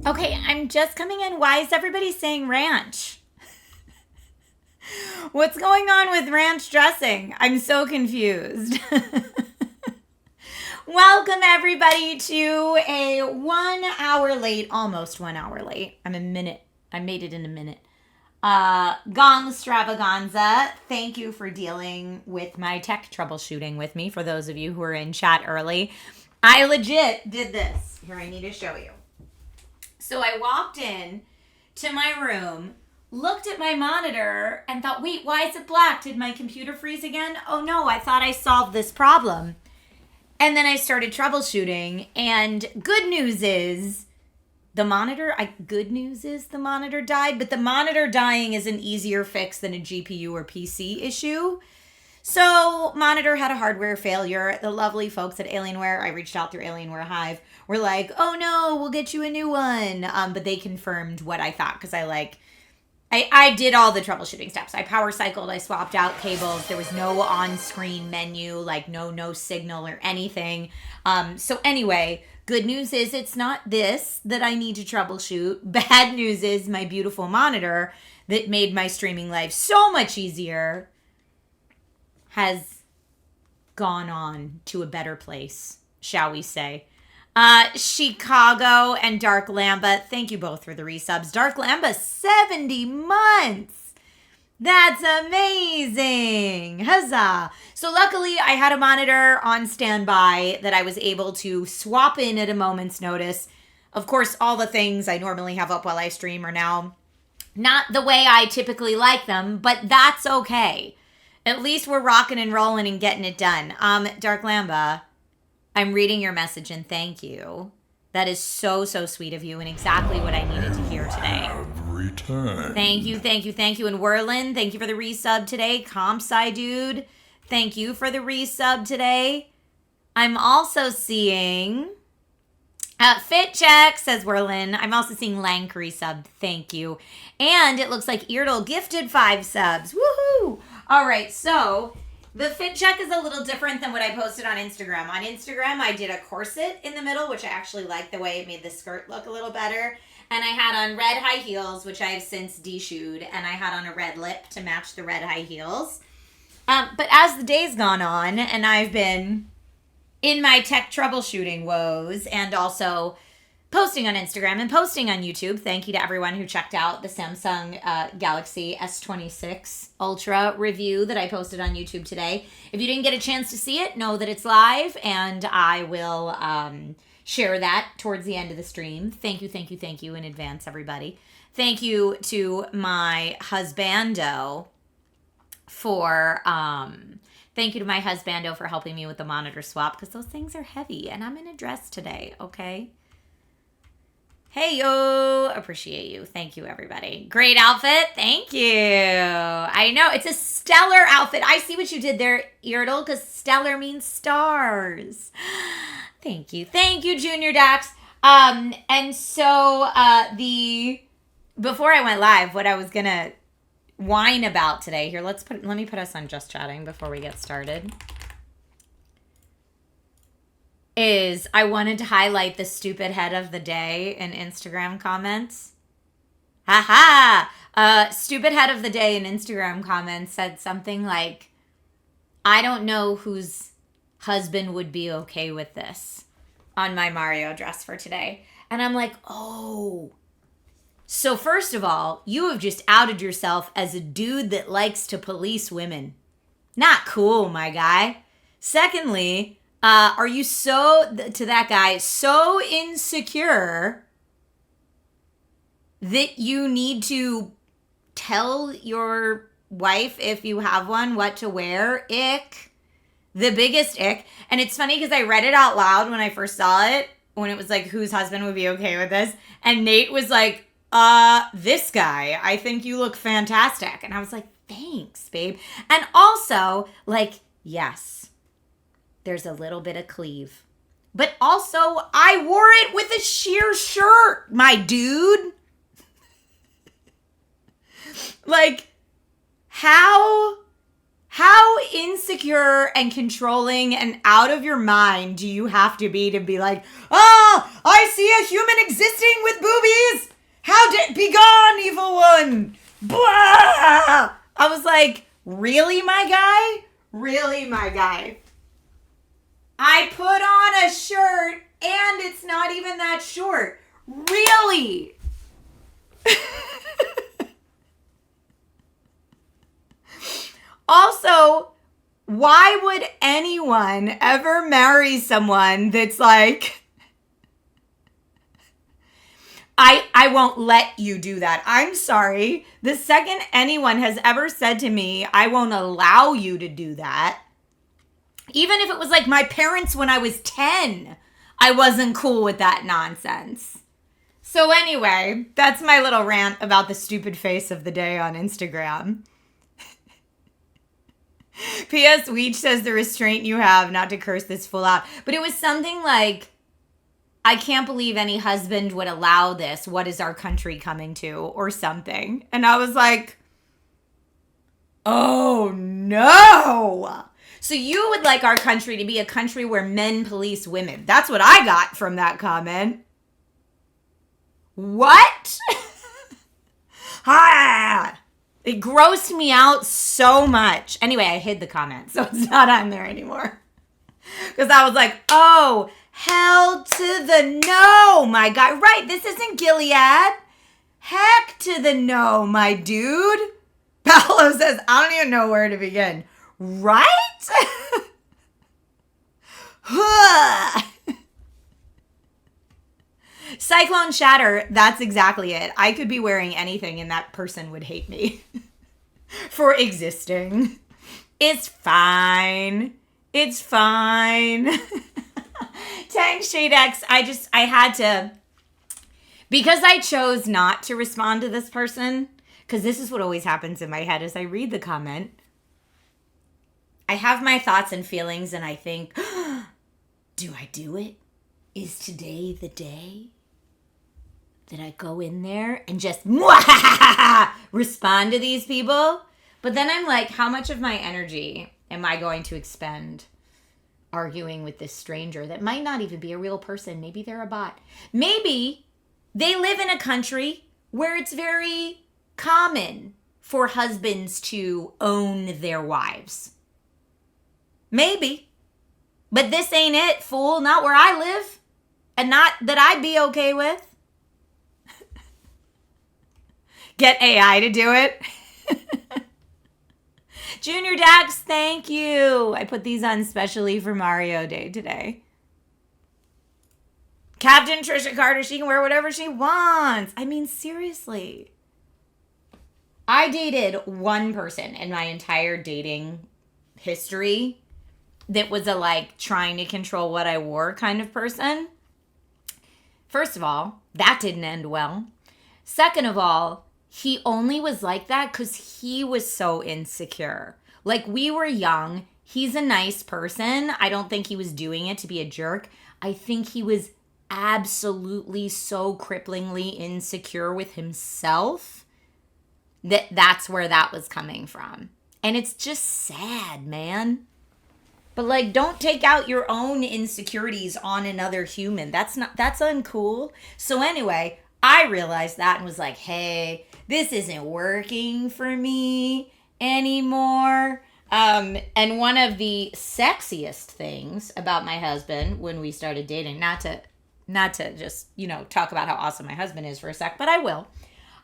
Okay, I'm just coming in. Why is everybody saying ranch? What's going on with ranch dressing? I'm so confused. Welcome everybody to a 1 hour late, almost 1 hour late. I'm a minute. I made it in a minute. Gong-stravaganza. Thank you for dealing with my tech troubleshooting with me. For those of you who are in chat early, I legit did this. Here, I need to show you. So I walked in to my room, looked at my monitor, and thought, wait, why is it black? Did my computer freeze again? Oh no, I thought I solved this problem. And then I started troubleshooting, and good news is the monitor died, but the monitor dying is an easier fix than a GPU or PC issue. So monitor had a hardware failure. The lovely folks at Alienware, I reached out through Alienware Hive, were like, oh no, we'll get you a new one. But they confirmed what I thought, because I did all the troubleshooting steps. I power cycled, I swapped out cables. There was no on-screen menu, like no signal or anything. So anyway, good news is it's not this that I need to troubleshoot. Bad news is my beautiful monitor that made my streaming life so much easier has gone on to a better place, shall we say. Chicago and Dark Lamba, thank you both for the resubs. Dark Lamba, 70 months. That's amazing. Huzzah. So luckily I had a monitor on standby that I was able to swap in at a moment's notice. Of course, all the things I normally have up while I stream are now not the way I typically like them, but that's okay. At least we're rocking and rolling and getting it done. Dark Lamba, I'm reading your message and thank you. That is so sweet of you and exactly what I needed to hear today. Returned. Thank you. And Werlin, thank you for the resub today. Compsci dude, thank you for the resub today. I'm also seeing Fit Check, says Werlin. I'm also seeing Lank resub. Thank you. And it looks like Eardle gifted 5 subs. Woohoo! All right, so the fit check is a little different than what I posted on Instagram. On Instagram, I did a corset in the middle, which I actually liked the way it made the skirt look a little better. And I had on red high heels, which I have since de-shoed. And I had on a red lip to match the red high heels. But as the day's gone on, and I've been in my tech troubleshooting woes and also posting on Instagram and posting on YouTube. Thank you to everyone who checked out the Samsung Galaxy S26 Ultra review that I posted on YouTube today. If you didn't get a chance to see it, know that it's live, and I will share that towards the end of the stream. Thank you in advance, everybody. Thank you to my husbando for helping me with the monitor swap, because those things are heavy, and I'm in a dress today, okay? Hey, yo, appreciate you. Thank you, everybody. Great outfit. Thank you. I know, it's a stellar outfit. I see what you did there, Eardle, because stellar means stars. Thank you, Junior Dax. And so before I went live, what I was going to whine about today, here, let me put us on Just Chatting before we get started, is I wanted to highlight the stupid head of the day in Instagram comments. Stupid head of the day in Instagram comments said something like, I don't know whose husband would be okay with this on my Mario dress for today. And I'm like, oh. So first of all, you have just outed yourself as a dude that likes to police women. Not cool, my guy. Secondly, are you so insecure that you need to tell your wife, if you have one, what to wear? Ick. The biggest ick. And it's funny because I read it out loud when I first saw it, when it was like, whose husband would be okay with this? And Nate was like, this guy. I think you look fantastic. And I was like, thanks, babe. And also, like, yes. There's a little bit of cleave. But also, I wore it with a sheer shirt, my dude. Like, how insecure and controlling and out of your mind do you have to be like, oh, I see a human existing with Cyclone! Blah! I was like, really, my guy? Really, my guy? I put on a shirt and it's not even that short. Really? Also, why would anyone ever marry someone that's like, I won't let you do that. I'm sorry. The second anyone has ever said to me, I won't allow you to do that, even if it was like my parents when I was 10, I wasn't cool with that nonsense. So anyway, that's my little rant about the stupid face of the day on Instagram. P.S. Weech says the restraint you have not to curse this full out. But it was something like, I can't believe any husband would allow this. What is our country coming to? Or something. And I was like, oh no. So you would like our country to be a country where men police women. That's what I got from that comment. What? Ah! It grossed me out so much. Anyway, I hid the comment, so it's not on there anymore. Because I was like, oh, hell to the no, my guy. Right, this isn't Gilead. Heck to the no, my dude. Paolo says, I don't even know where to begin. Right? Cyclone Shatter, that's exactly it. I could be wearing anything and that person would hate me for existing. It's fine. It's fine. Tang Shade X, I had to, because I chose not to respond to this person, because this is what always happens in my head as I read the comment. I have my thoughts and feelings and I think, do I do it? Is today the day that I go in there and just respond to these people? But then I'm like, how much of my energy am I going to expend arguing with this stranger that might not even be a real person? Maybe they're a bot. Maybe they live in a country where it's very common for husbands to own their wives. Maybe. But this ain't it, fool. Not where I live. And not that I'd be okay with. Get AI to do it. Junior Dax, thank you. I put these on specially for Mario Day today. Captain Trisha Carter, she can wear whatever she wants. I mean, seriously. I dated one person in my entire dating history that was a like trying to control what I wore kind of person. First of all, that didn't end well. Second of all, he only was like that because he was so insecure. Like, we were young. He's a nice person. I don't think he was doing it to be a jerk. I think he was absolutely so cripplingly insecure with himself that's where that was coming from. And it's just sad, man. But like, don't take out your own insecurities on another human. That's uncool. So anyway, I realized that and was like, hey, this isn't working for me anymore. And one of the sexiest things about my husband when we started dating, not to just, talk about how awesome my husband is for a sec, but I will.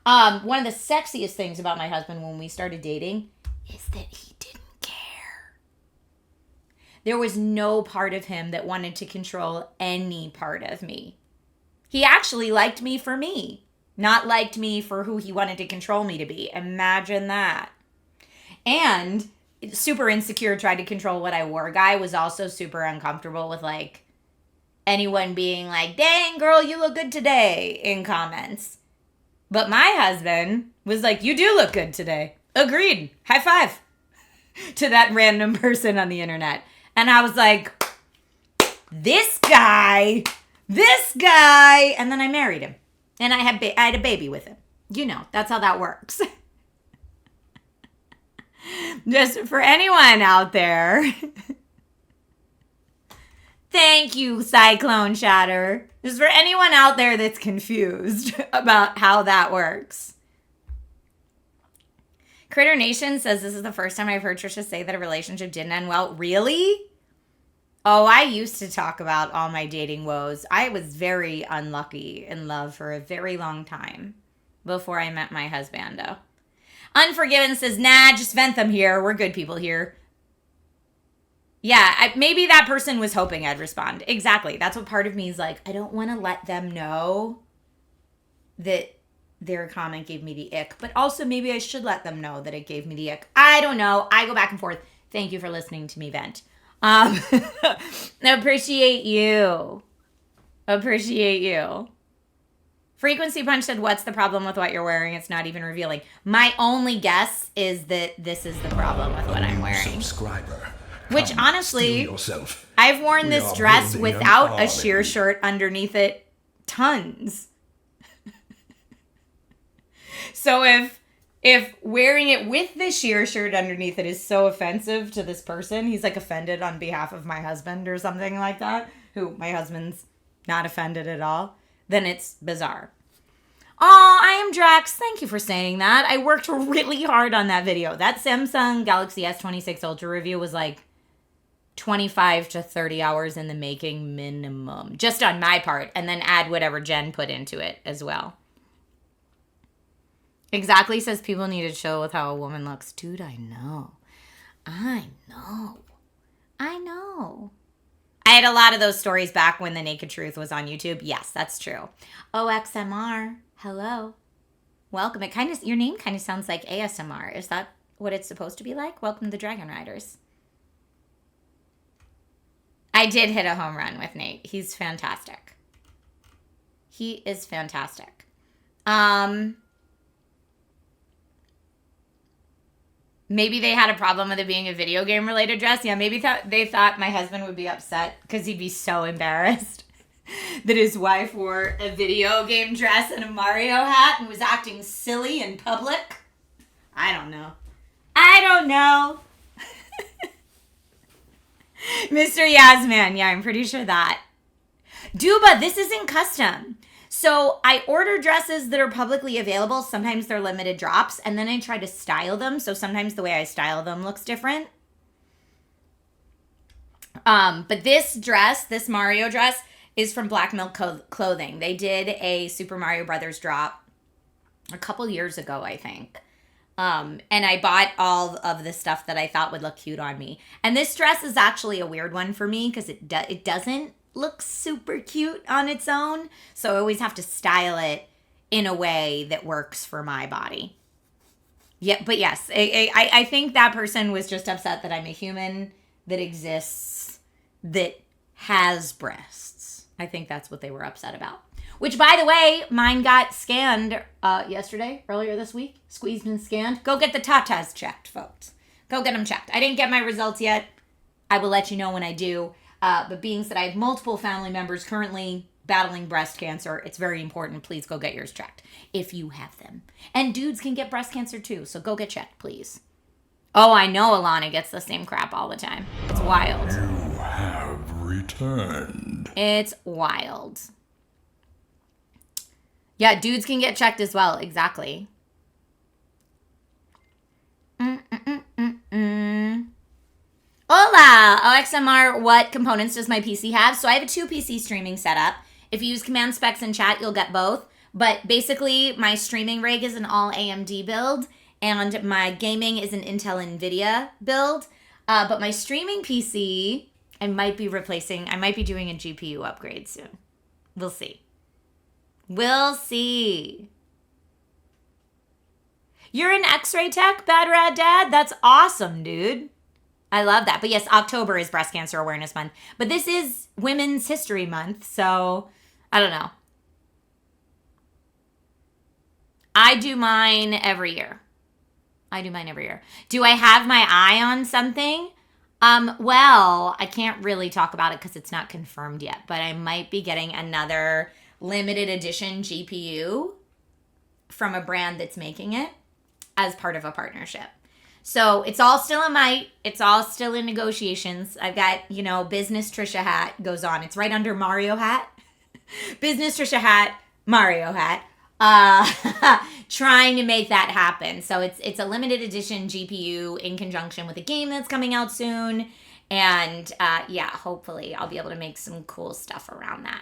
One of the sexiest things about my husband when we started dating is that he didn't care. There was no part of him that wanted to control any part of me. He actually liked me for me, not liked me for who he wanted to control me to be. Imagine that. And super insecure, tried to control what I wore. Guy was also super uncomfortable with like anyone being like, dang girl, you look good today in comments. But my husband was like, you do look good today. Agreed. High five to that random person on the internet. And I was like, this guy. And then I married him. And I had a baby with him. That's how that works. Just for anyone out there. Thank you, Cyclone Shatter. Just for anyone out there that's confused about how that works. Critter Nation says this is the first time I've heard Trisha say that a relationship didn't end well. Really? Oh, I used to talk about all my dating woes. I was very unlucky in love for a very long time before I met my husbando. Unforgiven says, nah, just vent them here. We're good people here. Yeah, maybe that person was hoping I'd respond. Exactly. That's what part of me is like. I don't want to let them know that their comment gave me the ick. But also maybe I should let them know that it gave me the ick. I don't know. I go back and forth. Thank you for listening to me vent. Appreciate you. Appreciate you. Frequency Punch said, what's the problem with what you're wearing? It's not even revealing. My only guess is that this is the problem with what I'm wearing. Which honestly, I've worn this dress without a sheer shirt underneath it tons. So if wearing it with the sheer shirt underneath it is so offensive to this person, he's like offended on behalf of my husband or something like that, who my husband's not offended at all, then it's bizarre. Oh, I am Drax. Thank you for saying that. I worked really hard on that video. That Samsung Galaxy S26 Ultra review was like 25 to 30 hours in the making minimum, just on my part, and then add whatever Jen put into it as well. Exactly says people need to chill with how a woman looks. Dude, I know. I had a lot of those stories back when The Naked Truth was on YouTube. Yes, that's true. OXMR, hello. Welcome. Your name kind of sounds like ASMR. Is that what it's supposed to be like? Welcome to the Dragon Riders. I did hit a home run with Nate. He's fantastic. He is fantastic. Maybe they had a problem with it being a video game related dress. Yeah, maybe they thought my husband would be upset because he'd be so embarrassed that his wife wore a video game dress and a Mario hat and was acting silly in public. I don't know. Mr. Yasman, yeah, I'm pretty sure that. Duba, this isn't custom. So I order dresses that are publicly available. Sometimes they're limited drops, and then I try to style them. So sometimes the way I style them looks different. But this dress, this Mario dress, is from Black Milk Clothing. They did a Super Mario Brothers drop a couple years ago, I think. And I bought all of the stuff that I thought would look cute on me. And this dress is actually a weird one for me because it doesn't look super cute on its own. So I always have to style it in a way that works for my body. Yeah, but yes, I think that person was just upset that I'm a human that exists, that has breasts. I think that's what they were upset about. Which, by the way, mine got scanned earlier this week. Squeezed and scanned. Go get the tatas checked, folks. Go get them checked. I didn't get my results yet. I will let you know when I do. But being that I have multiple family members currently battling breast cancer, it's very important. Please go get yours checked if you have them. And dudes can get breast cancer too, so go get checked, please. Oh, I know Alana gets the same crap all the time. It's wild. You have returned. It's wild. Yeah, dudes can get checked as well. Exactly. Hola, OXMR, what components does my PC have? So I have a 2-PC streaming setup. If you use command specs in chat, you'll get both. But basically, my streaming rig is an all AMD build, and my gaming is an Intel NVIDIA build. But my streaming PC, I might be doing a GPU upgrade soon. We'll see. We'll see. You're in X-ray tech, Bad Rad Dad? That's awesome, dude. I love that. But yes, October is Breast Cancer Awareness Month. But this is Women's History Month, so I don't know. I do mine every year. Do I have my eye on something? Well, I can't really talk about it because it's not confirmed yet, but I might be getting another limited edition GPU from a brand that's making it as part of a partnership. So it's all still it's all still in negotiations. I've got, Business Trisha hat goes on. It's right under Mario hat. Business Trisha hat, Mario hat. trying to make that happen. So it's a limited edition GPU in conjunction with a game that's coming out soon. And yeah, hopefully I'll be able to make some cool stuff around that.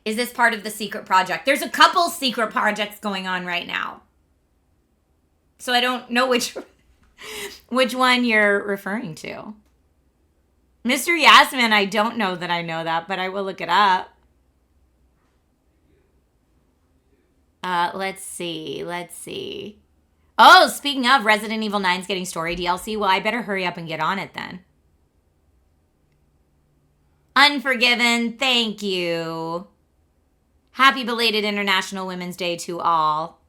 Is this part of the secret project? There's a couple secret projects going on right now. So I don't know which one you're referring to. Mr. Yasmin, I don't know that I know that, but I will look it up. Let's see. Oh, speaking of, Resident Evil 9's getting story DLC. Well, I better hurry up and get on it then. Unforgiven, thank you. Happy belated International Women's Day to all.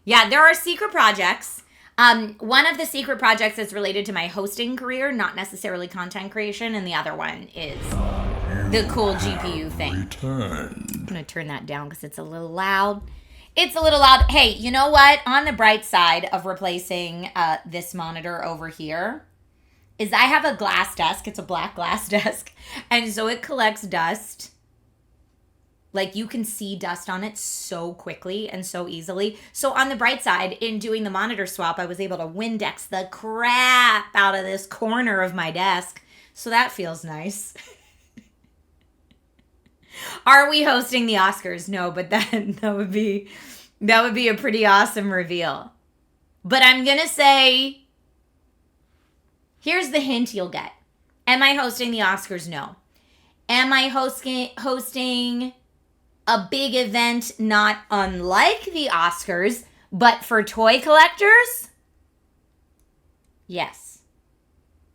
Yeah, there are secret projects. One of the secret projects is related to my hosting career, not necessarily content creation, and the other one is the cool GPU thing. Returned. I'm going to turn that down because it's a little loud. It's a little loud. Hey, you know what? On the bright side of replacing this monitor over here is I have a glass desk. It's a black glass desk. And so it collects dust. Like, you can see dust on it so quickly and so easily. So on the bright side, in doing the monitor swap, I was able to Windex the crap out of this corner of my desk. So that feels nice. Are we hosting the Oscars? No, but that would be a pretty awesome reveal. But I'm going to say, here's the hint you'll get. Am I hosting the Oscars? No. Am I hosting a big event not unlike the Oscars, but for toy collectors? Yes.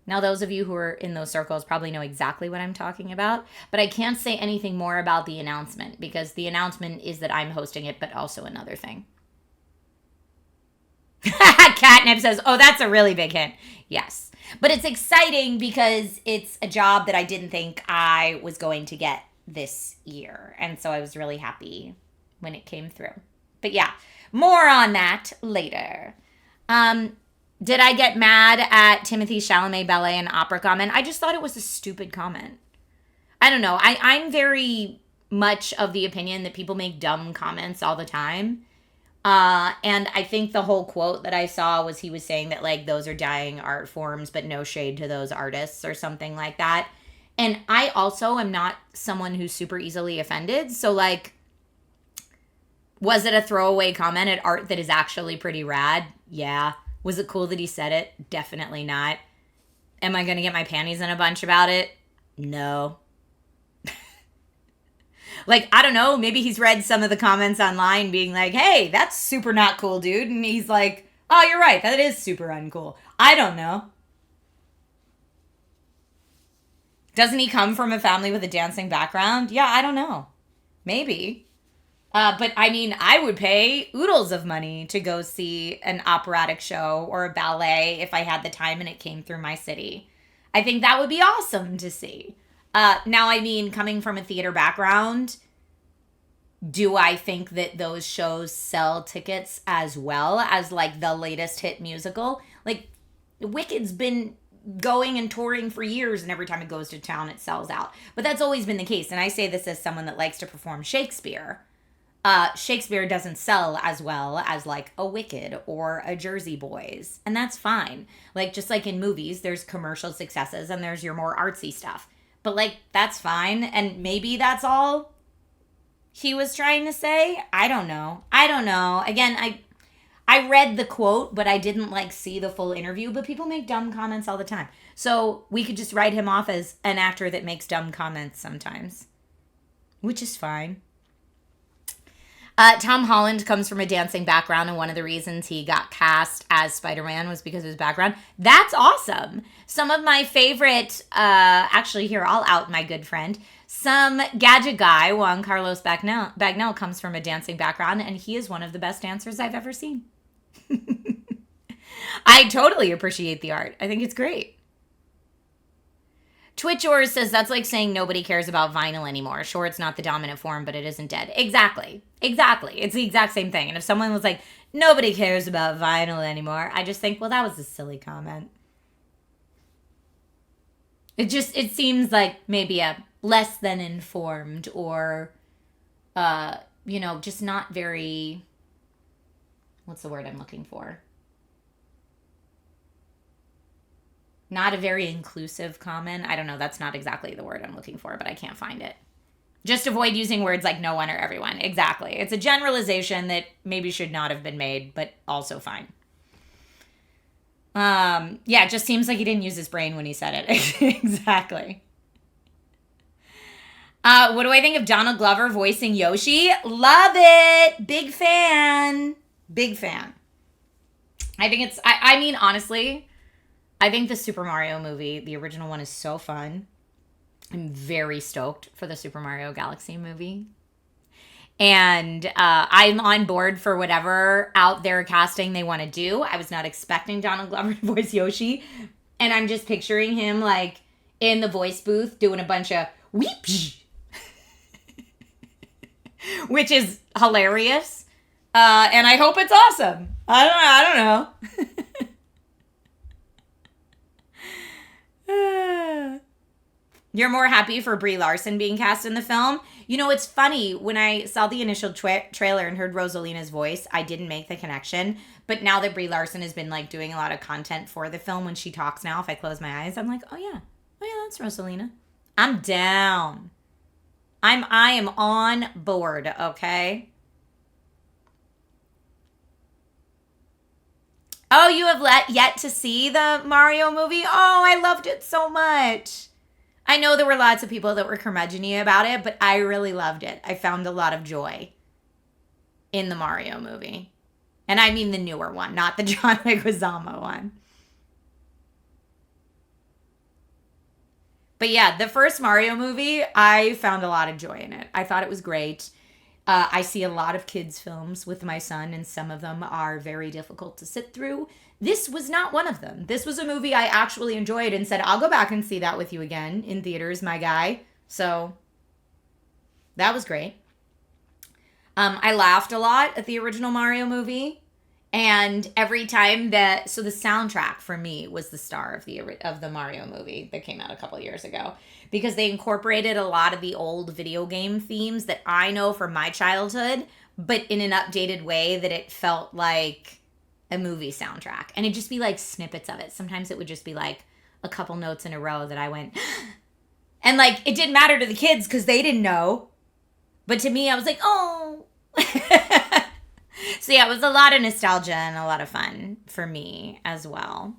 Now, those of you who are in those circles probably know exactly what I'm talking about, but I can't say anything more about the announcement because the announcement is that I'm hosting it, but also another thing. Catnip says, oh, that's a really big hint. Yes. But it's exciting because it's a job that I didn't think I was going to get this year. And so I was really happy when it came through. But yeah, more on that later. Did I get mad at Timothée Chalamet ballet and opera comment? I just thought it was a stupid comment. I don't know. I'm very much of the opinion that people make dumb comments all the time. And I think the whole quote that I saw was he was saying that, like, those are dying art forms, but no shade to those artists or something like that. And I also am not someone who's super easily offended. So, like, was it a throwaway comment at art that is actually pretty rad? Yeah. Was it cool that he said it? Definitely not. Am I going to get my panties in a bunch about it? No. Like, I don't know. Maybe he's read some of the comments online being like, hey, that's super not cool, dude. And he's like, oh, you're right. That is super uncool. I don't know. Doesn't he come from a family with a dancing background? Yeah, I don't know. Maybe. But I mean, I would pay oodles of money to go see an operatic show or a ballet if I had the time and it came through my city. I think that would be awesome to see. Now, I mean, coming from a theater background, do I think that those shows sell tickets as well as, like, the latest hit musical? Like, Wicked's been going and touring for years, and every time it goes to town, it sells out. But that's always been the case, and I say this as someone that likes to perform Shakespeare. Shakespeare doesn't sell as well as, like, a Wicked or a Jersey Boys, and that's fine. Like, just like in movies, there's commercial successes and there's your more artsy stuff. But, like, that's fine, and maybe that's all he was trying to say. I don't know. Again, I read the quote, but I didn't, like, see the full interview, but people make dumb comments all the time. So we could just write him off as an actor that makes dumb comments sometimes, which is fine. Tom Holland comes from a dancing background, and one of the reasons he got cast as Spider-Man was because of his background. That's awesome. Some of my favorite, actually here, I'll out my good friend. Some gadget guy, Juan Carlos Bagnell, comes from a dancing background, and he is one of the best dancers I've ever seen. I totally appreciate the art. I think it's great. Twitch Yours says that's like saying nobody cares about vinyl anymore. Sure, it's not the dominant form, but it isn't dead. Exactly. It's the exact same thing. And if someone was like, nobody cares about vinyl anymore, I just think, well, that was a silly comment. It seems like maybe a less than informed or, just not very what's the word I'm looking for? Not a very inclusive comment. I don't know. That's not exactly the word I'm looking for, but I can't find it. Just avoid using words like no one or everyone. Exactly. It's a generalization that maybe should not have been made, but also fine. Yeah, it just seems like he didn't use his brain when he said it. Exactly. What do I think of Donald Glover voicing Yoshi? Love it. Big fan. Big fan. I think it's, I mean, honestly, I think the Super Mario movie, the original one, is so fun. I'm very stoked for the Super Mario Galaxy movie. And I'm on board for whatever out there casting they want to do. I was not expecting Donald Glover to voice Yoshi. And I'm just picturing him like in the voice booth doing a bunch of weep, which is hilarious. And I hope it's awesome. I don't know. You're more happy for Brie Larson being cast in the film? You know, it's funny. When I saw the initial trailer and heard Rosalina's voice, I didn't make the connection. But now that Brie Larson has been like doing a lot of content for the film, when she talks now, if I close my eyes, I'm like, oh yeah, that's Rosalina. I'm down. I am on board, okay? Oh, you have yet to see the Mario movie? Oh, I loved it so much. I know there were lots of people that were curmudgeon-y about it, but I really loved it. I found a lot of joy in the Mario movie. And I mean the newer one, not the John Leguizamo one. But yeah, the first Mario movie, I found a lot of joy in it. I thought it was great. I see a lot of kids' films with my son, and some of them are very difficult to sit through. This was not one of them. This was a movie I actually enjoyed and said, I'll go back and see that with you again in theaters, my guy. So that was great. I laughed a lot at the original Mario movie. And every time so the soundtrack for me was the star of the Mario movie that came out a couple of years ago, because they incorporated a lot of the old video game themes that I know from my childhood, but in an updated way that it felt like a movie soundtrack. And it'd just be like snippets of it. Sometimes it would just be like a couple notes in a row that I went, and like it didn't matter to the kids because they didn't know. But to me, I was like, oh. So yeah, it was a lot of nostalgia and a lot of fun for me as well.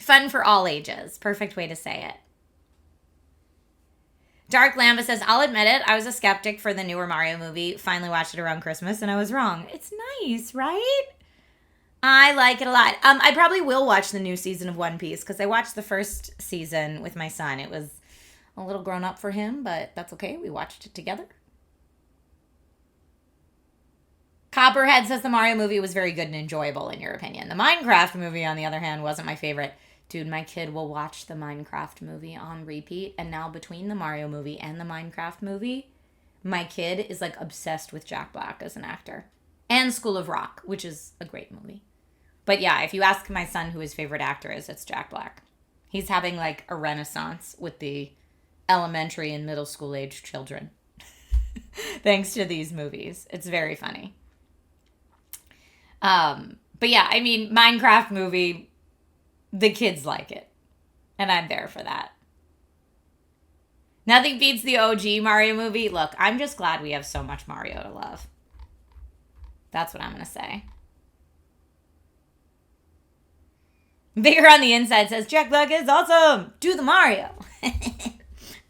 Fun for all ages. Perfect way to say it. Dark Lamba says, I'll admit it, I was a skeptic for the newer Mario movie. Finally watched it around Christmas and I was wrong. It's nice, right? I like it a lot. I probably will watch the new season of One Piece because I watched the first season with my son. It was a little grown up for him, but that's okay. We watched it together. Copperhead says the Mario movie was very good and enjoyable in your opinion. The Minecraft movie, on the other hand, wasn't my favorite. Dude, my kid will watch the Minecraft movie on repeat. And now between the Mario movie and the Minecraft movie, my kid is like obsessed with Jack Black as an actor. And School of Rock, which is a great movie. But yeah, if you ask my son who his favorite actor is, it's Jack Black. He's having like a renaissance with the elementary and middle school age children. Thanks to these movies. It's very funny. But yeah, I mean, Minecraft movie, the kids like it. And I'm there for that. Nothing beats the OG Mario movie. Look, I'm just glad we have so much Mario to love. That's what I'm going to say. Bigger on the Inside says, Jack Black is awesome. Do the Mario.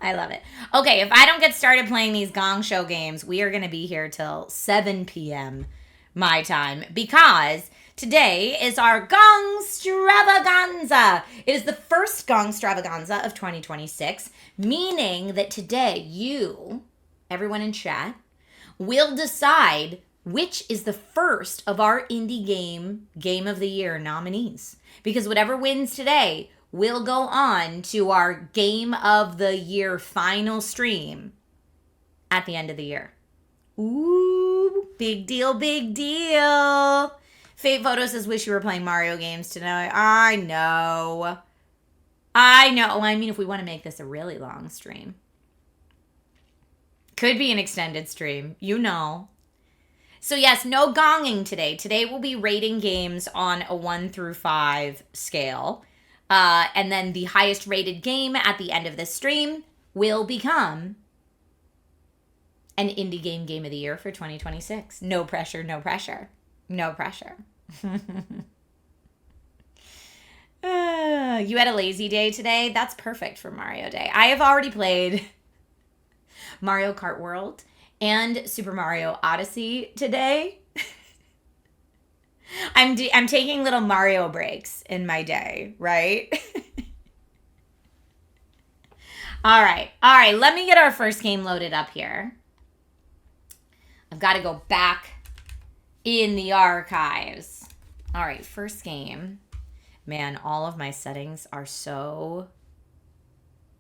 I love it. Okay, if I don't get started playing these Gong Show games, we are going to be here till 7 p.m. my time, because today is our Gong-stravaganza. It is the first Gong-stravaganza of 2026, meaning that today you, everyone in chat, will decide which is the first of our indie game of the year nominees. Because whatever wins today will go on to our game of the year final stream at the end of the year. Ooh, big deal, big deal. Fate Photo says, wish you were playing Mario games tonight. I know. Well, I mean, if we want to make this a really long stream. Could be an extended stream. You know. So yes, no gonging today. Today we'll be rating games on a 1 through 5 scale. And then the highest rated game at the end of this stream will become an indie game of the year for 2026. No pressure, no pressure. No pressure. You had a lazy day today? That's perfect for Mario Day. I have already played Mario Kart World and Super Mario Odyssey today. I'm taking little Mario breaks in my day, right? All right. Let me get our first game loaded up here. I've got to go back in the archives. All right, first game. Man, all of my settings are so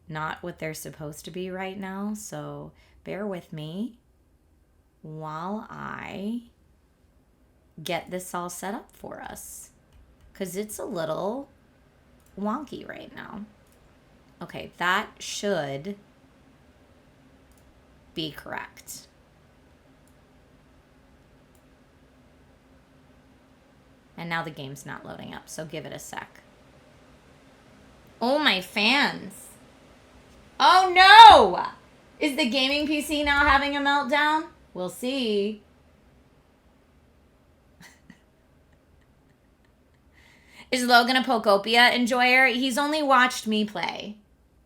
not what they're supposed to be right now, so bear with me while I get this all set up for us, because it's a little wonky right now. Okay, that should be correct. And now the game's not loading up, so give it a sec. Oh, my fans. Oh, no! Is the gaming PC now having a meltdown? We'll see. Is Logan a Pokopia enjoyer? He's only watched me play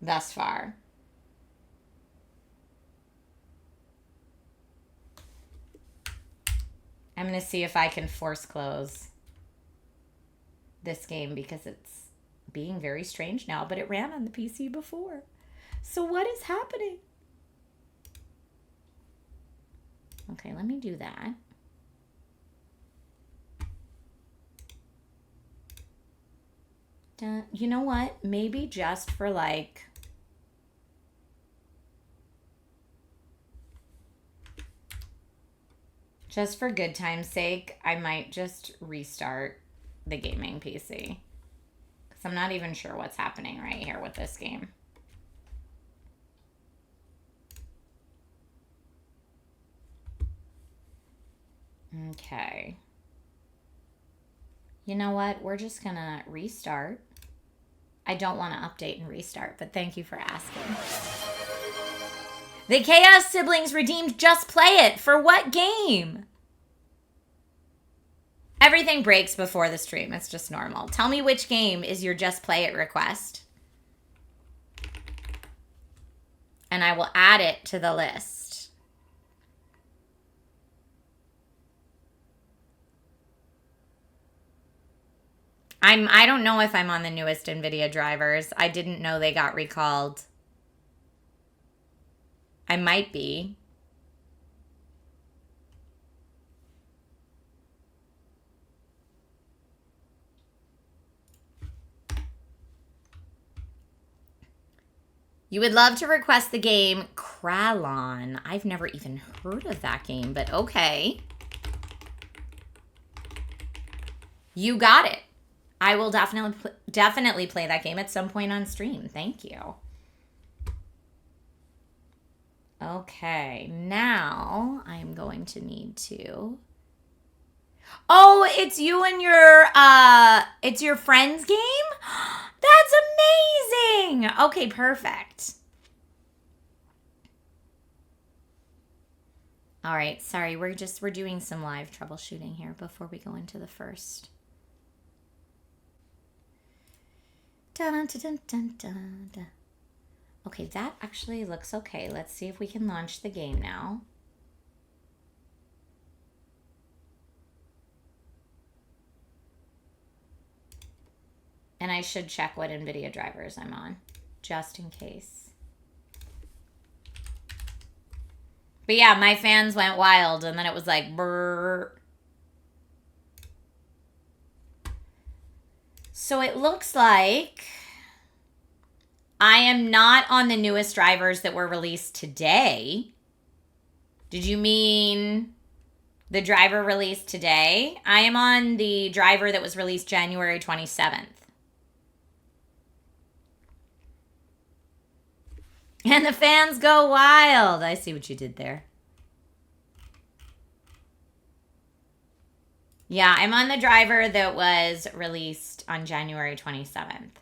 thus far. I'm going to see if I can force close this game because it's being very strange now, but it ran on the PC before. So what is happening? Okay, let me do that. You know what? Maybe just for like... just for good time's sake, I might just restart the gaming PC. Because I'm not even sure what's happening right here with this game. Okay. You know what? We're just going to restart. I don't want to update and restart, but thank you for asking. The Chaos Siblings redeemed Just Play It. For what game? Everything breaks before the stream. It's just normal. Tell me which game is your Just Play It request. And I will add it to the list. I don't know if I'm on the newest NVIDIA drivers. I didn't know they got recalled. I might be. You would love to request the game Kralon. I've never even heard of that game, but okay. You got it. I will definitely play that game at some point on stream. Thank you. Okay, now I'm going to need to... Oh, it's you and your, it's your friend's game? That's amazing! Okay, perfect. All right, sorry, we're doing some live troubleshooting here before we go into the first. Dun, dun, dun, dun, dun, dun. Okay, that actually looks okay. Let's see if we can launch the game now. And I should check what NVIDIA drivers I'm on, just in case. But yeah, my fans went wild, and then it was like, brrr. So it looks like I am not on the newest drivers that were released today. Did you mean the driver released today? I am on the driver that was released January 27th. And the fans go wild. I see what you did there. Yeah, I'm on the driver that was released on January 27th.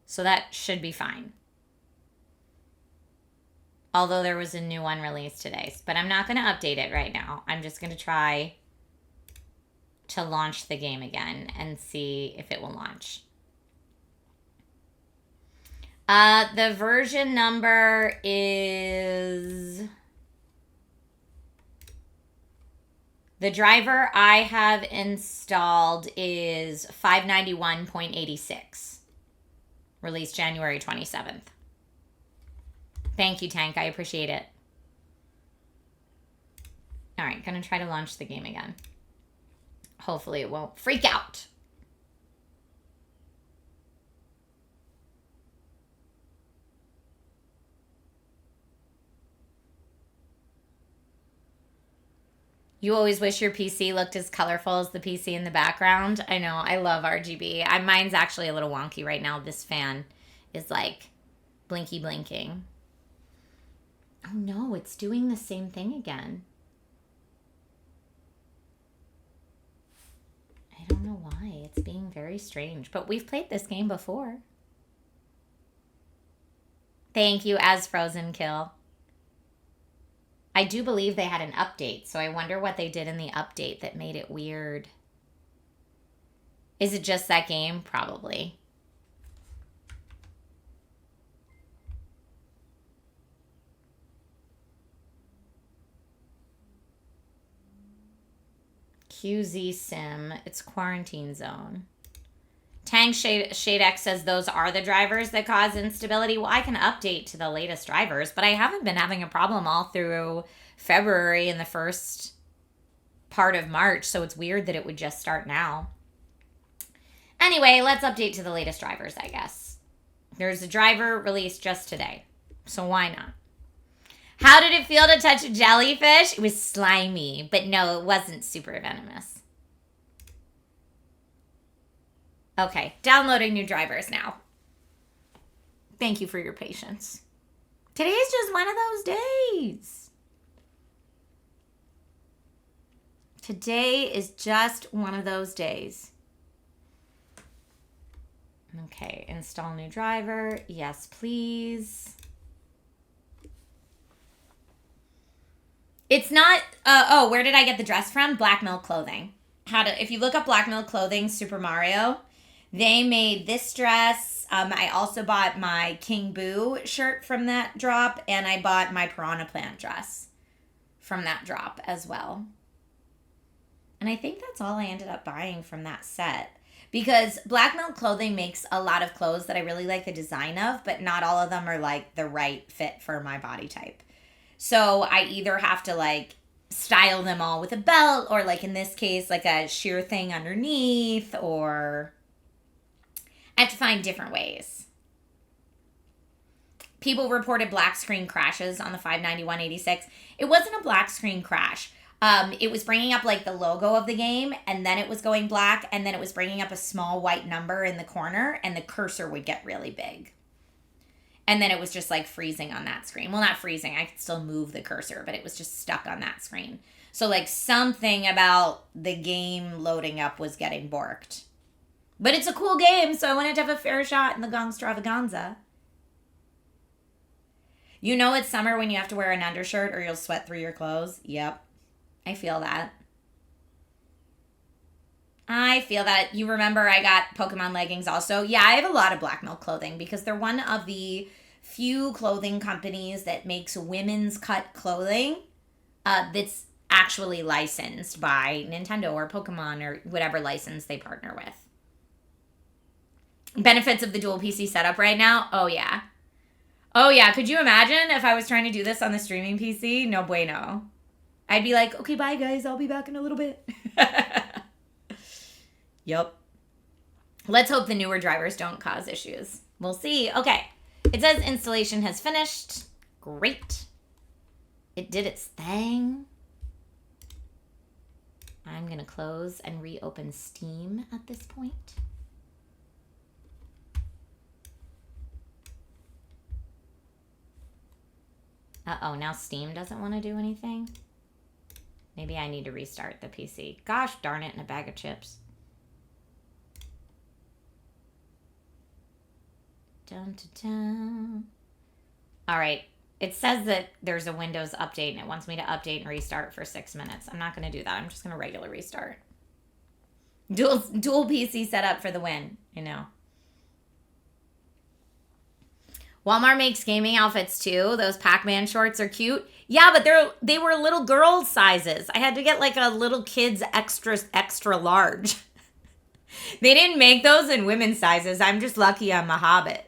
So that should be fine. Although there was a new one released today. But I'm not going to update it right now. I'm just going to try to launch the game again and see if it will launch. The version number is... The driver I have installed is 591.86. Released January 27th. Thank you, Tank. I appreciate it. All right, gonna try to launch the game again. Hopefully it won't freak out. You always wish your PC looked as colorful as the PC in the background. I know. I love RGB. Mine's actually a little wonky right now. This fan is like blinky blinking. Oh no, it's doing the same thing again. I don't know why. It's being very strange. But we've played this game before. Thank you, As Frozen Kill. I do believe they had an update, so I wonder what they did in the update that made it weird. Is it just that game? Probably. QZ Sim. It's Quarantine Zone. Tang Shadex says those are the drivers that cause instability. Well, I can update to the latest drivers, but I haven't been having a problem all through February and the first part of March, so it's weird that it would just start now. Anyway, let's update to the latest drivers, I guess. There's a driver released just today, so why not? How did it feel to touch a jellyfish? It was slimy, but no, it wasn't super venomous. Okay, downloading new drivers now. Thank you for your patience. Today is just one of those days. Today is just one of those days. Okay, install new driver. Yes, please. It's not, oh, where did I get the dress from? Black Milk Clothing. If you look up Black Milk Clothing Super Mario, they made this dress. I also bought my King Boo shirt from that drop, and I bought my Piranha Plant dress from that drop as well. And I think that's all I ended up buying from that set. Because Black Milk Clothing makes a lot of clothes that I really like the design of, but not all of them are like the right fit for my body type. So I either have to like style them all with a belt, or like in this case, like a sheer thing underneath, or I have to find different ways. People reported black screen crashes on the 591.86. It wasn't a black screen crash. It was bringing up like the logo of the game, and then it was going black, and then it was bringing up a small white number in the corner, and the cursor would get really big. And then it was just like freezing on that screen. Well, not freezing. I could still move the cursor, but it was just stuck on that screen. So like something about the game loading up was getting borked. But it's a cool game, so I wanted to have a fair shot in the Gong-stravaganza. You know it's summer when you have to wear an undershirt or you'll sweat through your clothes? Yep. I feel that. I feel that. You remember I got Pokemon leggings also? Yeah, I have a lot of Black Milk Clothing because they're one of the few clothing companies that makes women's cut clothing that's actually licensed by Nintendo or Pokemon or whatever license they partner with. Benefits of the dual PC setup right now? Oh, yeah. Oh, yeah. Could you imagine if I was trying to do this on the streaming PC? No bueno. I'd be like, okay, bye, guys. I'll be back in a little bit. Yep. Let's hope the newer drivers don't cause issues. We'll see. Okay. It says installation has finished. Great. It did its thing. I'm going to close and reopen Steam at this point. Uh-oh, now Steam doesn't want to do anything. Maybe I need to restart the PC. Gosh darn it, in a bag of chips. Dun, dun, dun. All right. It says that there's a Windows update and it wants me to update and restart for 6 minutes. I'm not going to do that. I'm just going to regular restart. Dual PC setup for the win. I know. Walmart makes gaming outfits too. Those Pac-Man shorts are cute. Yeah, but they were little girl sizes. I had to get like a little kid's extra large. They didn't make those in women's sizes. I'm just lucky I'm a hobbit.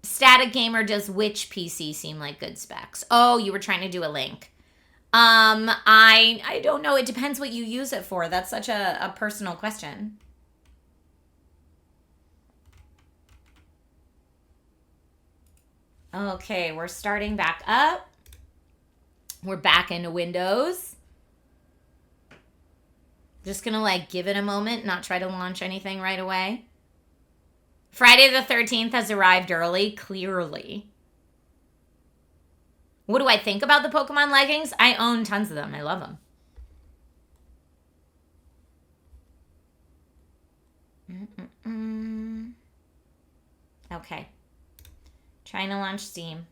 Static Gamer, does which PC seem like good specs? Oh, you were trying to do a link. I don't know. It depends what you use it for. That's such a personal question. Okay, we're starting back up. We're back into Windows. Just gonna like give it a moment, not try to launch anything right away. Friday the 13th has arrived early, clearly. What do I think about the Pokemon leggings? I own tons of them. I love them. Okay. Trying to launch Steam.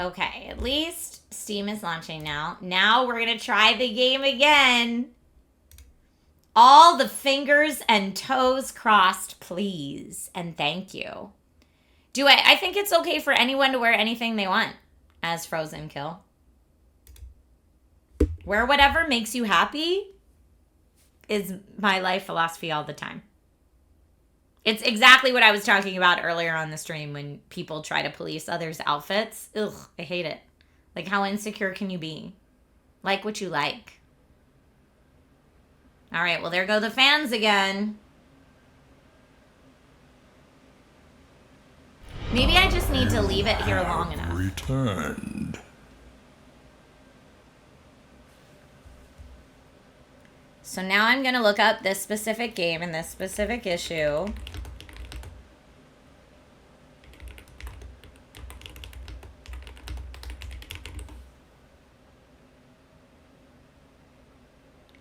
Okay, at least Steam is launching now. Now we're going to try the game again. All the fingers and toes crossed, please. And thank you. I think it's okay for anyone to wear anything they want as Frozen Kill. Wear whatever makes you happy is my life philosophy all the time. It's exactly what I was talking about earlier on the stream when people try to police others' outfits. Ugh, I hate it. Like, how insecure can you be? Like what you like. All right, well, there go the fans again. Maybe I just need to leave it here long enough. Returned. So now I'm going to look up this specific game and this specific issue.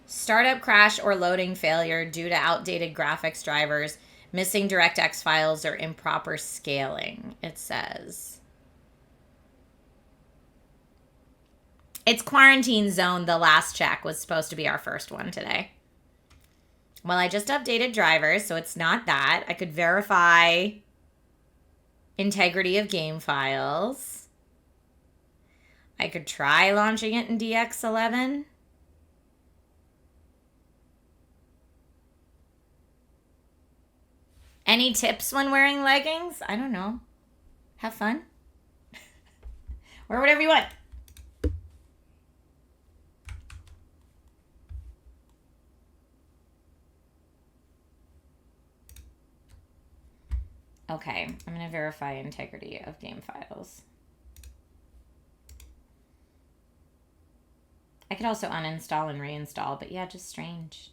Startup crash or loading failure due to outdated graphics drivers, missing DirectX files, or improper scaling, it says. It's quarantine zone. The last check was supposed to be our first one today. Well, I just updated drivers, so it's not that. I could verify integrity of game files. I could try launching it in DX11. Any tips when wearing leggings? I don't know. Have fun. Wear whatever you want. Okay, I'm going to verify integrity of game files. I could also uninstall and reinstall, but yeah, just strange.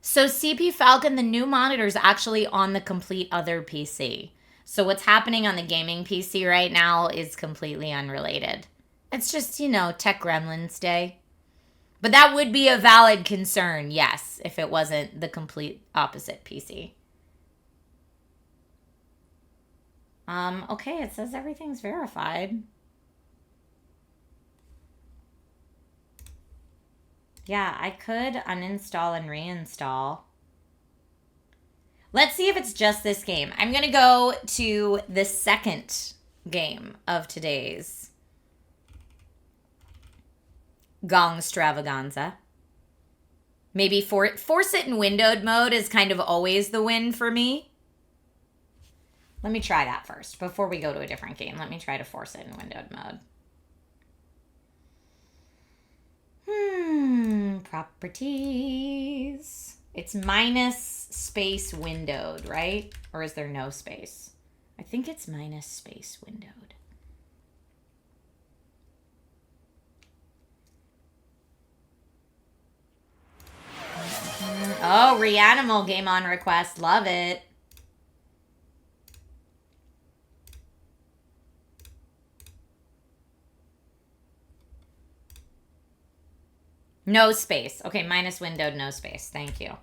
So CP Falcon, the new monitor is actually on the complete other PC. So what's happening on the gaming PC right now is completely unrelated. It's just, you know, Tech Gremlins Day. But that would be a valid concern, yes, if it wasn't the complete opposite PC. Okay, it says everything's verified. Yeah, I could uninstall and reinstall. Let's see if it's just this game. I'm going to go to the second game of today's Gong-stravaganza. Maybe force it in windowed mode is kind of always the win for me. Let me try that first before we go to a different game. Let me try to force it in windowed mode. Properties. It's minus space windowed, right? Or is there no space? I think it's minus space windowed. Oh, REANIMAL game on request. Love it. No space. Okay, minus windowed, no space. Thank you.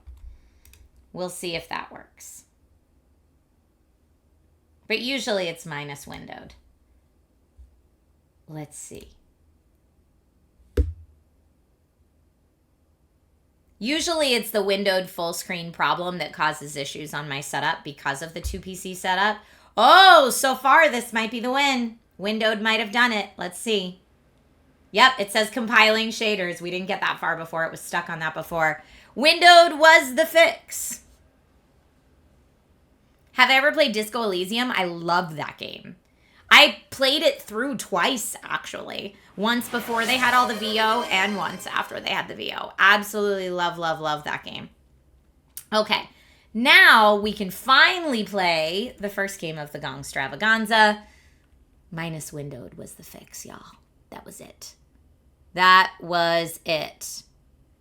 We'll see if that works. But usually it's minus windowed. Let's see. Usually it's the windowed full screen problem that causes issues on my setup because of the 2 PC setup. Oh, so far this might be the win. Windowed might have done it. Let's see. Yep, it says compiling shaders. We didn't get that far before. It was stuck on that before. Windowed was the fix. Have I ever played Disco Elysium? I love that game. I played it through twice, actually. Once before they had all the VO and once after they had the VO. Absolutely love, love, love that game. Okay, now we can finally play the first game of the Gong-stravaganza. Minus windowed was the fix, y'all. That was it. That was it.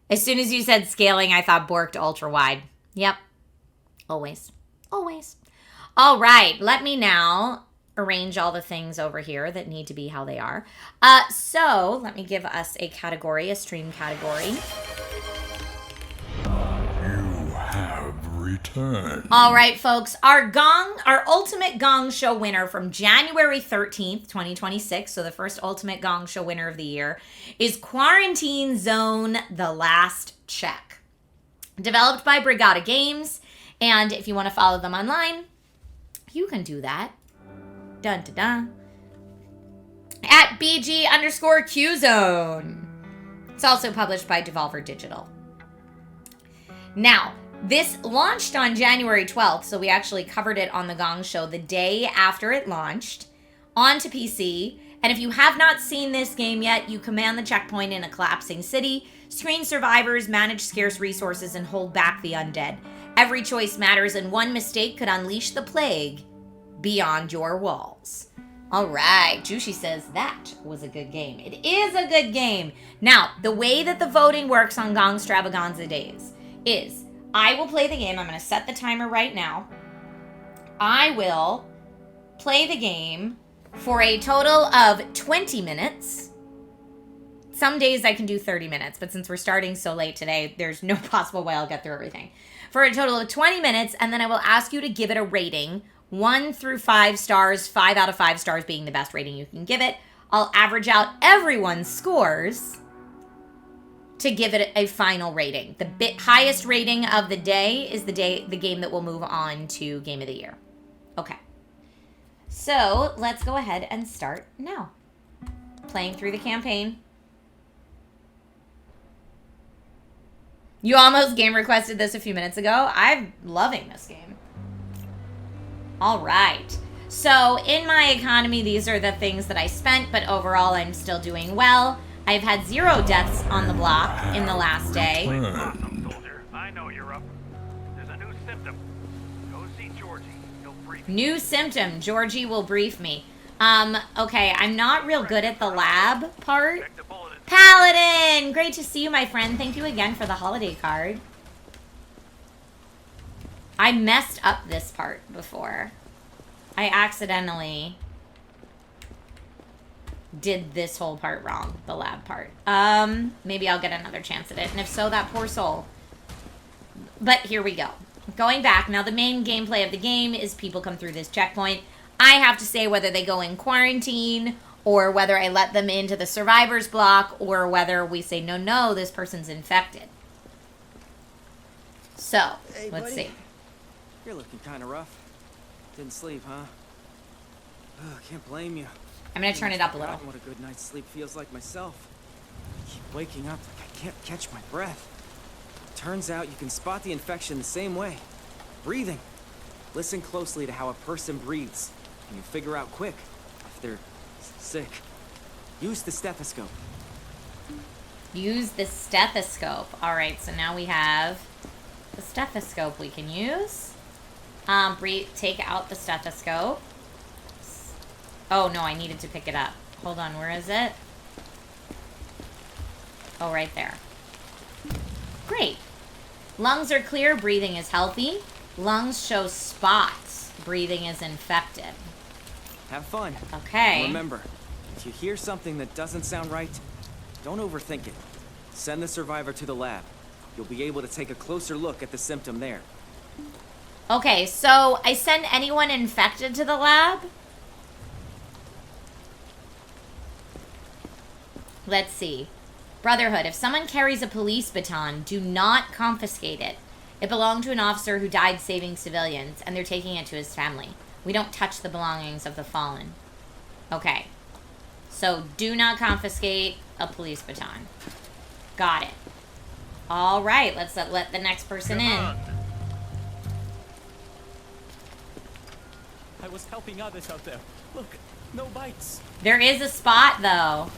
As soon as you said scaling, I thought Borked ultra wide. Yep. Always. Always. All right, let me now arrange all the things over here that need to be how they are. So let me give us a category, a stream category. You have returned. All right, folks, our ultimate Gong Show winner from January 13th, 2026, so the first ultimate Gong Show winner of the year, is Quarantine Zone: The Last Check. Developed by Brigada Games, and if you want to follow them online, you can do that. Dun dun dun. At BG_QZone. It's also published by Devolver Digital. Now, this launched on January 12th, so we actually covered it on the Gong Show the day after it launched onto PC. And if you have not seen this game yet, you command the checkpoint in a collapsing city, screen survivors, manage scarce resources, and hold back the undead. Every choice matters, and one mistake could unleash the plague beyond your walls. All right, Jushi says that was a good game. It is a good game. Now, the way that the voting works on Gong-stravaganza days is I will play the game. I'm going to set the timer right now. I will play the game for a total of 20 minutes. Some days I can do 30 minutes, but since we're starting so late today, there's no possible way I'll get through everything. For a total of 20 minutes, and then I will ask you to give it a rating, 1 through 5 stars, 5 out of 5 stars being the best rating you can give it. I'll average out everyone's scores to give it a final rating. The highest rating of the day is the game that will move on to Game of the Year. Okay. So, let's go ahead and start now. Playing through the campaign. You almost game requested this a few minutes ago. I'm loving this game. All right. So in my economy, these are the things that I spent, but overall I'm still doing well. I've had 0 deaths on the block in the last day. Awesome, soldier. I know you're up. There's a new symptom. Go see Georgie. He'll brief you. New symptom. Georgie will brief me. Okay, I'm not real good at the lab part. Check the bulletin. Paladin! Great to see you, my friend. Thank you again for the holiday card. I messed up this part before. I accidentally did this whole part wrong, the lab part. Maybe I'll get another chance at it, and if so, that poor soul. But here we go. Going back, now the main gameplay of the game is people come through this checkpoint. I have to say whether they go in quarantine, or whether I let them into the survivors block, or whether we say, no, this person's infected. So, Hey, let's buddy. see. You're looking kind of rough. Didn't sleep, huh? Ugh, can't blame you. I'm going to turn it up a little. Forgotten what a good night's sleep feels like myself. I keep waking up like I can't catch my breath. Turns out you can spot the infection the same way. Breathing. Listen closely to how a person breathes, and you'll figure out quick if they're sick. Use the stethoscope. Use the stethoscope. All right, so now we have The stethoscope we can use. Take out the stethoscope. Oh, no, I needed to pick it up. Hold on, where is it? Oh, right there. Great. Lungs are clear, breathing is healthy. Lungs show spots, breathing is infected. Have fun. Okay. Remember, if you hear something that doesn't sound right, don't overthink it. Send the survivor to the lab. You'll be able to take a closer look at the symptom there. Okay, so I send anyone infected to the lab? Let's see. Brotherhood, if someone carries a police baton, do not confiscate it. It belonged to an officer who died saving civilians, and they're taking it to his family. We don't touch the belongings of the fallen. Okay. So, do not confiscate a police baton. Got it. All right, let's let the next person in. I was helping others out there. Look, no bites. There is a spot, though.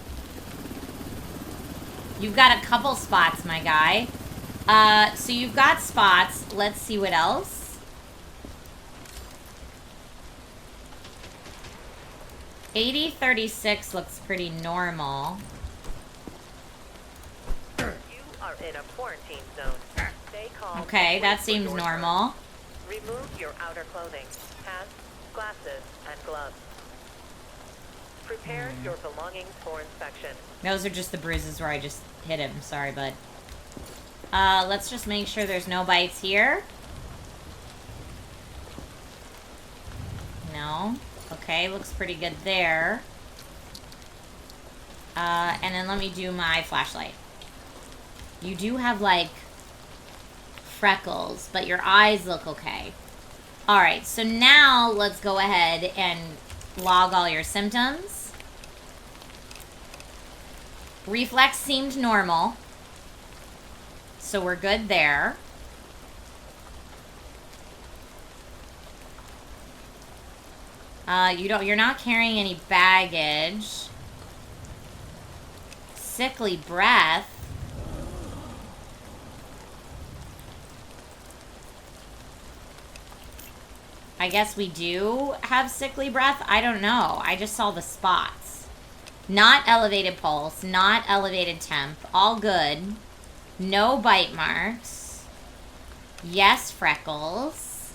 You've got a couple spots, my guy. So you've got spots. Let's see what else. 80-36 looks pretty normal. You are in a quarantine zone. Stay calm. Okay, that seems normal. Remove your outer clothing, hats, glasses, and gloves. Prepare your belongings for inspection. Those are just the bruises where I just hit him. Sorry, bud. Let's just make sure there's no bites here. No. Okay, looks pretty good there. And then let me do my flashlight. You do have, like, freckles, but your eyes look okay. Alright, so now let's go ahead and log all your symptoms. Reflex seemed normal. So we're good there. You're not carrying any baggage. Sickly breath. I guess we do have sickly breath. I don't know. I just saw the spots. Not elevated pulse, not elevated temp. All good. No bite marks. Yes, freckles.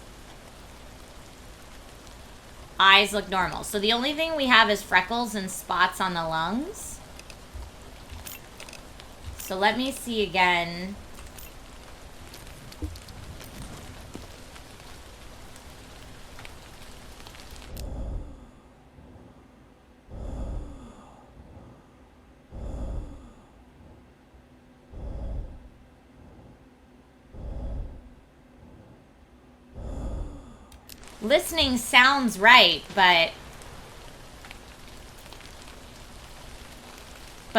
Eyes look normal. So the only thing we have is freckles and spots on the lungs. So let me see again. Listening sounds right, but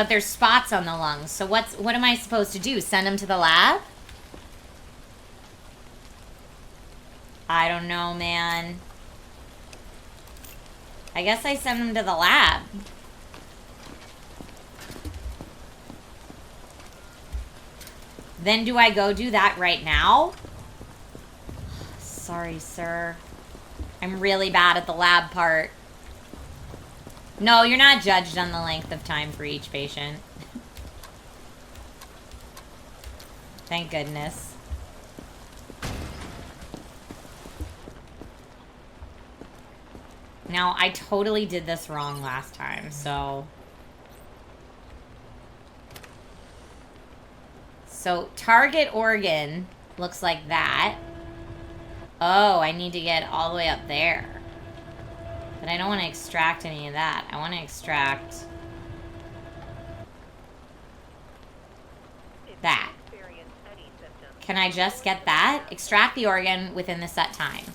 there's spots on the lungs. So what am I supposed to do? Send them to the lab? I don't know, man. I guess I send them to the lab. Then do I go do that right now? Sorry, sir. I'm really bad at the lab part. No, you're not judged on the length of time for each patient. Thank goodness. Now, I totally did this wrong last time, so... So, target organ looks like that. Oh, I need to get all the way up there. But I don't want to extract any of that. I want to extract that. Can I just get that? Extract the organ within the set time.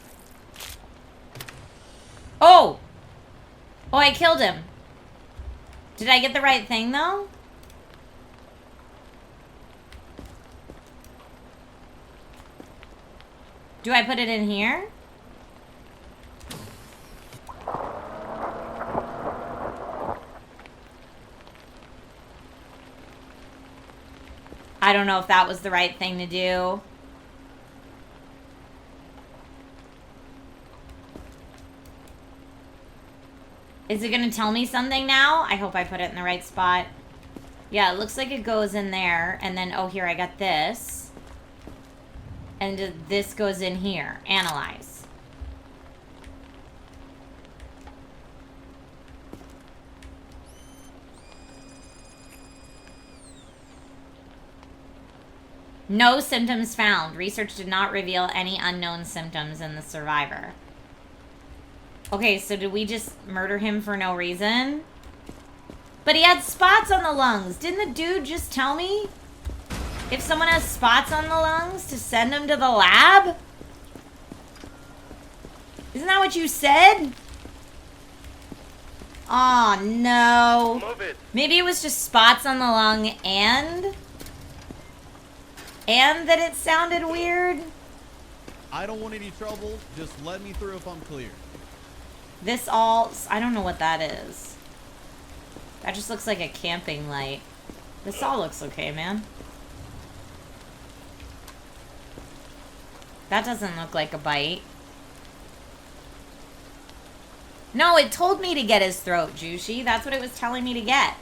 Oh! Oh, I killed him. Did I get the right thing, though? Do I put it in here? I don't know if that was the right thing to do. Is it going to tell me something now? I hope I put it in the right spot. Yeah, it looks like it goes in there. And then, oh, here, I got this. And this goes in here. Analyze. No symptoms found. Research did not reveal any unknown symptoms in the survivor. Okay, so did we just murder him for no reason? But he had spots on the lungs. Didn't the dude just tell me? If someone has spots on the lungs, to send them to the lab? Isn't that what you said? Oh no. Move it. Maybe it was just spots on the lung and that it sounded weird. I don't want any trouble. Just let me through if I'm clear. This all, I don't know what that is. That just looks like a camping light. This all looks okay, man. That doesn't look like a bite. No, it told me to get his throat, Juicy. That's what it was telling me to get.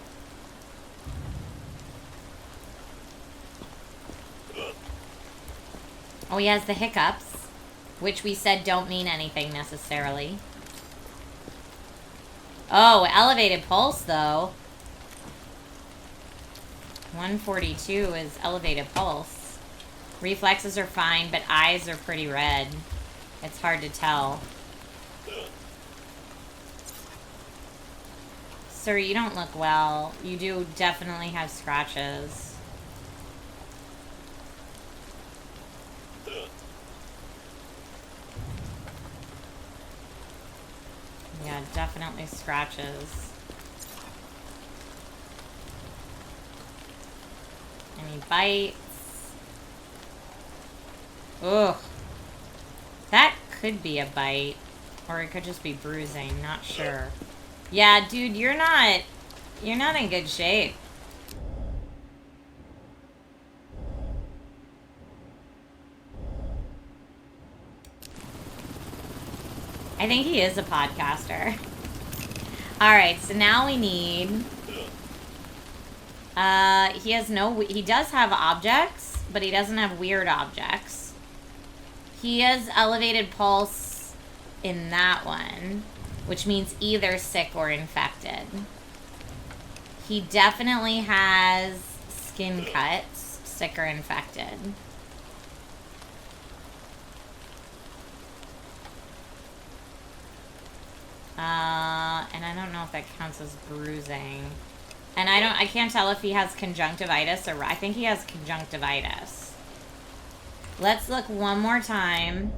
Oh, he has the hiccups, which we said don't mean anything necessarily. Oh, elevated pulse, though. 142 is elevated pulse. Reflexes are fine, but eyes are pretty red. It's hard to tell. Sir, you don't look well. You do definitely have scratches. Yeah, definitely scratches. Any bites? Ugh. That could be a bite. Or it could just be bruising. Not sure. Yeah, dude, you're not in good shape. I think he is a podcaster. Alright, so now we need... he does have objects, but he doesn't have weird objects. He has elevated pulse in that one, which means either sick or infected. He definitely has skin cuts, sick or infected. And I don't know if that counts as bruising. And I can't tell if he has conjunctivitis or... I think he has conjunctivitis. Let's look one more time.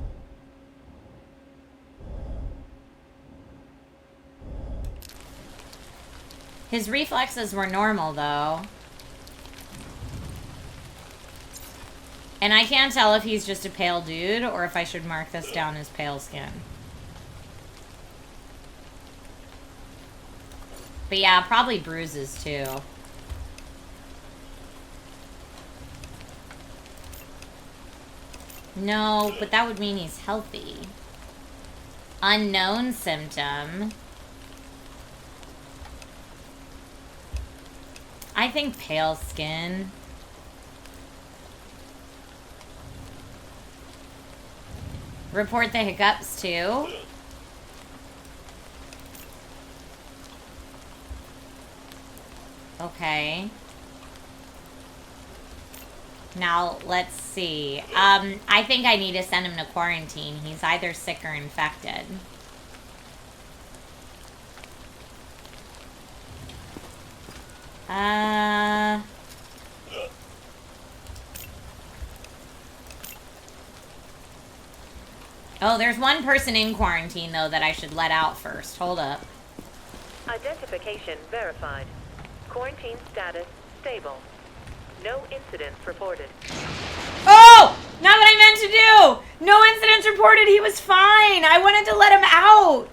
His reflexes were normal, though. And I can't tell if he's just a pale dude or if I should mark this down as pale skin. But yeah, probably bruises too. No, but that would mean he's healthy. Unknown symptom. I think pale skin. Report the hiccups too. Okay. Now, let's see. I think I need to send him to quarantine. He's either sick or infected. Oh, there's one person in quarantine, though, that I should let out first. Hold up. Identification verified. Quarantine status stable. No incidents reported. Oh! Not what I meant to do! No incidents reported. He was fine. I wanted to let him out.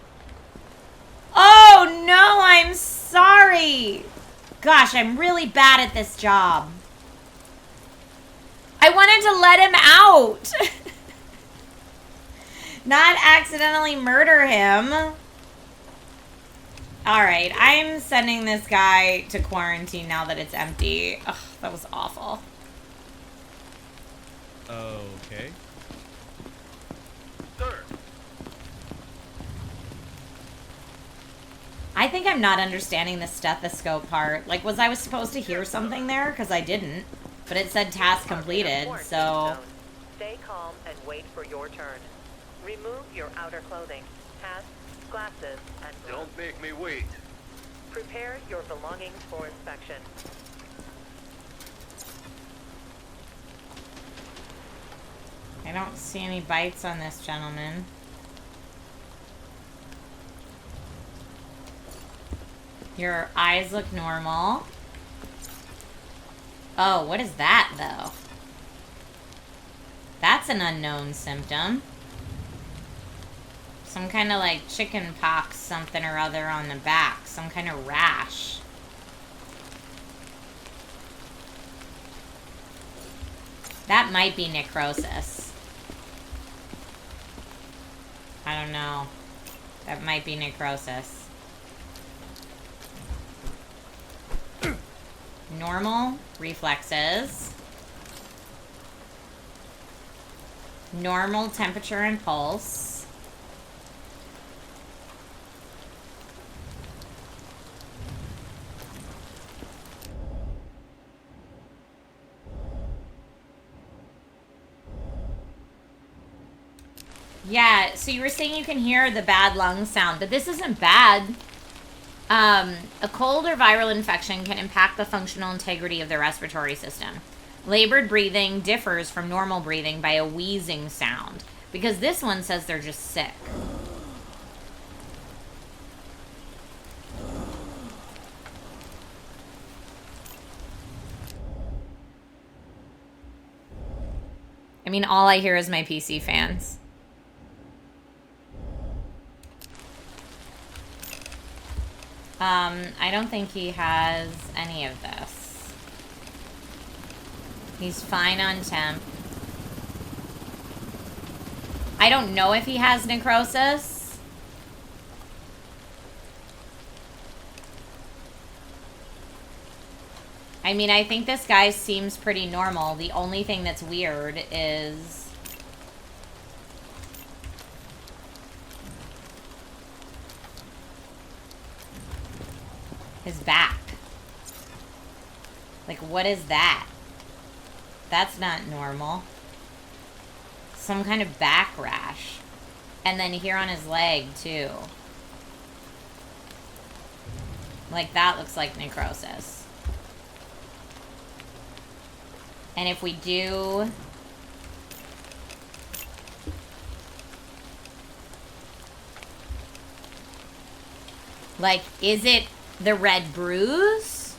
Oh, no. I'm sorry. Gosh, I'm really bad at this job. I wanted to let him out. Not accidentally murder him. Alright, I'm sending this guy to quarantine now that it's empty. Ugh, that was awful. Okay. Sir, I think I'm not understanding the stethoscope part. Like, was I supposed to hear something there? Because I didn't. But it said task completed, Quarantine so... zone. Stay calm and wait for your turn. Remove your outer clothing, hats, glasses, and gloves. don't make me wait. Prepare your belongings for inspection. I don't see any bites on this gentleman. Your eyes look normal. Oh, what is that, though? That's an unknown symptom. Some kind of, like, chicken pox something or other on the back. Some kind of rash. That might be necrosis. I don't know. That might be necrosis. Normal reflexes. Normal temperature and pulse. Yeah, so you were saying you can hear the bad lung sound, but this isn't bad. A cold or viral infection can impact the functional integrity of the respiratory system. Labored breathing differs from normal breathing by a wheezing sound, because this one says they're just sick. I mean, all I hear is my PC fans. I don't think he has any of this. He's fine on temp. I don't know if he has necrosis. I mean, I think this guy seems pretty normal. The only thing that's weird is... his back. Like, what is that? That's not normal. Some kind of back rash. And then here on his leg, too. Like, that looks like necrosis. And if we do... like, is it the red bruise?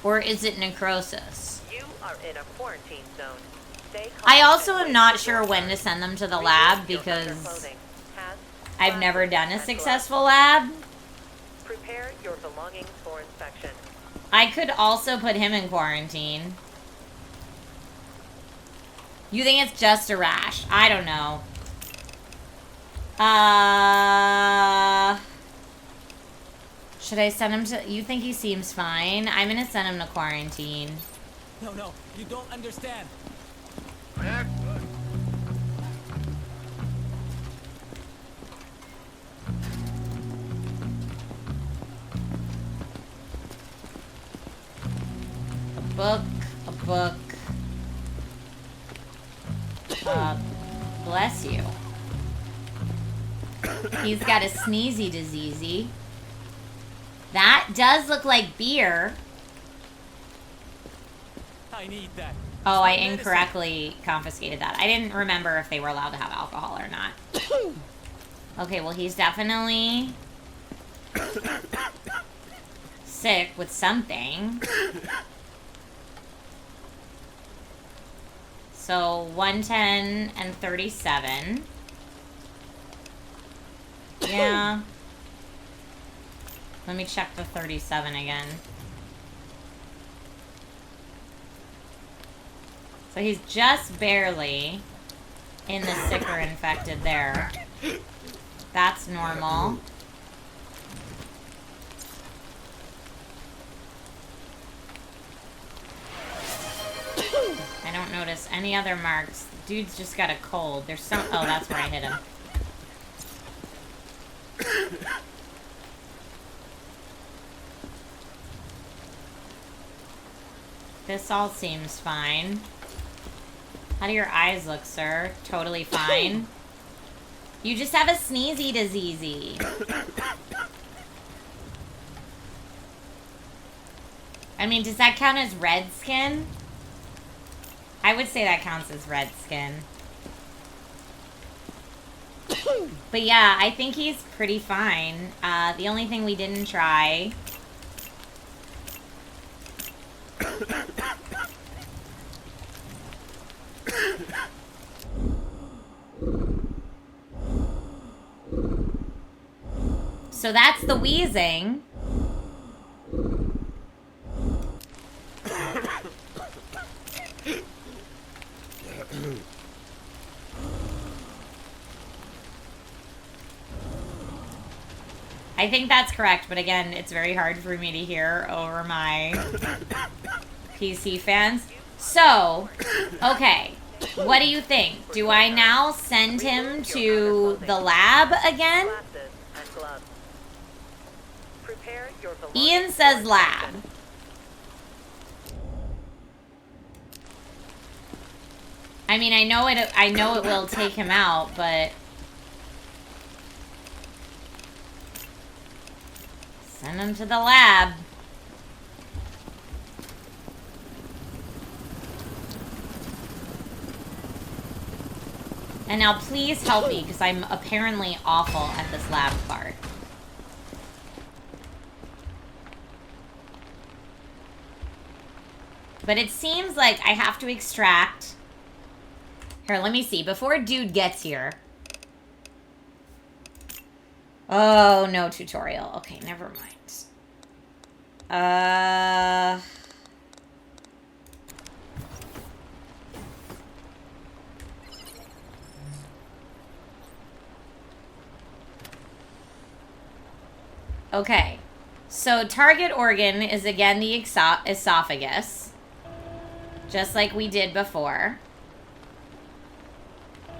Or is it necrosis? You are in a quarantine zone. Stay calm I also and am wait not for sure your when turn. to send them to the Remove lab your because underclothing, hats, I've never glasses, done a and successful lab. gloves. Prepare your belongings for inspection. I could also put him in quarantine. You think it's just a rash? I don't know. Should I send him to... you think he seems fine? I'm gonna send him to quarantine. No, no, you don't understand. A book. A book. Bless you. He's got a sneezy diseasey. That does look like beer. I need that. Oh, I Medicine. incorrectly confiscated that. I didn't remember if they were allowed to have alcohol or not. Okay, well, he's definitely sick with something. So, 110 and 37. Yeah. Let me check the 37 again. So he's just barely in the sick or infected there. That's normal. I don't notice any other marks. Dude's just got a cold. There's some... Oh, that's where I hit him. This all seems fine. How do your eyes look, sir? Totally fine. You just have a sneezy diseasey. I mean, does that count as red skin? I would say that counts as red skin. But yeah, I think he's pretty fine. The only thing we didn't try... So that's the wheezing. I think that's correct, but again, it's very hard for me to hear over my PC fans. So, okay, what do you think? Do I now send him to the lab again? Ian says lab. I mean, I know it will take him out, but send him to the lab. And now please help me, because I'm apparently awful at this lab part. But it seems like I have to extract... Here, let me see. Before dude gets here... Oh, no tutorial. Okay, never mind. Okay. So, target organ is again the esophagus. Just like we did before.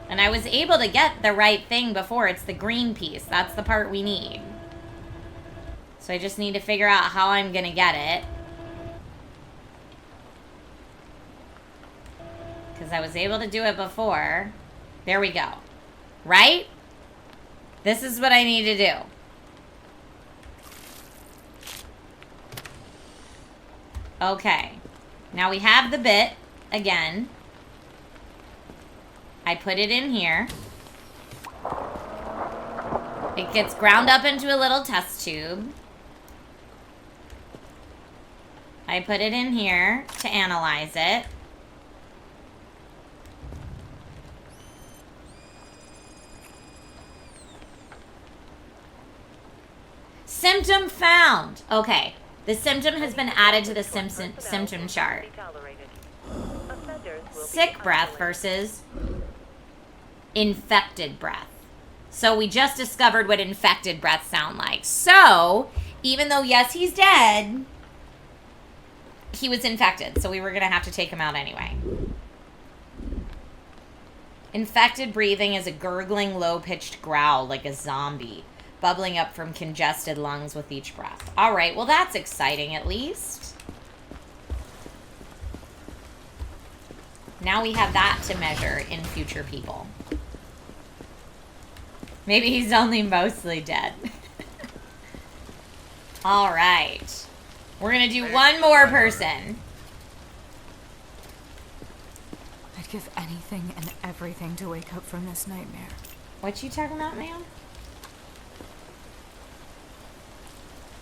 And I was able to get the right thing before. It's the green piece. That's the part we need. So I just need to figure out how I'm going to get it. Because I was able to do it before. There we go. Right? This is what I need to do. Okay. Now we have the bit again. I put it in here. It gets ground up into a little test tube. I put it in here to analyze it. Symptom found. Okay. The symptom has been added to the symptom chart. Sick breath versus infected breath. So we just discovered what infected breath sound like. So, even though, yes, he's dead, he was infected. So we were going to have to take him out anyway. Infected breathing is a gurgling, low-pitched growl like a zombie, bubbling up from congested lungs with each breath. All right, well, that's exciting at least. Now we have that to measure in future people. Maybe he's only mostly dead. All right. We're going to do one more person. I'd give anything and everything to wake up from this nightmare. What you talking about, ma'am?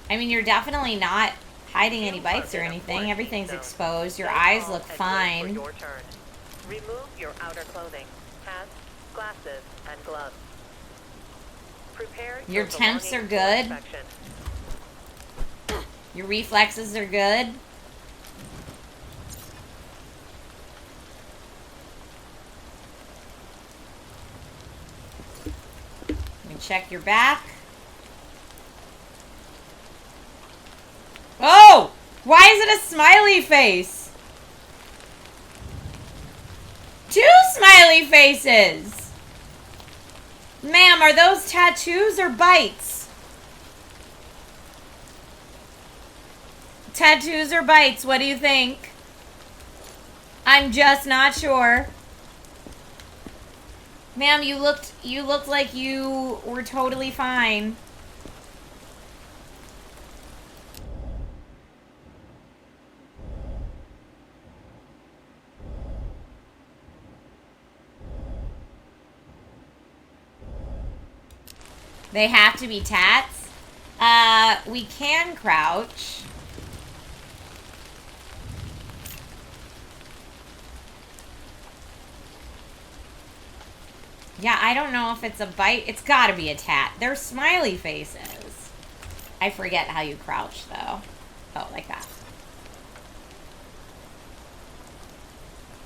I mean, you're definitely not hiding any bites or anything. Everything's exposed. Your eyes look fine. Remove your outer clothing, hats, glasses, and gloves. Prepare your temps are good. Your reflexes are good. Let me check your back. Oh! Why is it a smiley face? smiley faces. Ma'am, are those tattoos or bites? Tattoos or bites, what do you think? I'm just not sure. Ma'am, you looked like you were totally fine. They have to be tats. We can crouch. Yeah, I don't know if it's a bite. It's gotta be a tat. They're smiley faces. I forget how you crouch, though. Oh, like that.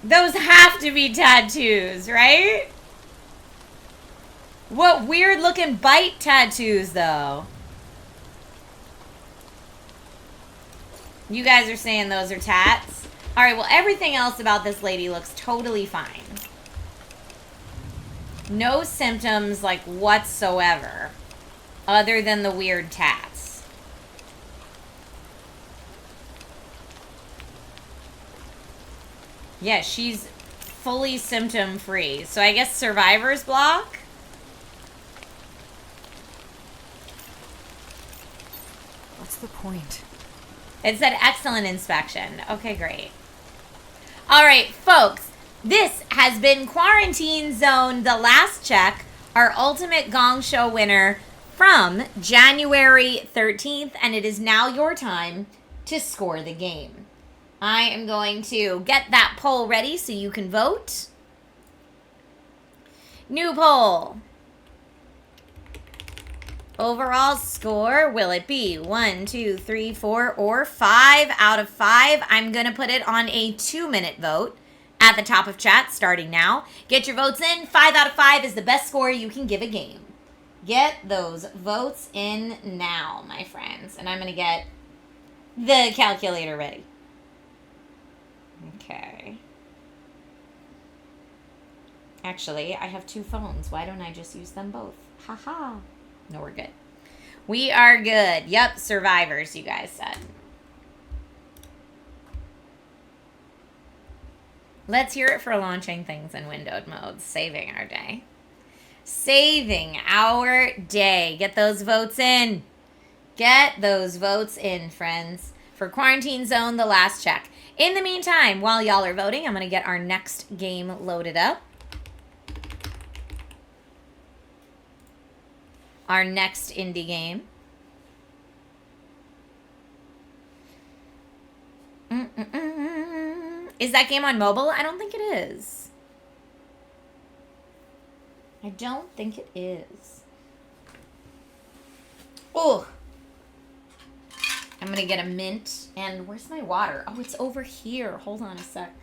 Those have to be tattoos, right? What weird looking bite tattoos, though. You guys are saying those are tats? Alright, well, everything else about this lady looks totally fine. No symptoms, like, whatsoever. Other than the weird tats. Yeah, she's fully symptom-free. So I guess survivor's block? What's the point? It said excellent inspection. Okay, great. All right, folks. This has been Quarantine Zone, the last check, our ultimate gong show winner from January 13th, and it is now your time to score the game. I am going to get that poll ready so you can vote. New poll. Overall score, will it be 1, 2, 3, 4, or 5 out of 5? I'm going to put it on a 2-minute vote at the top of chat starting now. Get your votes in. 5 out of 5 is the best score you can give a game. Get those votes in now, my friends. And I'm going to get the calculator ready. Okay. Actually, I have 2 phones. Why don't I just use them both? Haha. No, we're good. We are good. Yep, survivors, you guys said. Let's hear it for launching things in windowed mode. Saving our day. Saving our day. Get those votes in. Get those votes in, friends. For Quarantine Zone, the last check. In the meantime, while y'all are voting, I'm going to get our next game loaded up. Our next indie game. Is that game on mobile? I don't think it is. I don't think it is. Oh. I'm going to get a mint. And where's my water? Oh, it's over here. Hold on a sec.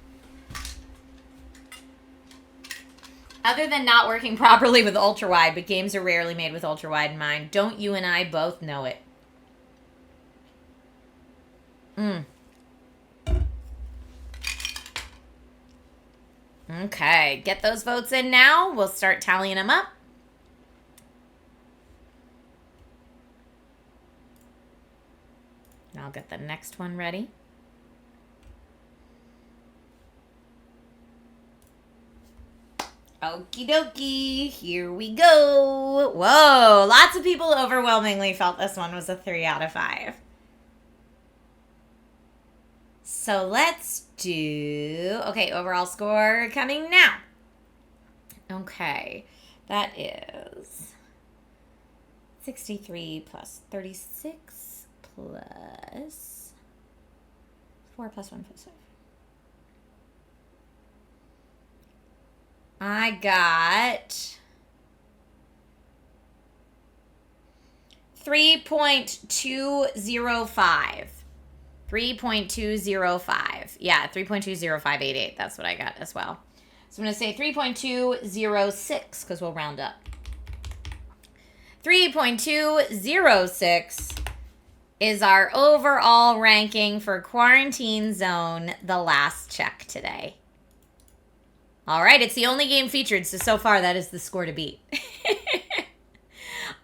Other than not working properly with ultra-wide, but games are rarely made with ultra-wide in mind. Don't you and I both know it? Okay, get those votes in now. We'll start tallying them up. I'll get the next one ready. Okie dokie, here we go. Whoa, lots of people overwhelmingly felt this one was a 3 out of 5. So let's do, okay, overall score coming now. Okay, that is 63 plus 36 plus 4 plus 1 plus 5. I got 3.205. 3.205. Yeah, 3.20588. That's what I got as well. So I'm going to say 3.206 because we'll round up. 3.206 is our overall ranking for Quarantine Zone, the last check today. All right, it's the only game featured, so far that is the score to beat.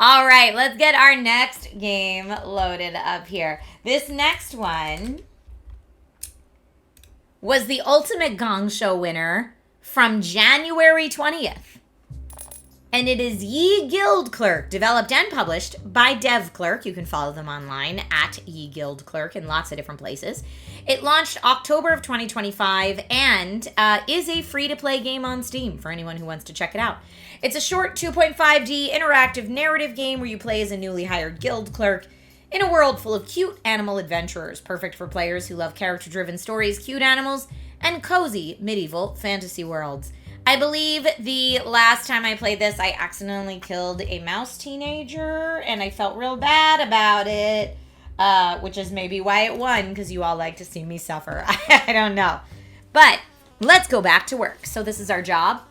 All right, let's get our next game loaded up here. This next one was the Ultimate Gong Show winner from January 20th. And it is Ye Guild Clerk, developed and published by Dev Clerk. You can follow them online at Ye Guild Clerk in lots of different places. It launched October of 2025 and is a free-to-play game on Steam for anyone who wants to check it out. It's a short 2.5D interactive narrative game where you play as a newly hired guild clerk in a world full of cute animal adventurers, perfect for players who love character-driven stories, cute animals, and cozy medieval fantasy worlds. I believe the last time I played this, I accidentally killed a mouse teenager, and I felt real bad about it, which is maybe why it won, because you all like to see me suffer. I don't know. But let's go back to work. So this is our job.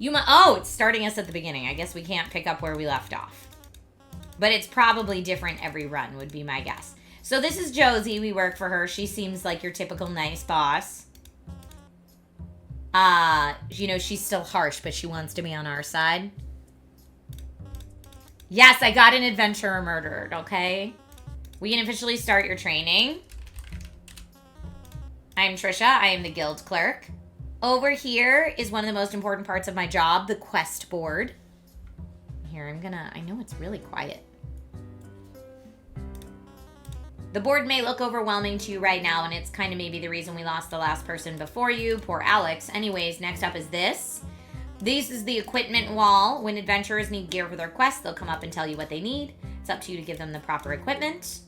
Oh, it's starting us at the beginning. I guess we can't pick up where we left off. But it's probably different every run, would be my guess. So this is Josie. We work for her. She seems like your typical nice boss. You know, she's still harsh, but she wants to be on our side. Yes, I got an adventurer murdered, okay? We can officially start your training. I'm Trisha. I am the guild clerk. Over here is one of the most important parts of my job, the quest board. Here, I know it's really quiet. The board may look overwhelming to you right now, and it's kind of maybe the reason we lost the last person before you, poor Alex. Anyways, next up is this. This is the equipment wall. When adventurers need gear for their quest, they'll come up and tell you what they need. It's up to you to give them the proper equipment.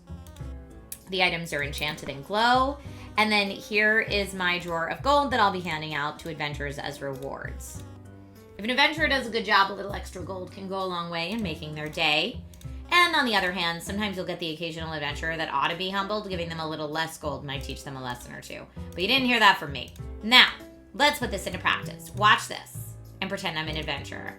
The items are enchanted and glow. And then here is my drawer of gold that I'll be handing out to adventurers as rewards. If an adventurer does a good job, a little extra gold can go a long way in making their day. And on the other hand, sometimes you'll get the occasional adventurer that ought to be humbled. Giving them a little less gold might teach them a lesson or two. But you didn't hear that from me. Now, let's put this into practice. Watch this and pretend I'm an adventurer.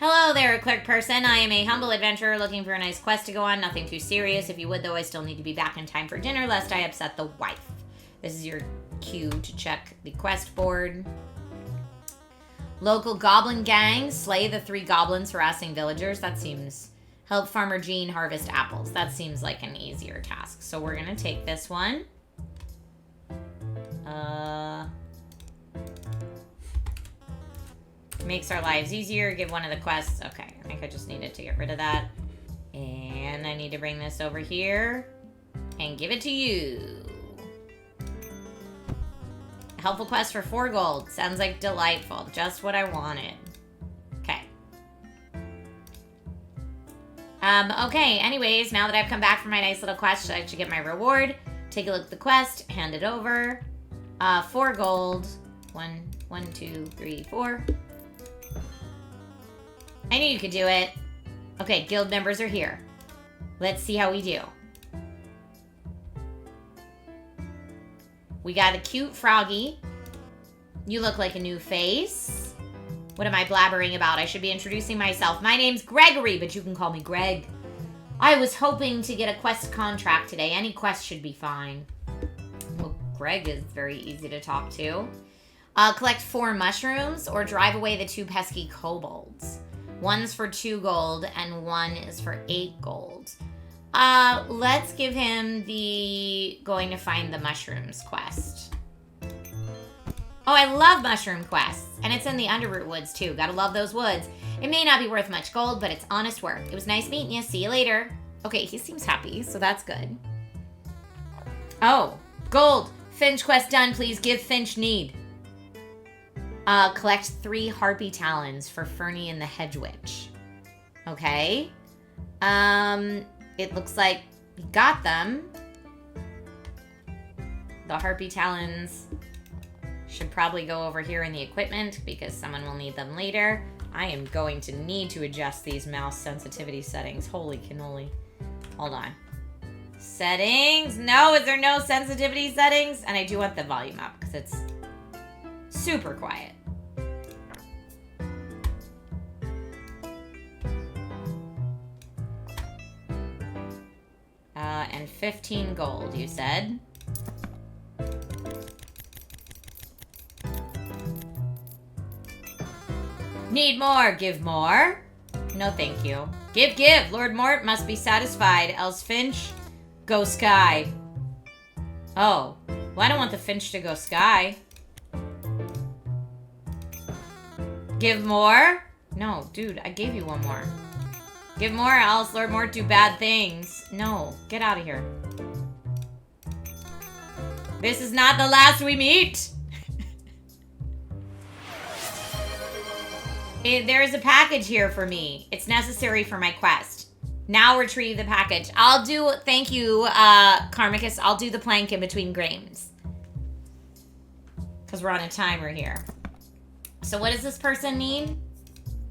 Hello there, clerk person. I am a humble adventurer looking for a nice quest to go on. Nothing too serious. If you would, though, I still need to be back in time for dinner, lest I upset the wife. This is your cue to check the quest board. Local goblin gang, slay the 3 goblins harassing villagers. That seems... Help Farmer Jean harvest apples. That seems like an easier task. So we're going to take this one. Makes our lives easier. Give one of the quests. Okay, I think I just needed to get rid of that. And I need to bring this over here and give it to you. Helpful quest for 4 gold. Sounds like delightful. Just what I wanted. Okay. Okay, anyways, now that I've come back from my nice little quest, I should get my reward. Take a look at the quest. Hand it over. 4 gold. 1, 2, 3, 4. I knew you could do it. Okay, guild members are here. Let's see how we do. We got a cute froggy. You look like a new face. What am I blabbering about? I should be introducing myself. My name's Gregory, but you can call me Greg. I was hoping to get a quest contract today. Any quest should be fine. Well, Greg is very easy to talk to. Collect 4 mushrooms or drive away the 2 pesky kobolds. One's for 2 gold and one is for 8 gold. Let's give him the going to find the mushrooms quest. Oh, I love mushroom quests. And it's in the Underroot Woods, too. Gotta love those woods. It may not be worth much gold, but it's honest work. It was nice meeting you. See you later. Okay, he seems happy, so that's good. Oh, gold. Finch quest done. Please give Finch need. Collect 3 harpy talons for Fernie and the Hedge Witch. Okay. It looks like we got them. The harpy talons should probably go over here in the equipment because someone will need them later. I am going to need to adjust these mouse sensitivity settings. Holy cannoli. Hold on. Settings. No, is there no sensitivity settings? And I do want the volume up because it's super quiet. And 15 gold, you said. Need more. Give more. No, thank you. Give. Lord Mort must be satisfied, else Finch, go sky. Oh. Well, I don't want the Finch to go sky. Give more? No, dude, I gave you one more. Give more, else Lord Mort do bad things. No, get out of here. This is not the last we meet. There is a package here for me. It's necessary for my quest. Now retrieve the package. I'll do, thank you, Karmicus. I'll do the plank in between games. Because we're on a timer here. So what does this person need?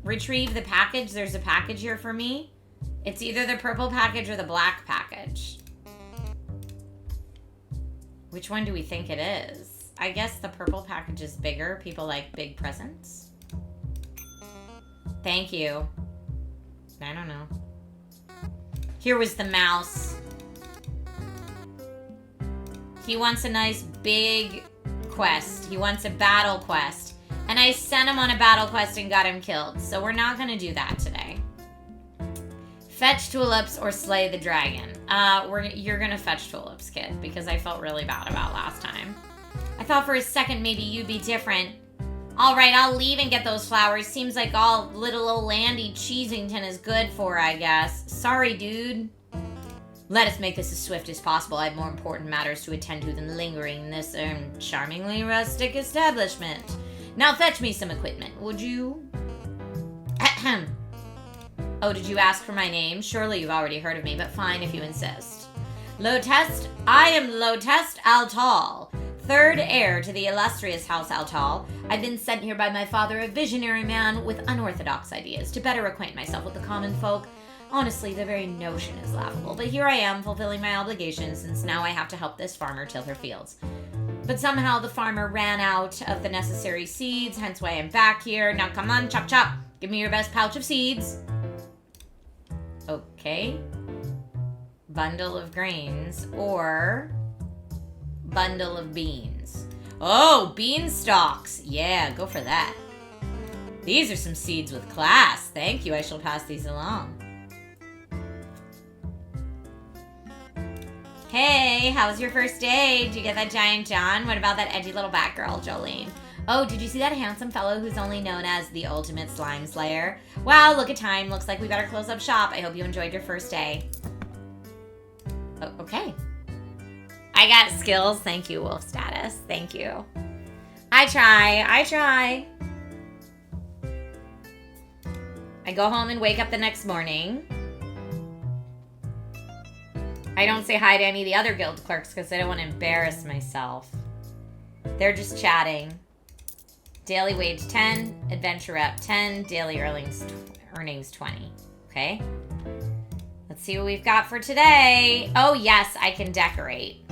Retrieve the package. There's a package here for me. It's either the purple package or the black package. Which one do we think it is? I guess the purple package is bigger. People like big presents. Thank you. I don't know. Here was the mouse. He wants a nice big quest. He wants a battle quest. And I sent him on a battle quest and got him killed. So we're not going to do that today. Fetch tulips or slay the dragon. You're going to fetch tulips, kid. Because I felt really bad about last time. I thought for a second maybe you'd be different. Alright, I'll leave and get those flowers. Seems like all little old Landy Cheesington is good for, I guess. Sorry, dude. Let us make this as swift as possible. I have more important matters to attend to than lingering in this charmingly rustic establishment. Now fetch me some equipment, would you? Ahem. Oh, did you ask for my name? Surely you've already heard of me, but fine if you insist. Lotest, I am Lotest Altal, third heir to the illustrious House Altal. I've been sent here by my father, a visionary man with unorthodox ideas, to better acquaint myself with the common folk. Honestly, the very notion is laughable, but here I am, fulfilling my obligations, since now I have to help this farmer till her fields. But somehow the farmer ran out of the necessary seeds, hence why I'm back here. Now come on, chop chop, give me your best pouch of seeds. Okay. Bundle of grains, or bundle of beans. Oh, beanstalks. Yeah, go for that. These are some seeds with class. Thank you, I shall pass these along. Hey, how was your first day? Did you get that giant John? What about that edgy little Batgirl, Jolene? Oh, did you see that handsome fellow who's only known as the ultimate slime slayer? Wow, look at time. Looks like we better close up shop. I hope you enjoyed your first day. Oh, okay. I got skills. Thank you, wolf status. Thank you. I try. I go home and wake up the next morning. I don't say hi to any of the other guild clerks because I don't want to embarrass myself. They're just chatting. Daily wage 10, adventure rep 10, daily earnings 20. Okay. Let's see what we've got for today. Oh yes, I can decorate.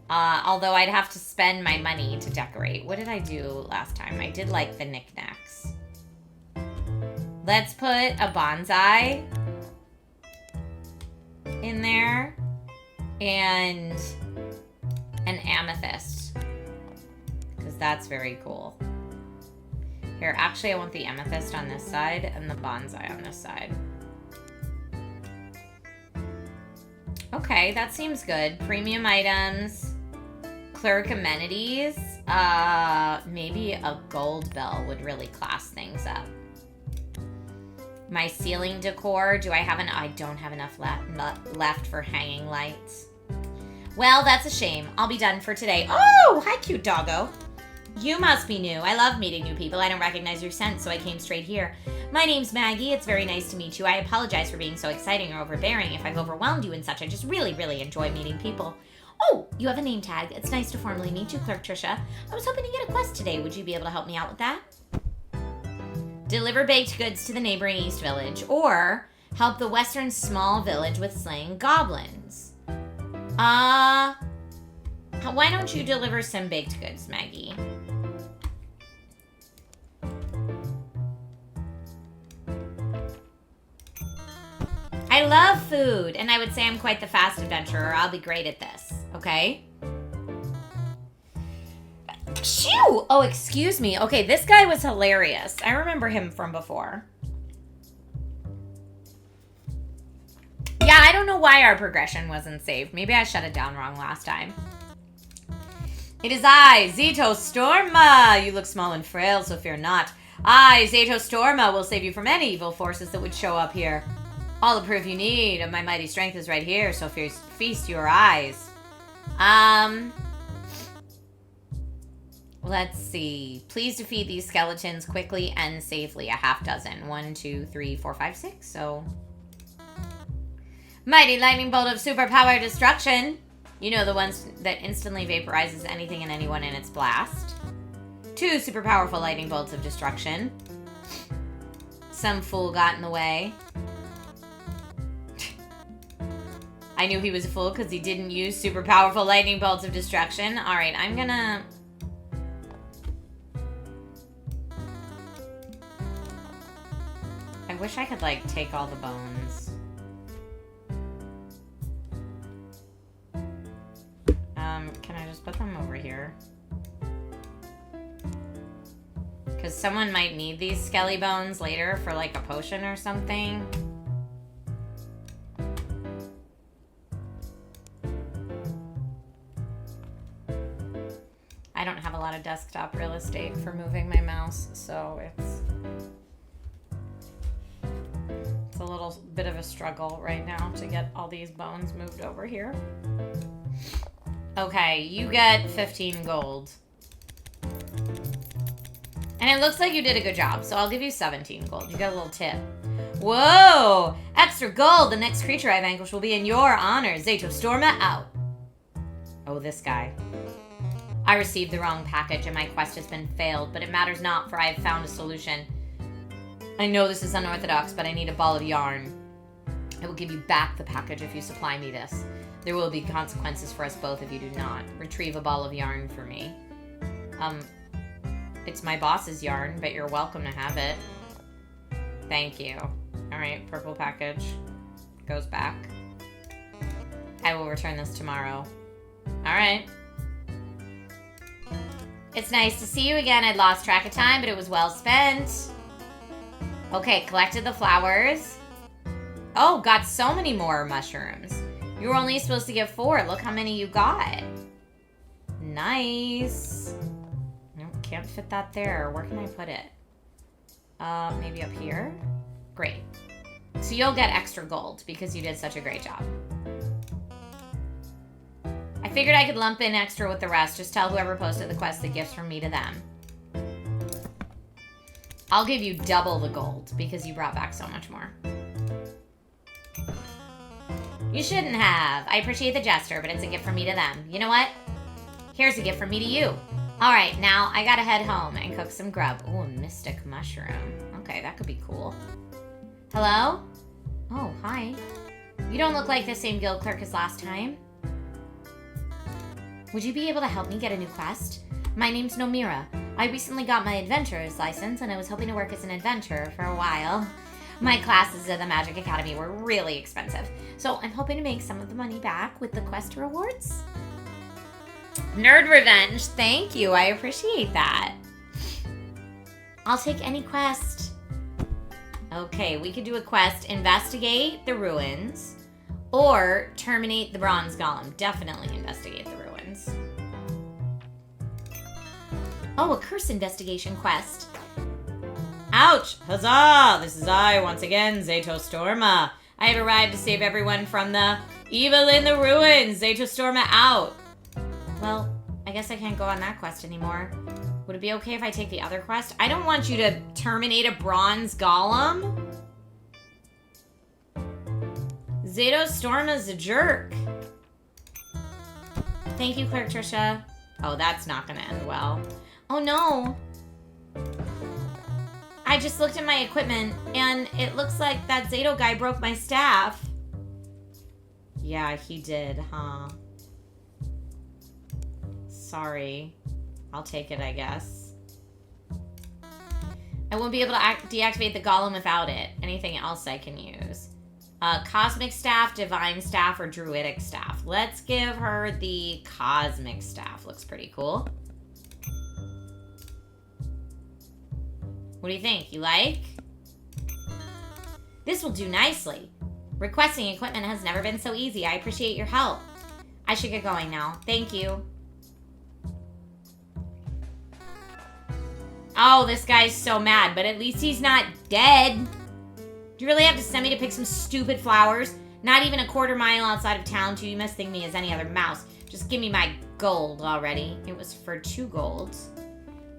Although I'd have to spend my money to decorate. What did I do last time? I did like the knickknacks. Let's put a bonsai in there and an amethyst because that's very cool. Here, actually I want the amethyst on this side and the bonsai on this side. Okay, that seems good. Premium items, clerk amenities, maybe a gold bell would really class things up. My ceiling decor, do I have I don't have enough left for hanging lights. Well, that's a shame. I'll be done for today. Oh, hi, cute doggo. You must be new. I love meeting new people. I don't recognize your scent, so I came straight here. My name's Maggie. It's very nice to meet you. I apologize for being so exciting or overbearing if I've overwhelmed you and such. I just really, really enjoy meeting people. Oh, you have a name tag. It's nice to formally meet you, Clerk Trisha. I was hoping to get a quest today. Would you be able to help me out with that? Deliver baked goods to the neighboring East Village, or help the Western small village with slaying goblins. Why don't you deliver some baked goods, Maggie? I love food, and I would say I'm quite the fast adventurer. I'll be great at this, okay? Shoo! Ew! Oh, excuse me. Okay, this guy was hilarious. I remember him from before. Yeah, I don't know why our progression wasn't saved. Maybe I shut it down wrong last time. It is I, Zito Storma. You look small and frail, so fear not. I, Zito Storma, will save you from any evil forces that would show up here. All the proof you need of my mighty strength is right here, so feast your eyes. Let's see. Please defeat these skeletons quickly and safely. A half dozen. 1, 2, 3, 4, 5, 6. So, mighty lightning bolt of superpower destruction. You know, the ones that instantly vaporizes anything and anyone in its blast. 2 super powerful lightning bolts of destruction. Some fool got in the way. I knew he was a fool because he didn't use super powerful lightning bolts of destruction. Alright, I'm gonna... I wish I could, like, take all the bones. Can I just put them over here? Because someone might need these skelly bones later for, like, a potion or something. I don't have a lot of desktop real estate for moving my mouse, so it's a little bit of a struggle right now to get all these bones moved over here. Okay, you get 15 gold. And it looks like you did a good job, so I'll give you 17 gold. You got a little tip. Whoa! Extra gold! The next creature I vanquish will be in your honor. Zato Storma out. Oh, this guy. I received the wrong package and my quest has been failed, but it matters not, for I have found a solution. I know this is unorthodox, but I need a ball of yarn. I will give you back the package if you supply me this. There will be consequences for us both if you do not. Retrieve a ball of yarn for me. It's my boss's yarn, but you're welcome to have it. Thank you. Alright, purple package. Goes back. I will return this tomorrow. Alright. It's nice to see you again. I'd lost track of time, but it was well spent. Okay, collected the flowers. Oh, got so many more mushrooms. You were only supposed to get 4. Look how many you got. Nice. Nope, can't fit that there. Where can I put it? Maybe up here? Great. So you'll get extra gold because you did such a great job. I figured I could lump in extra with the rest. Just tell whoever posted the quest the gifts from me to them. I'll give you double the gold because you brought back so much more. You shouldn't have. I appreciate the gesture, but it's a gift from me to them. You know what? Here's a gift from me to you. Alright, now I gotta head home and cook some grub. Ooh, a mystic mushroom. Okay, that could be cool. Hello? Oh, hi. You don't look like the same guild clerk as last time. Would you be able to help me get a new quest? My name's Nomira. I recently got my adventurer's license, and I was hoping to work as an adventurer for a while. My classes at the Magic Academy were really expensive, so I'm hoping to make some of the money back with the quest rewards. Nerd revenge, thank you, I appreciate that. I'll take any quest. Okay, we could do a quest, investigate the ruins, or terminate the bronze golem. Definitely investigate the ruins. Oh, a curse investigation quest. Ouch! Huzzah! This is I, once again, Zato Storma. I have arrived to save everyone from the evil in the ruins. Zato Storma out. Well, I guess I can't go on that quest anymore. Would it be okay if I take the other quest? I don't want you to terminate a bronze golem. Zato Storma's a jerk. Thank you, Clerk Trisha. Oh, that's not gonna end well. Oh no. I just looked at my equipment, and it looks like that Zato guy broke my staff. Yeah, he did, huh? Sorry. I'll take it, I guess. I won't be able to deactivate the golem without it. Anything else I can use? Cosmic Staff, Divine Staff, or Druidic Staff. Let's give her the Cosmic Staff. Looks pretty cool. What do you think? You like? This will do nicely. Requesting equipment has never been so easy. I appreciate your help. I should get going now. Thank you. Oh, this guy's so mad, but at least he's not dead. Do you really have to send me to pick some stupid flowers? Not even a quarter mile outside of town, too. You must think me as any other mouse. Just give me my gold already. It was for 2 gold.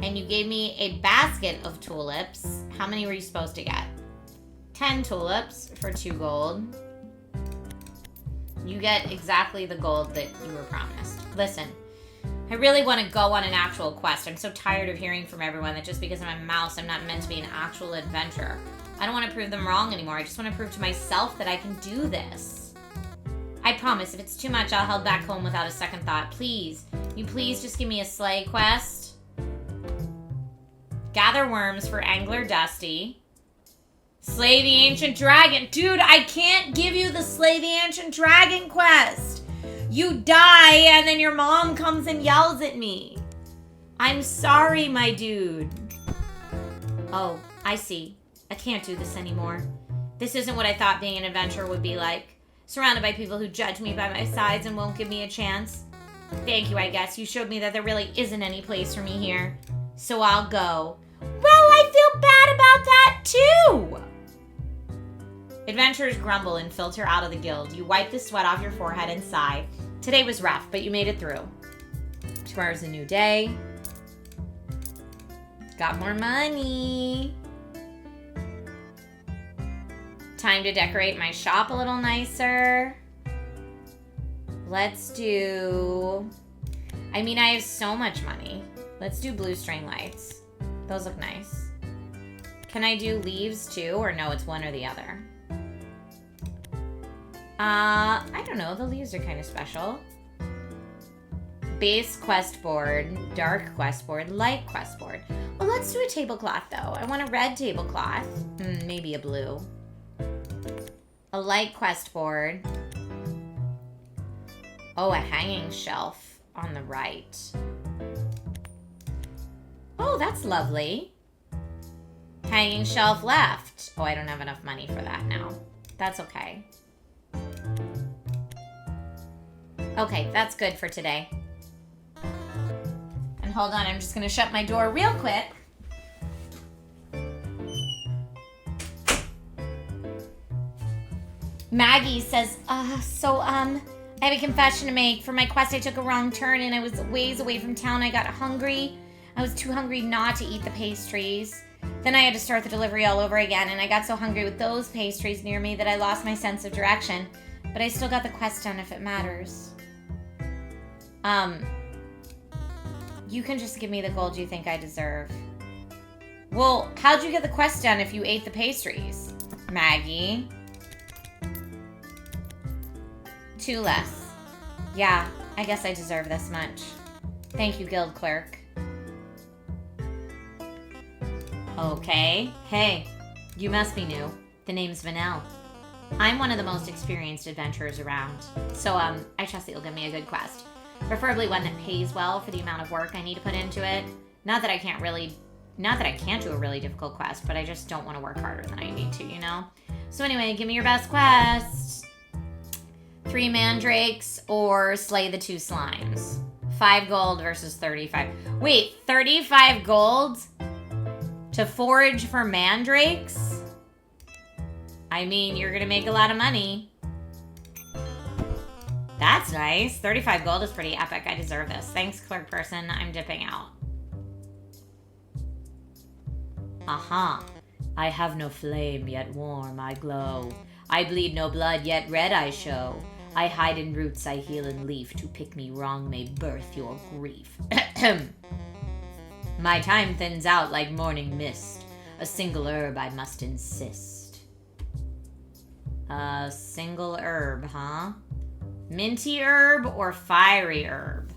And you gave me a basket of tulips. How many were you supposed to get? 10 tulips for 2 gold. You get exactly the gold that you were promised. Listen, I really want to go on an actual quest. I'm so tired of hearing from everyone that just because I'm a mouse, I'm not meant to be an actual adventurer. I don't want to prove them wrong anymore. I just want to prove to myself that I can do this. I promise, if it's too much, I'll head back home without a second thought. Please, you please just give me a sleigh quest. Gather worms for Angler Dusty. Slay the Ancient Dragon. Dude, I can't give you the Slay the Ancient Dragon quest. You die and then your mom comes and yells at me. I'm sorry, my dude. Oh, I see. I can't do this anymore. This isn't what I thought being an adventurer would be like. Surrounded by people who judge me by my size and won't give me a chance. Thank you, I guess. You showed me that there really isn't any place for me here. So I'll go. Well, I feel bad about that too! Adventurers grumble and filter out of the guild. You wipe the sweat off your forehead and sigh. Today was rough, but you made it through. Tomorrow's a new day. Got more money. Time to decorate my shop a little nicer. Let's do... I mean, I have so much money. Let's do blue string lights. Those look nice. Can I do leaves too, or no, it's one or the other? I don't know. The leaves are kind of special. Base quest board, dark quest board, light quest board. Well, let's do a tablecloth though. I want a red tablecloth. Maybe a blue. A light quest board. Oh, a hanging shelf on the right. Oh, that's lovely. Hanging shelf left. Oh, I don't have enough money for that now. That's okay. Okay, that's good for today. And hold on, I'm just gonna shut my door real quick. Maggie says, I have a confession to make. For my quest, I took a wrong turn and I was ways away from town. I got hungry. I was too hungry not to eat the pastries. Then I had to start the delivery all over again, and I got so hungry with those pastries near me that I lost my sense of direction. But I still got the quest done if it matters. You can just give me the gold you think I deserve. Well, how'd you get the quest done if you ate the pastries? Maggie. 2 less. Yeah, I guess I deserve this much. Thank you, Guild Clerk. Okay. Hey, you must be new. The name's Vanille. I'm one of the most experienced adventurers around. So, I trust that you'll give me a good quest. Preferably one that pays well for the amount of work I need to put into it. Not that I can't do a really difficult quest, but I just don't want to work harder than I need to, you know? So anyway, give me your best quest. 3 mandrakes or slay the 2 slimes. 5 gold versus 35. Wait, 35 gold to forage for mandrakes? I mean, you're gonna make a lot of money. That's nice. 35 gold is pretty epic. I deserve this. Thanks, clerk person. I'm dipping out. Aha. I have no flame, yet warm I glow. I bleed no blood, yet red I show. I hide in roots, I heal in leaf. To pick me wrong may birth your grief. My time thins out like morning mist. A single herb I must insist. A single herb, huh? Minty herb or fiery herb?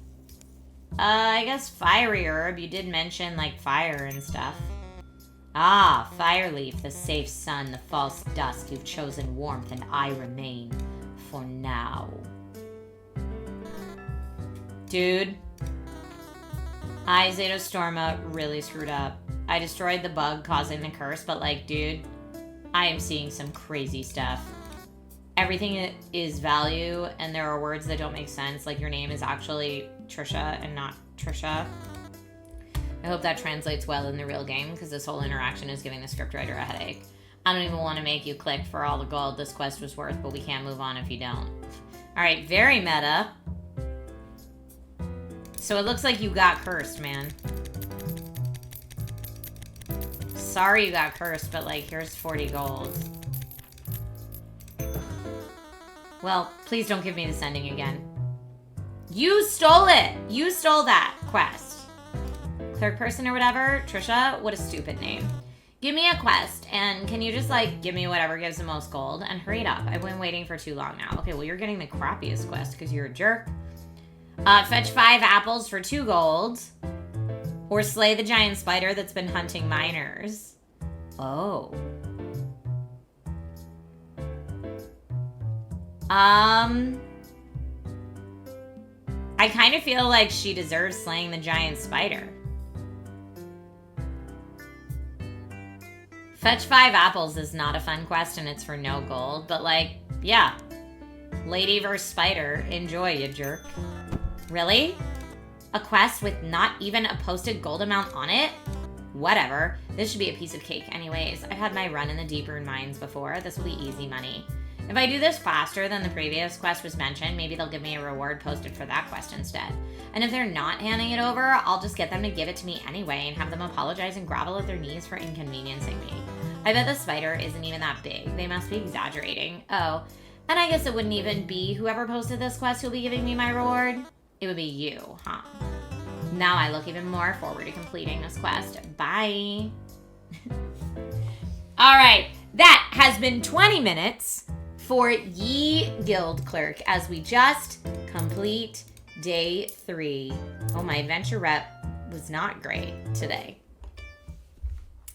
I guess fiery herb. You did mention, like, fire and stuff. Ah, fireleaf, the safe sun, the false dusk. You've chosen warmth and I remain for now. Dude. I, Zeta Storma, really screwed up. I destroyed the bug causing the curse, but like, dude, I am seeing some crazy stuff. Everything is value, and there are words that don't make sense. Like, your name is actually Trisha and not Trisha. I hope that translates well in the real game, because this whole interaction is giving the scriptwriter a headache. I don't even want to make you click for all the gold this quest was worth, but we can't move on if you don't. Alright, very meta. So it looks like you got cursed, man. Sorry you got cursed, but like, here's 40 gold. Well, please don't give me this ending again. You stole it! You stole that quest. Clerk person or whatever? Trisha? What a stupid name. Give me a quest, and can you just, like, give me whatever gives the most gold? And hurry it up. I've been waiting for too long now. Okay, well, you're getting the crappiest quest because you're a jerk. Fetch 5 apples for 2 gold. Or slay the giant spider that's been hunting miners. Oh. I kind of feel like she deserves slaying the giant spider. Fetch 5 apples is not a fun quest and it's for no gold, but like, yeah. Lady versus spider, enjoy, you jerk. Really? A quest with not even a posted gold amount on it? Whatever. This should be a piece of cake anyways. I've had my run in the deeper mines before. This will be easy money. If I do this faster than the previous quest was mentioned, maybe they'll give me a reward posted for that quest instead. And if they're not handing it over, I'll just get them to give it to me anyway and have them apologize and grovel at their knees for inconveniencing me. I bet the spider isn't even that big. They must be exaggerating. Oh, and I guess it wouldn't even be whoever posted this quest who'll be giving me my reward. It would be you, huh? Now I look even more forward to completing this quest. Bye. All right, that has been 20 minutes for Ye Guild Clerk as we just complete day 3. Oh, my adventure rep was not great today.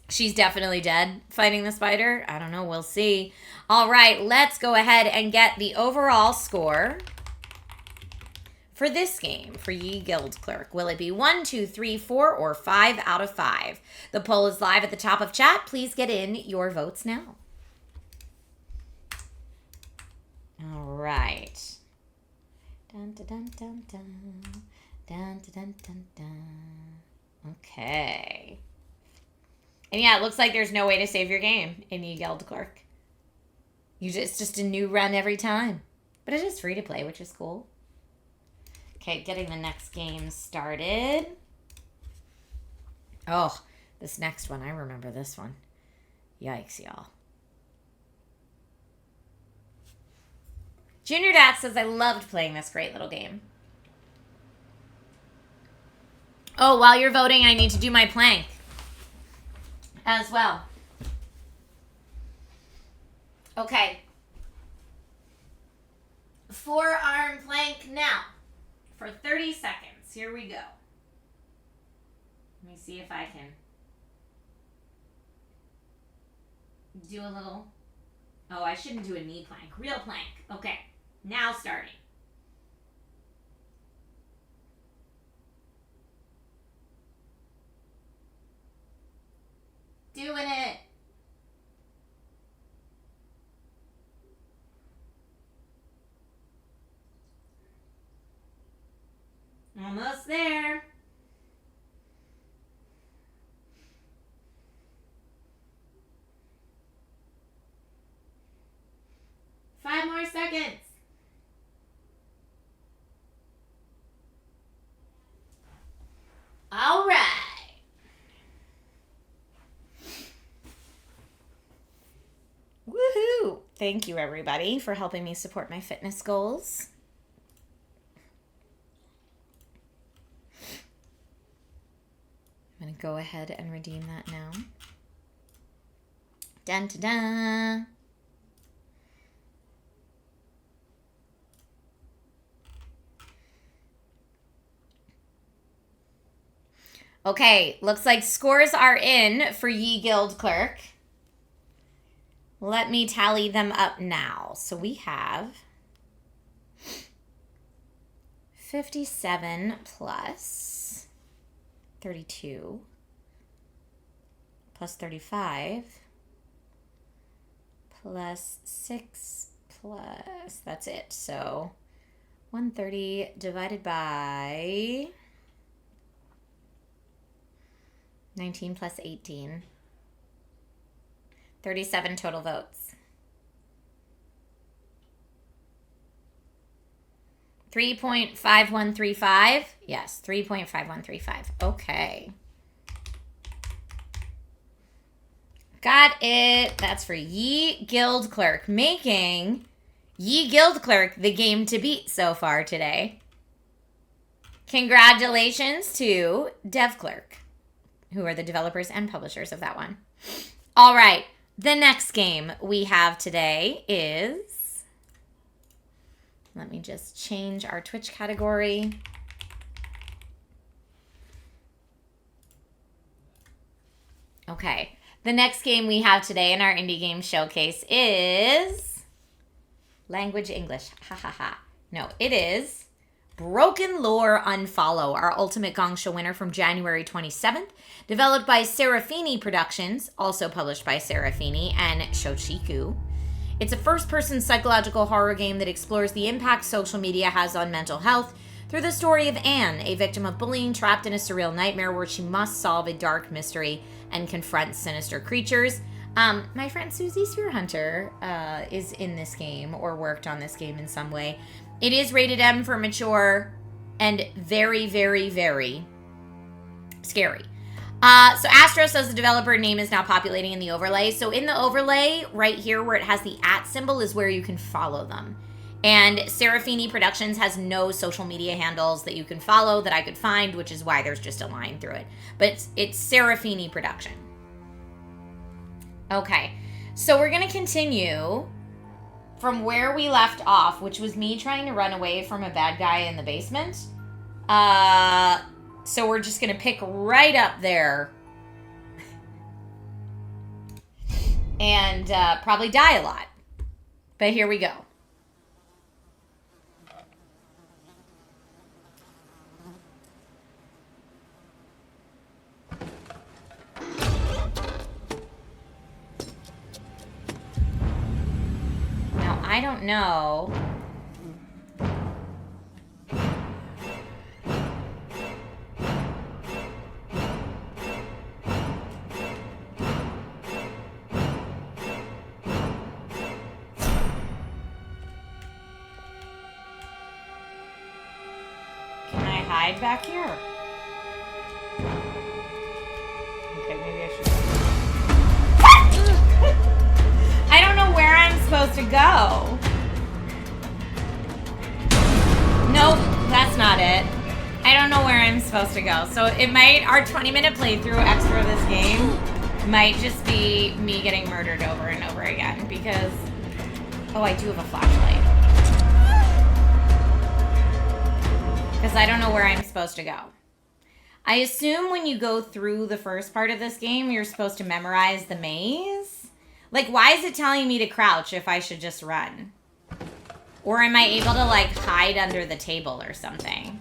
She's definitely dead fighting the spider. I don't know, we'll see. All right, let's go ahead and get the overall score for this game for Ye Guild Clerk. Will it be 1, 2, 3, 4, or 5 out of 5? The poll is live at the top of chat. Please get in your votes now. All right. Dun, dun, dun, dun, dun. Dun, dun, dun, dun, dun. Okay. And yeah, it looks like there's no way to save your game in Ye Guild Clerk. It's just a new run every time. But it is free to play, which is cool. Okay, getting the next game started. Oh, this next one. I remember this one. Yikes, y'all. Junior Dad says, I loved playing this great little game. Oh, while you're voting, I need to do my plank as well. Okay. Forearm plank now for 30 seconds. Here we go. Let me see if I can do a little. Oh, I shouldn't do a knee plank. Real plank. Okay. Now starting. Doing it. Almost there. Five more seconds. All right. Woohoo! Thank you, everybody, for helping me support my fitness goals. I'm going to go ahead and redeem that now. Dun, dun, dun. Okay, looks like scores are in for Ye Guild Clerk. Let me tally them up now. So we have 57 plus 32 plus 35 plus 6 plus, that's it. So 130 divided by 19 plus 18. 37 total votes. 3.5135. Yes, 3.5135. Okay. Got it. That's for Ye Guild Clerk, making Ye Guild Clerk the game to beat so far today. Congratulations to Dev Clerk, who are the developers and publishers of that one. All right. The next game we have today is, let me just change our Twitch category. Okay. The next game we have today in our indie game showcase is Language English. Ha ha ha. No, it is BrokenLore UNFOLLOW, our Ultimate Gong Show winner from January 27th, developed by Serafini Productions, also published by Serafini and Shochiku. It's a first-person psychological horror game that explores the impact social media has on mental health through the story of Anne, a victim of bullying trapped in a surreal nightmare where she must solve a dark mystery and confront sinister creatures. My friend Susie Spearhunter is in this game or worked on this game in some way. It is rated M for mature and very, very, very scary. So Astro says the developer name is now populating in the overlay. So in the overlay, right here where it has the @ symbol is where you can follow them. And Serafini Productions has no social media handles that you can follow that I could find, which is why there's just a line through it. But it's Serafini Production. Okay, so we're going to continue from where we left off, which was me trying to run away from a bad guy in the basement. So we're just going to pick right up there. And probably die a lot. But here we go. Now, I don't know. Can I hide back here? Okay, maybe I should. I don't know where I'm supposed to go. Nope, that's not it. I don't know where I'm supposed to go. So it might, our 20-minute playthrough extra of this game might just be me getting murdered over and over again because, oh, I do have a flashlight. Because I don't know where I'm supposed to go. I assume when you go through the first part of this game, you're supposed to memorize the maze. Like, why is it telling me to crouch if I should just run? Or am I able to, like, hide under the table or something?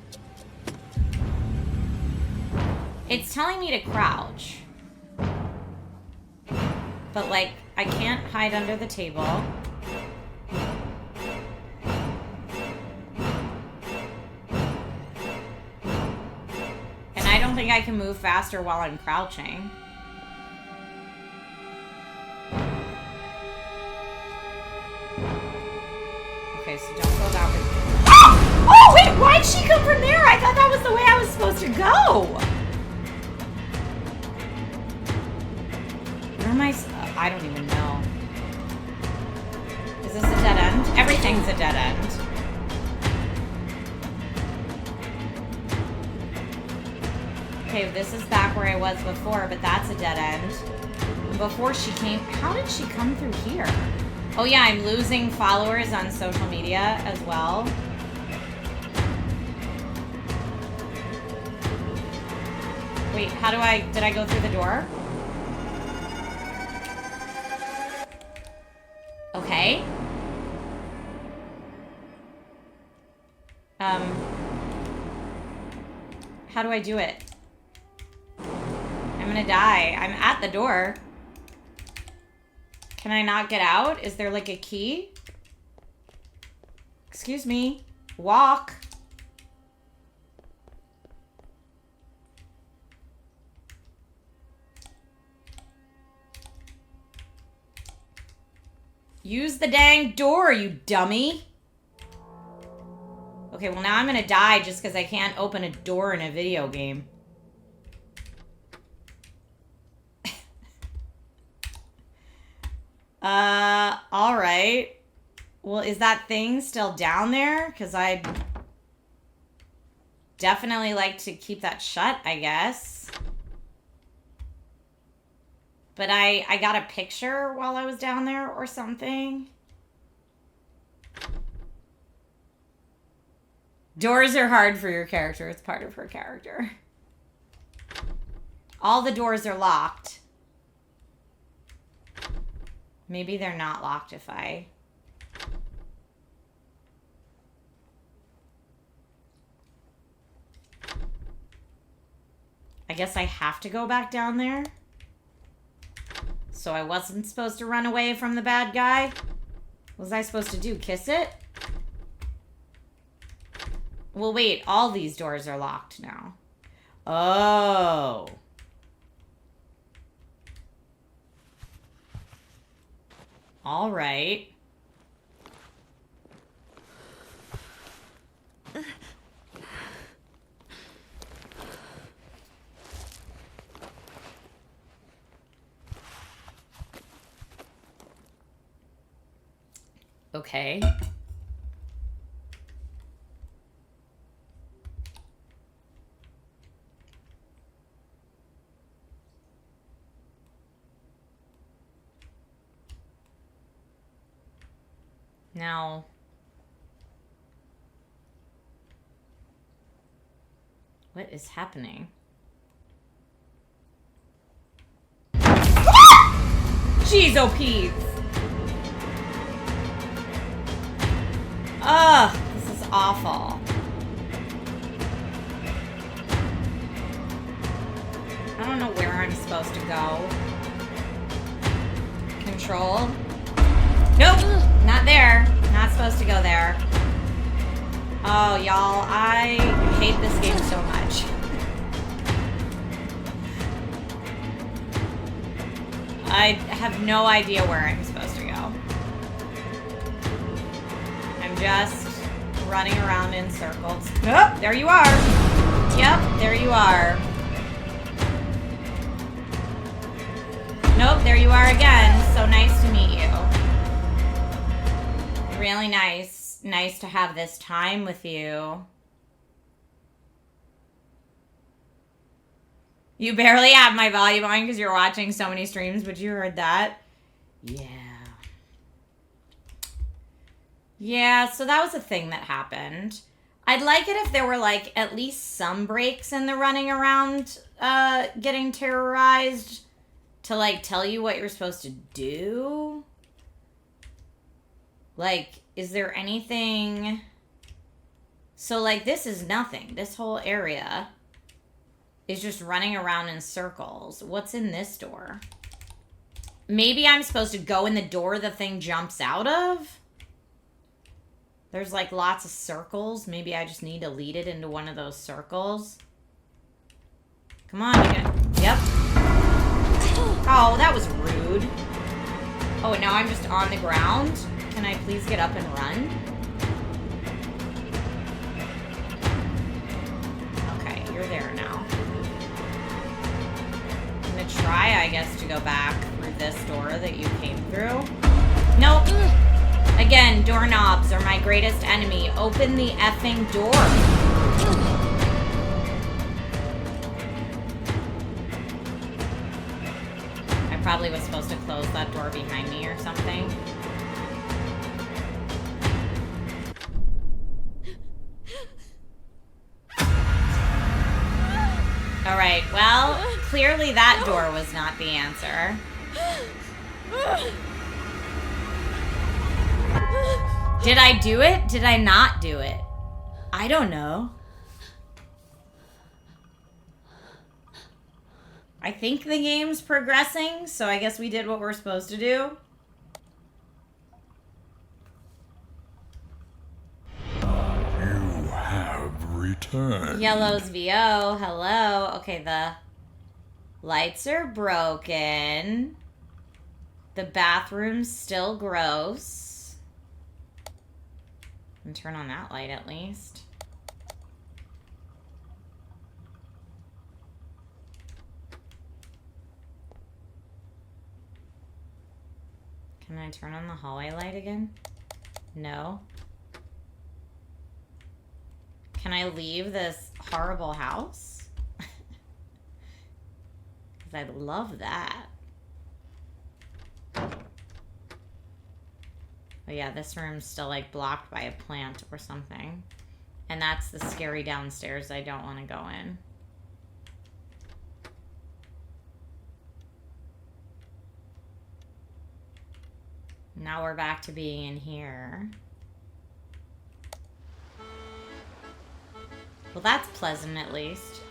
It's telling me to crouch. But, like, I can't hide under the table. And I don't think I can move faster while I'm crouching. Okay, so don't go that way. Oh! Oh, wait, why'd she come from there? I thought that was the way I was supposed to go. Where am I don't even know. Is this a dead end? Everything's a dead end. Okay, this is back where I was before, but that's a dead end. Before she came, how did she come through here? Oh yeah, I'm losing followers on social media as well. Wait, how do did I go through the door? Okay. How do I do it? I'm gonna die. I'm at the door. Can I not get out? Is there like a key? Excuse me. Walk. Use the dang door, you dummy. Okay, well now I'm gonna die just because I can't open a door in a video game. Alright. Well, is that thing still down there? Because I'd definitely like to keep that shut, I guess. But I got a picture while I was down there or something. Doors are hard for your character. It's part of her character. All the doors are locked. Maybe they're not locked if I... I guess I have to go back down there. So I wasn't supposed to run away from the bad guy? What was I supposed to do? Kiss it? Well, wait. All these doors are locked now. Oh. All right. Okay. Now, what is happening? Jeez, oh Pete. Ugh, this is awful. I don't know where I'm supposed to go. Control. Nope, not there. Not supposed to go there. Oh, y'all, I hate this game so much. I have no idea where I'm supposed to go. I'm just running around in circles. Oh, there you are. Yep, there you are. Nope, there you are again. So nice to meet you. Really nice. Nice to have this time with you. You barely have my volume on because you're watching so many streams, but you heard that? Yeah. Yeah, so that was a thing that happened. I'd like it if there were, like, at least some breaks in the running around getting terrorized to, like, tell you what you're supposed to do. Like, is there anything... So, like, this is nothing. This whole area is just running around in circles. What's in this door? Maybe I'm supposed to go in the door the thing jumps out of? There's, like, lots of circles. Maybe I just need to lead it into one of those circles. Come on, you can... Yep. Oh, that was rude. Oh, and now I'm just on the ground? Can I please get up and run? Okay, you're there now. I'm gonna try, I guess, to go back through this door that you came through. Nope. Again, doorknobs are my greatest enemy. Open the effing door. I probably was supposed to close that door behind me or something. Alright, well, clearly that door was not the answer. Did I do it? Did I not do it? I don't know. I think the game's progressing, so I guess we did what we're supposed to do. You have returned. Yellow's VO, hello. Okay, the lights are broken. The bathroom's still gross. And turn on that light at least. Can I turn on the hallway light again? No. Can I leave this horrible house? Because I'd love that. Oh yeah, this room's still like blocked by a plant or something. And that's the scary downstairs I don't want to go in. Now we're back to being in here. Well, that's pleasant at least.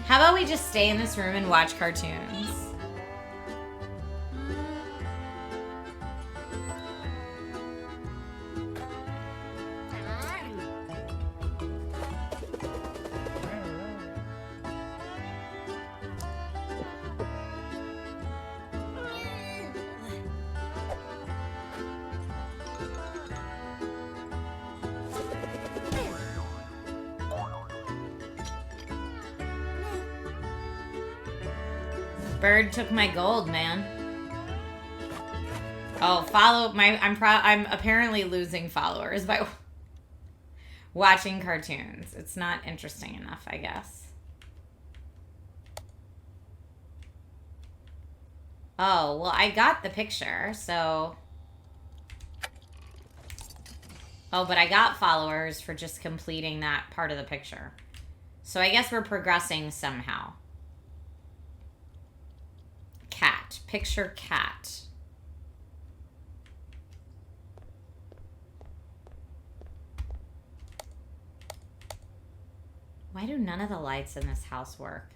How about we just stay in this room and watch cartoons? Bird took my gold, man. Oh, follow my. I'm apparently losing followers by watching cartoons. It's not interesting enough, I guess. Oh, well, I got the picture, so. Oh, but I got followers for just completing that part of the picture. So I guess we're progressing somehow. Cat. Picture cat. Why do none of the lights in this house work?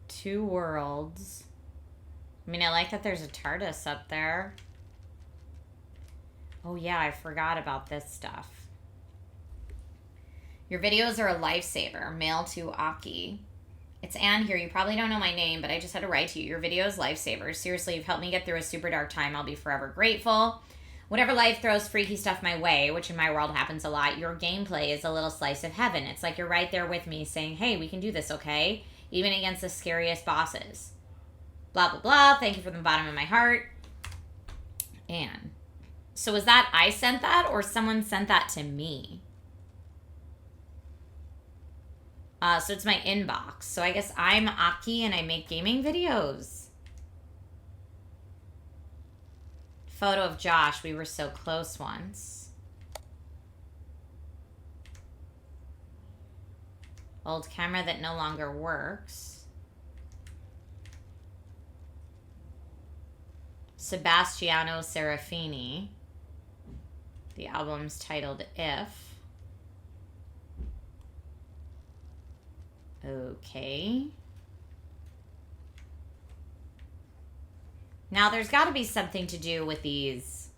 Two worlds. I mean, I like that there's a TARDIS up there. Oh yeah, I forgot about this stuff. Your videos are a lifesaver. Mail to Aki. It's Anne here. You probably don't know my name, but I just had to write to you. Your videos, lifesavers. Seriously, you've helped me get through a super dark time. I'll be forever grateful. Whatever life throws freaky stuff my way, which in my world happens a lot, your gameplay is a little slice of heaven. It's like you're right there with me saying, hey, we can do this, okay? Even against the scariest bosses. Blah, blah, blah. Thank you from the bottom of my heart. Anne. So was that I sent that or someone sent that to me? So it's my inbox. So I guess I'm Aki and I make gaming videos. Photo of Josh. We were so close once. Old camera that no longer works. Sebastiano Serafini. The album's titled If. Okay. Now there's got to be something to do with these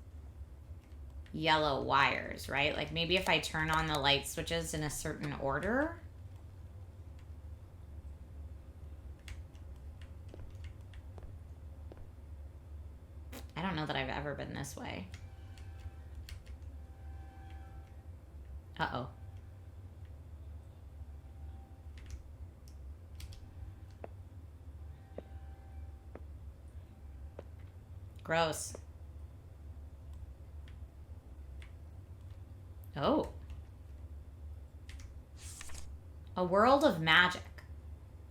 yellow wires, right? Like maybe if I turn on the light switches in a certain order. I don't know that I've ever been this way. Uh-oh. Gross. Oh. A world of magic.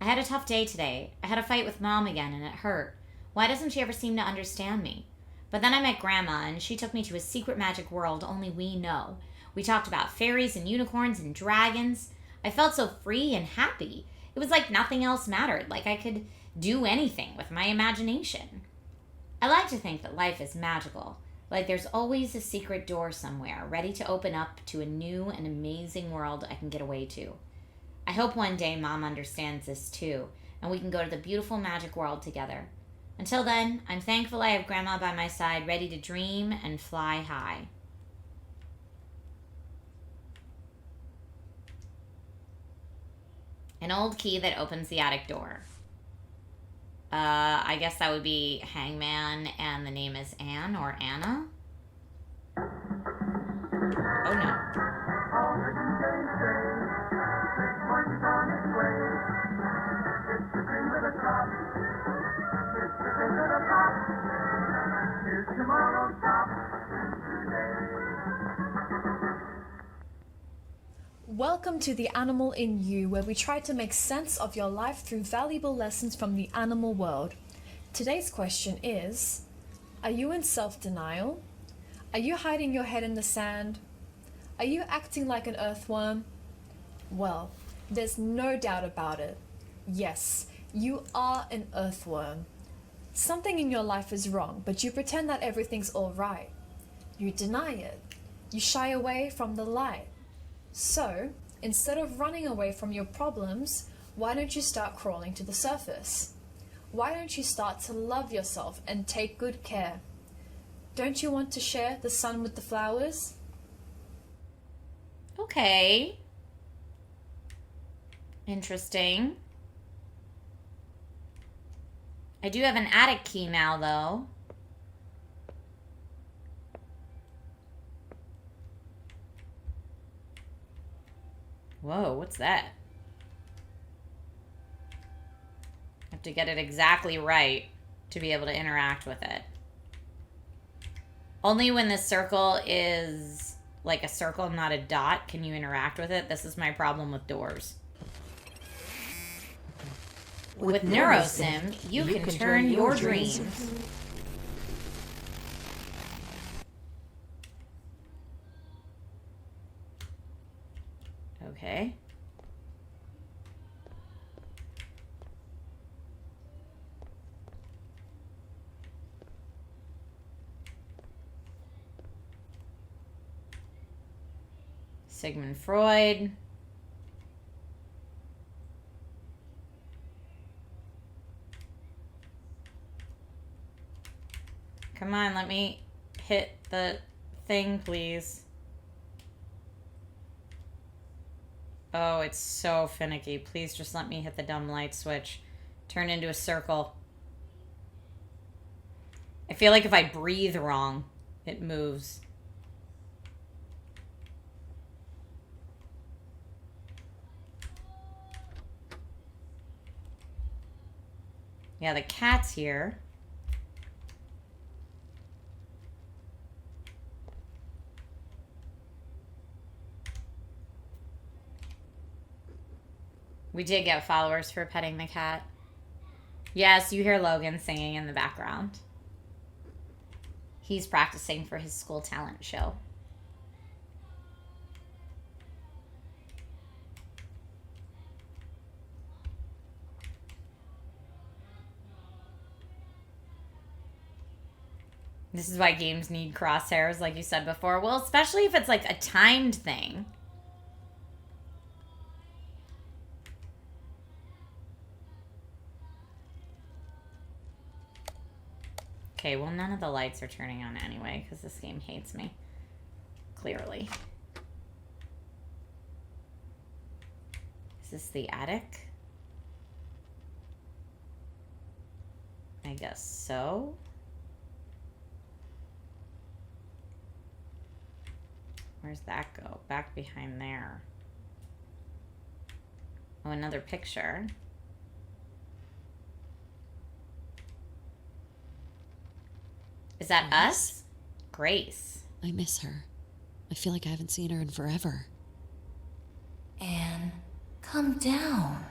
I had a tough day today. I had a fight with Mom again and it hurt. Why doesn't she ever seem to understand me? But then I met Grandma and she took me to a secret magic world only we know. We talked about fairies and unicorns and dragons. I felt so free and happy. It was like nothing else mattered. Like I could do anything with my imagination. I like to think that life is magical. Like there's always a secret door somewhere, ready to open up to a new and amazing world I can get away to. I hope one day Mom understands this too, and we can go to the beautiful magic world together. Until then, I'm thankful I have Grandma by my side, ready to dream and fly high. An old key that opens the attic door. I guess that would be Hangman, and the name is Anne or Anna. Oh no. Welcome to The Animal in You, where we try to make sense of your life through valuable lessons from the animal world. Today's question is, are you in self-denial? Are you hiding your head in the sand? Are you acting like an earthworm? Well, there's no doubt about it. Yes, you are an earthworm. Something in your life is wrong, but you pretend that everything's all right. You deny it. You shy away from the light. So, instead of running away from your problems, why don't you start crawling to the surface? Why don't you start to love yourself and take good care? Don't you want to share the sun with the flowers? Okay. Interesting. I do have an attic key now, though. Whoa, what's that? I have to get it exactly right to be able to interact with it. Only when the circle is like a circle, not a dot, can you interact with it. This is my problem with doors. With NeuroSim, you can turn your dreams. Okay. Sigmund Freud. Come on, let me hit the thing, please. Oh, it's so finicky. Please just let me hit the dumb light switch. Turn into a circle. I feel like if I breathe wrong, it moves. Yeah, the cat's here. We did get followers for petting the cat. Yes, you hear Logan singing in the background. He's practicing for his school talent show. This is why games need crosshairs, like you said before. Well, especially if it's like a timed thing. Okay, well, none of the lights are turning on anyway, because this game hates me. Clearly. Is this the attic? I guess so. Where's that go? Back behind there. Oh, another picture. Is that us? Grace. I miss her. I feel like I haven't seen her in forever. Anne, come down.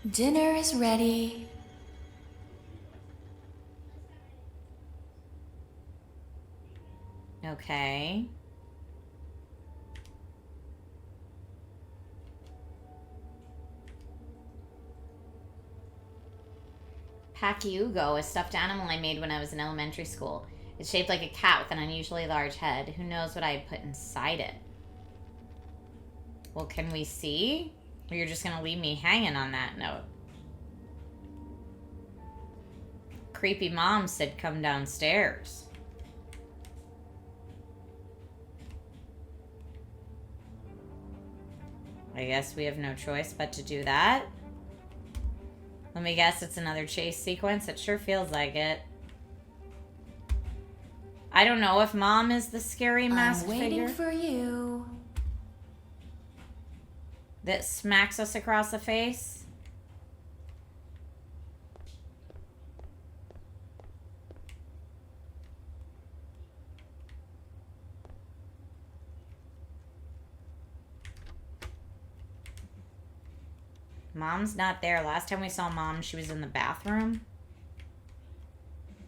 Dinner is ready. Okay. Pakiugo, a stuffed animal I made when I was in elementary school. It's shaped like a cat with an unusually large head. Who knows what I had put inside it? Well, can we see? Or you're just gonna leave me hanging on that note? Creepy mom said come downstairs. I guess we have no choice but to do that. Let me guess, it's another chase sequence. It sure feels like it. I don't know if mom is the scary masked figure. I'm waiting for you. That smacks us across the face. Mom's not there. Last time we saw mom, she was in the bathroom.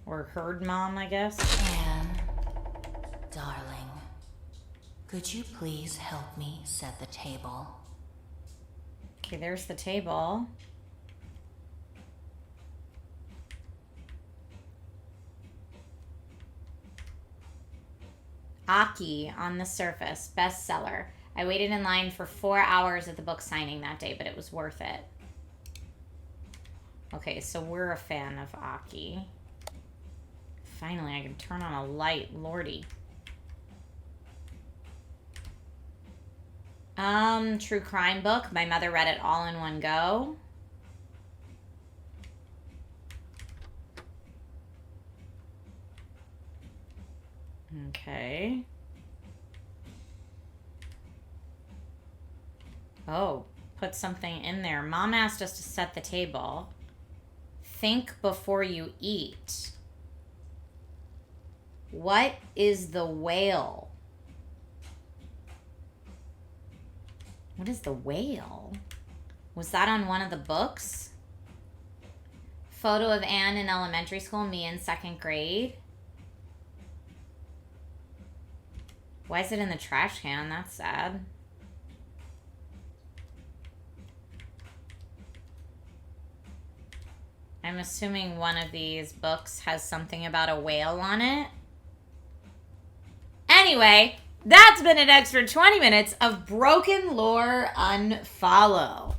Or heard mom, I guess. Anne, darling, could you please help me set the table? Okay, there's the table. Aki on the surface, bestseller. I waited in line for 4 hours at the book signing that day, but it was worth it. Okay, so we're a fan of Aki. Finally, I can turn on a light. Lordy. True crime book. My mother read it all in one go. Okay. Oh, put something in there. Mom asked us to set the table. Think before you eat. What is the whale? What is the whale? Was that on one of the books? Photo of Anne in elementary school, me in 2nd grade. Why is it in the trash can? That's sad. I'm assuming one of these books has something about a whale on it. Anyway, that's been an extra 20 minutes of BrokenLore Unfollow.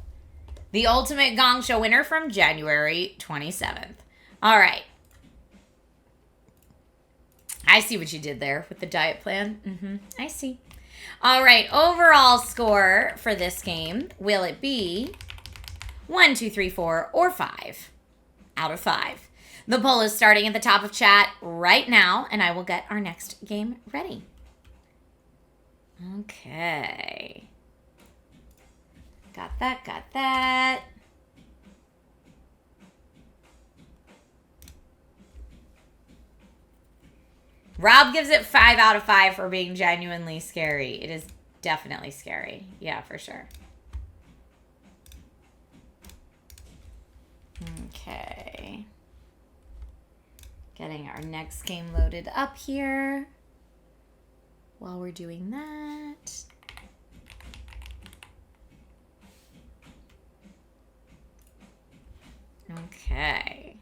The ultimate Gong Show winner from January 27th. All right. I see what you did there with the diet plan. I see. All right. Overall score for this game. Will it be 1, 2, 3, 4, or 5 out of 5? The poll is starting at the top of chat right now, and I will get our next game ready. Okay. Got that, got that. Rob gives it 5 out of 5 for being genuinely scary. It is definitely scary. Yeah, for sure. Okay. Getting our next game loaded up here. While we're doing that. Okay.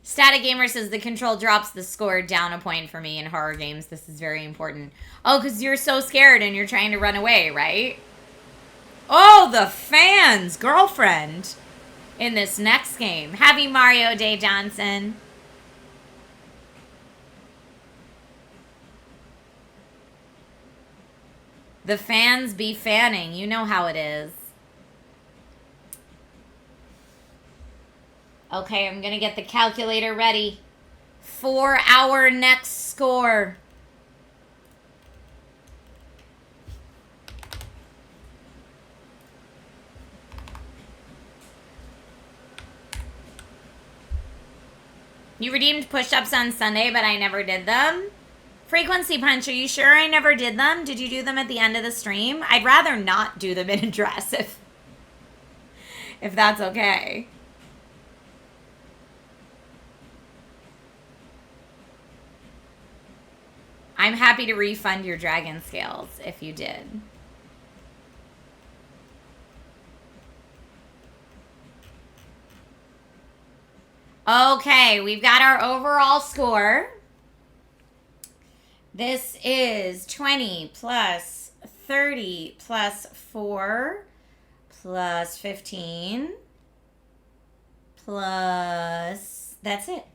Static Gamer says the control drops the score down a point for me in horror games. This is very important. Oh, because you're so scared and you're trying to run away, right? Oh, the fans, girlfriend in this next game. Happy Mario Day, Johnson. The fans be fanning. You know how it is. Okay, I'm going to get the calculator ready for our next score. You redeemed push-ups on Sunday, but I never did them. Frequency Punch, are you sure I never did them? Did you do them at the end of the stream? I'd rather not do them in a dress if that's okay. I'm happy to refund your dragon scales if you did. Okay, we've got our overall score. This is 20 plus 30 plus 4 plus 15 plus, that's it.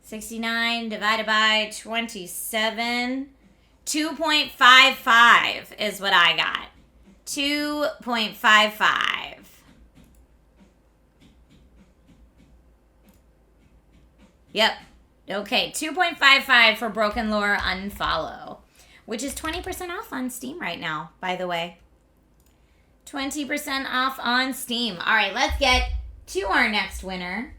69 divided by 27. 2.55 is what I got. 2.55. Yep. Okay, 2.55 for BrokenLore UNFOLLOW, which is 20% off on Steam right now, by the way. 20% off on Steam. All right, let's get to our next winner.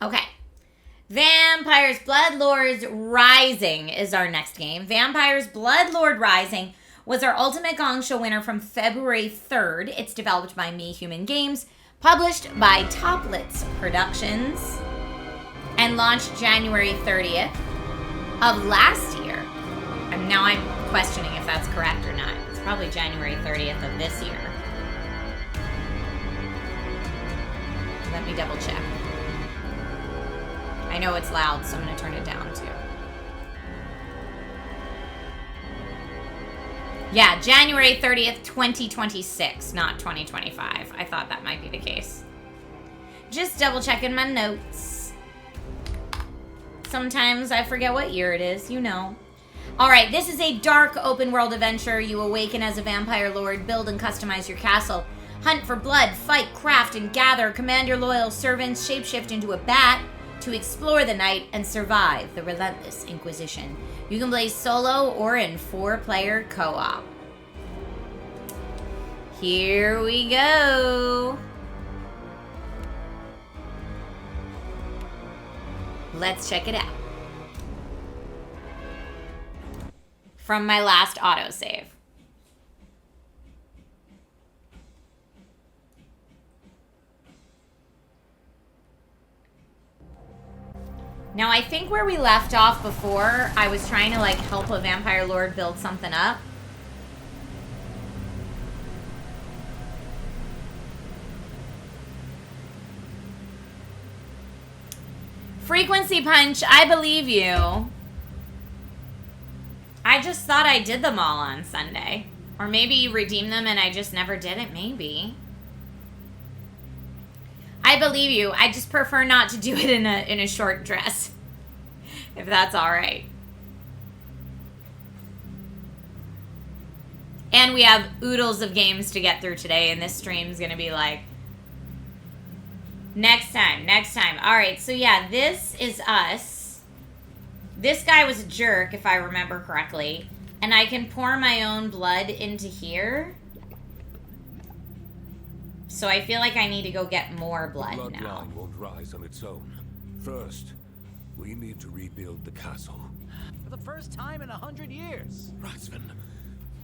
Okay. Vampires Bloodlords Rising is our next game. Vampires Bloodlord Rising was our Ultimate Gong Show winner from February 3rd. It's developed by Me Human Games, published by Toplitz Productions, and launched January 30th of last year. And now I'm questioning if that's correct or not. It's probably January 30th of this year. Let me double check. I know it's loud, so I'm going to turn it down too. Yeah, January 30th, 2026, not 2025. I thought that might be the case. Just double checking my notes. Sometimes I forget what year it is, you know. All right, this is a dark open world adventure. You awaken as a vampire lord, build and customize your castle, hunt for blood, fight, craft, and gather, command your loyal servants, shapeshift into a bat to explore the night and survive the relentless Inquisition. You can play solo or in 4-player co-op. Here we go. Let's check it out. From my last autosave. Now, I think where we left off before, I was trying to, like, help a vampire lord build something up. Frequency Punch, I believe you. I just thought I did them all on Sunday. Or maybe you redeemed them and I just never did it, maybe. I believe you. I just prefer not to do it in a short dress. If that's all right. And we have oodles of games to get through today, and this stream's going to be like, next time. All right, so yeah, this is us. This guy was a jerk, if I remember correctly. And I can pour my own blood into here. So I feel like I need to go get more blood now. The bloodline won't rise on its own. First, we need to rebuild the castle. For the first time in 100 years. Ratsvin,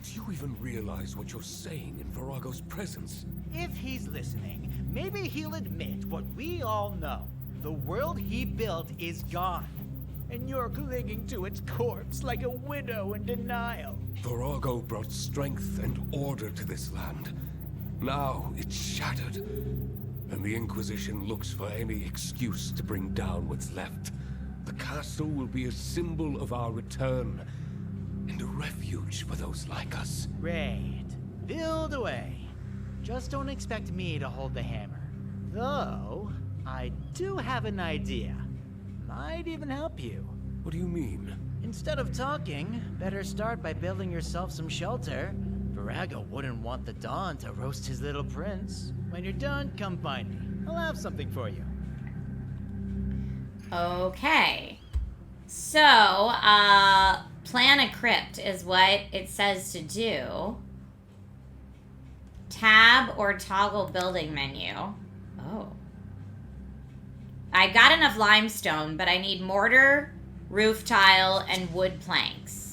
do you even realize what you're saying in Virago's presence? If he's listening, maybe he'll admit what we all know. The world he built is gone. And you're clinging to its corpse like a widow in denial. Virago brought strength and order to this land. Now it's shattered, and the Inquisition looks for any excuse to bring down what's left. The castle will be a symbol of our return, and a refuge for those like us. Great. Build away. Just don't expect me to hold the hammer. Though, I do have an idea. Might even help you. What do you mean? Instead of talking, better start by building yourself some shelter. Virago wouldn't want the Dawn to roast his little prince. When you're done, come find me. I'll have something for you. Okay. So, plan a crypt is what it says to do. Tab or toggle building menu. Oh. I got enough limestone, but I need mortar, roof tile, and wood planks.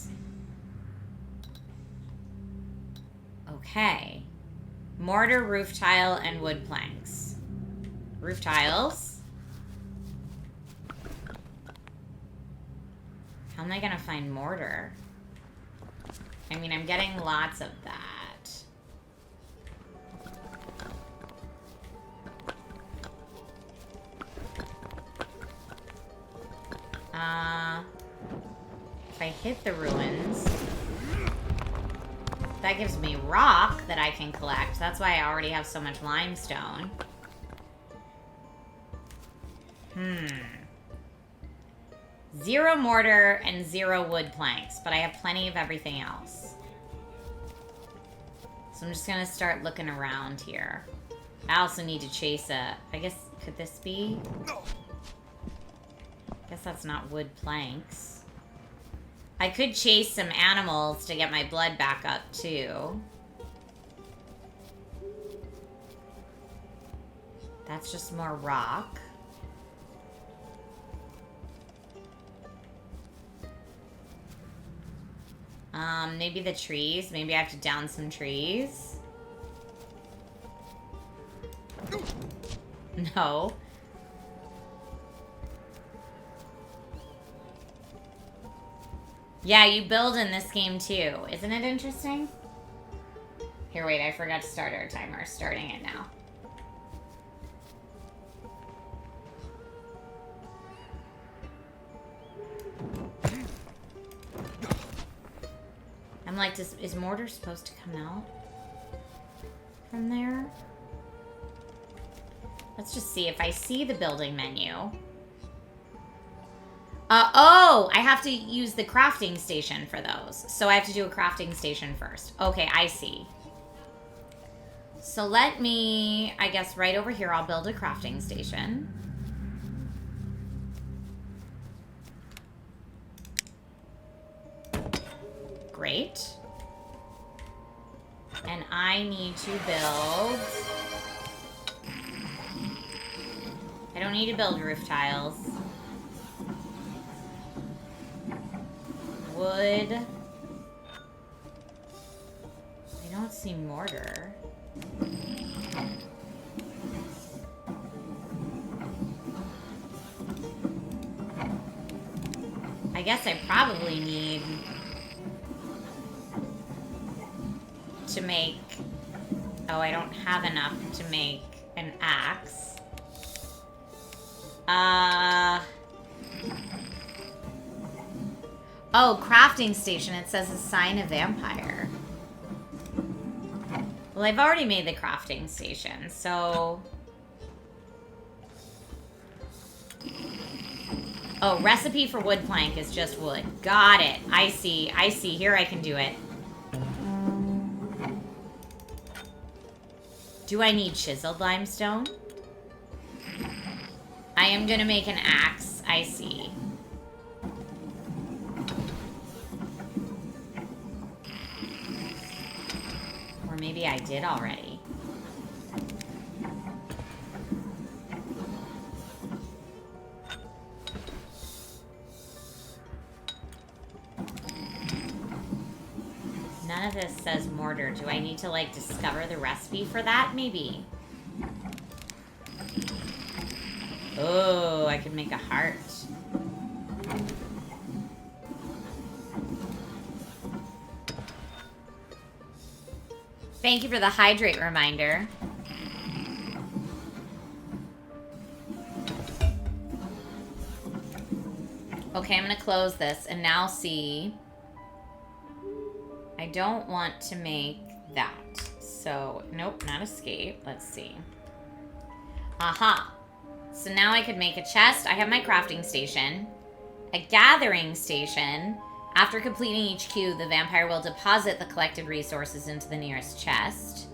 Okay. Mortar, roof tile, and wood planks. Roof tiles. How am I gonna find mortar? I mean, I'm getting lots of that. If I hit the ruins, that gives me rock that I can collect. That's why I already have so much limestone. 0 mortar and 0 wood planks, but I have plenty of everything else. So I'm just gonna start looking around here. I also need to chase a... I guess, could this be? I guess that's not wood planks. I could chase some animals to get my blood back up, too. That's just more rock. Maybe the trees. Maybe I have to down some trees. No. Yeah, you build in this game too. Isn't it interesting? Here, wait, I forgot to start our timer. Starting it now. I'm like, is mortar supposed to come out from there? Let's just see if I see the building menu. Oh, I have to use the crafting station for those. So I have to do a crafting station first. Okay, I see. So let me, I guess right over here, I'll build a crafting station. Great. And I need to build... I don't need to build roof tiles. Wood. I don't see mortar. I guess I probably need to make... Oh, I don't have enough to make an axe. Oh, crafting station. It says assign a vampire. Well, I've already made the crafting station, so... Oh, recipe for wood plank is just wood. Got it. I see. I see. Here I can do it. Do I need chiseled limestone? I am gonna make an axe. I see. Or maybe I did already. None of this says mortar. Do I need to, like, discover the recipe for that? Maybe. Oh, I could make a heart. Thank you for the hydrate reminder. Okay, I'm gonna close this and now see. I don't want to make that. So, nope, not escape. Let's see. Aha. So now I could make a chest. I have my crafting station. A gathering station. After completing each queue, the vampire will deposit the collected resources into the nearest chest.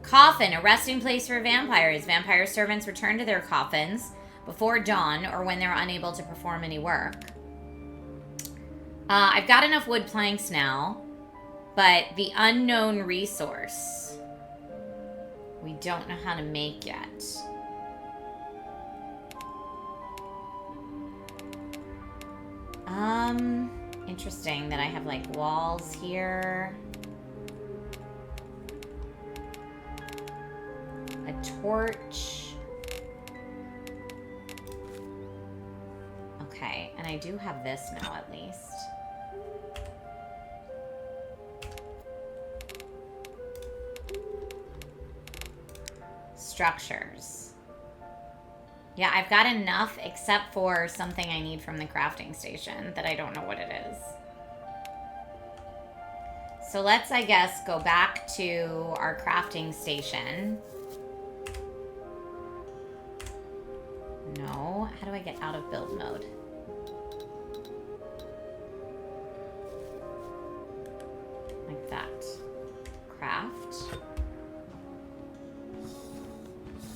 Coffin, a resting place for vampires. Vampire servants return to their coffins before dawn or when they're unable to perform any work. I've got enough wood planks now, but the unknown resource we don't know how to make yet. Interesting that I have like walls here. A torch. Okay, and I do have this now at least. structures. Yeah, I've got enough except for something I need from the crafting station that I don't know what it is. So let's, I guess, go back to our crafting station. No. How do I get out of build mode? Like that. Craft.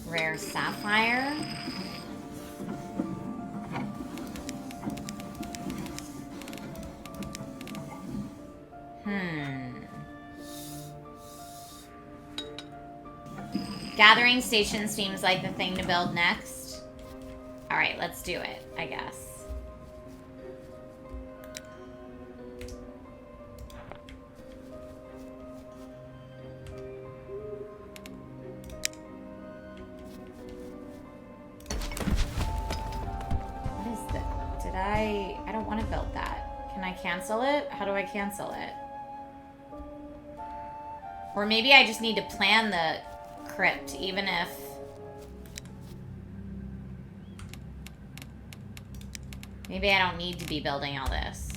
Rare sapphire. Gathering station seems like the thing to build next. Alright, let's do it, I guess. What is that? Did I don't want to build that. Can I cancel it? How do I cancel it? Or maybe I just need to plan the crypt, even if... Maybe I don't need to be building all this.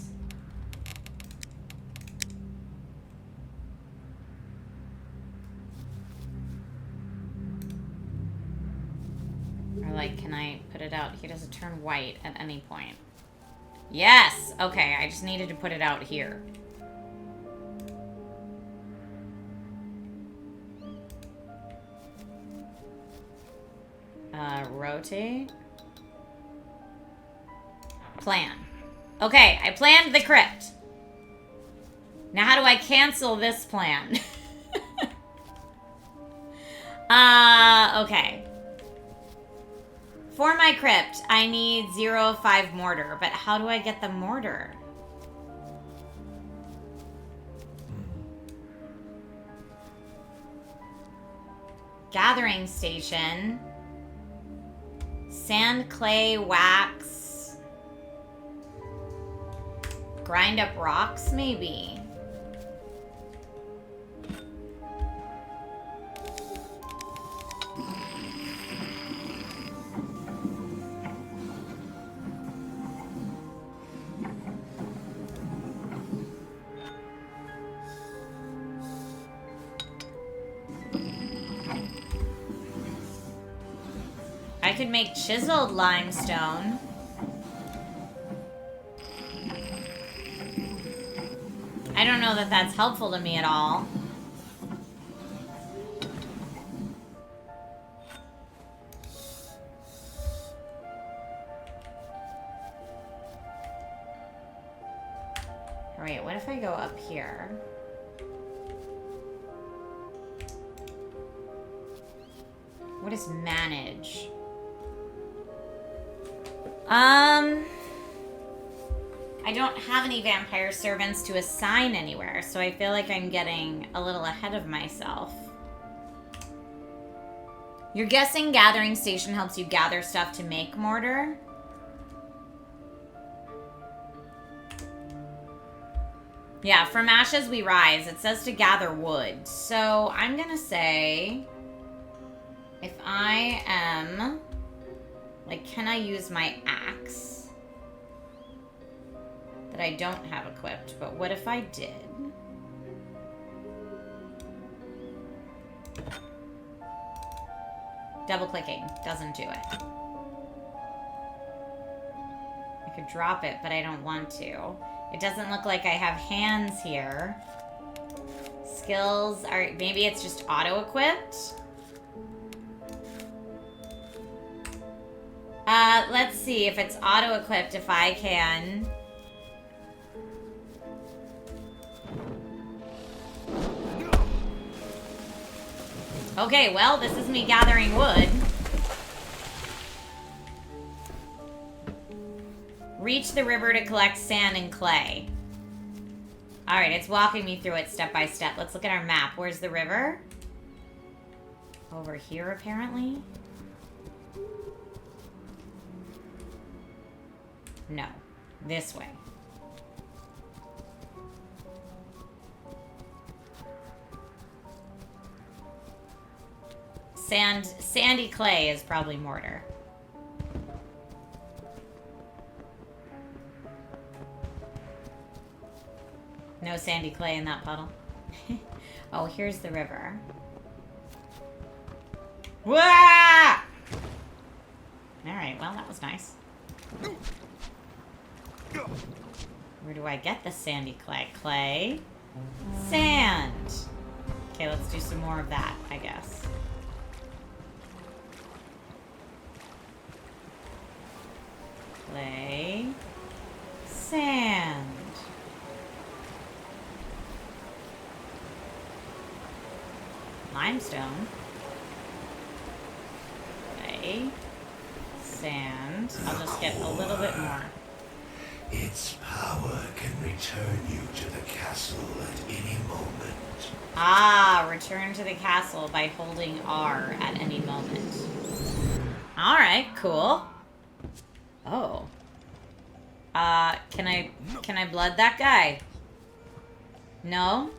Or like, can I put it out? He doesn't turn white at any point. Yes! Okay, I just needed to put it out here. Rotate. Plan. Okay, I planned the crypt. Now how do I cancel this plan? Okay. For my crypt, I need 0-5 mortar, but how do I get the mortar? Gathering station. Sand, clay, wax. Grind up rocks, maybe. I could make chiseled limestone. I don't know that that's helpful to me at all. Alright, what if I go up here? What is manage? I don't have any vampire servants to assign anywhere, so I feel like I'm getting a little ahead of myself. You're guessing gathering station helps you gather stuff to make mortar? Yeah, from ashes we rise. It says to gather wood. So I'm gonna say, if I am, like, can I use my axe? That I don't have equipped, but what if I did? Double clicking doesn't do it. I could drop it, but I don't want to. It doesn't look like I have hands here. Skills are, maybe it's just auto-equipped? Let's see if it's auto-equipped, if I can. Okay, well, this is me gathering wood. Reach the river to collect sand and clay. Alright, it's walking me through it step by step. Let's look at our map. Where's the river? Over here, apparently. No. This way. Sandy clay is probably mortar. No sandy clay in that puddle. Oh, here's the river. Wah! Alright, well, that was nice. Where do I get the sandy clay? Clay. Sand. Okay, let's do some more of that, I guess. Clay. Sand. Limestone. Clay. Sand. I'll just get a little bit more. Its power can return you to the castle at any moment. Ah, return to the castle by holding R at any moment. Alright, cool. Oh. Can I blood that guy? No?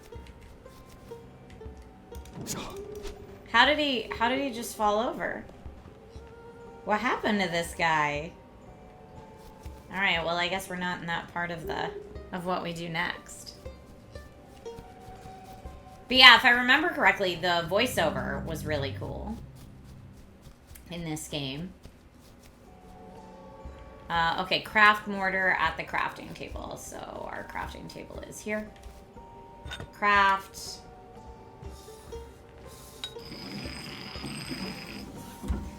How did he just fall over? What happened to this guy? Alright, well I guess we're not in that part of what we do next. But yeah, if I remember correctly, the voiceover was really cool in this game. Okay, craft mortar at the crafting table. So our crafting table is here. Craft.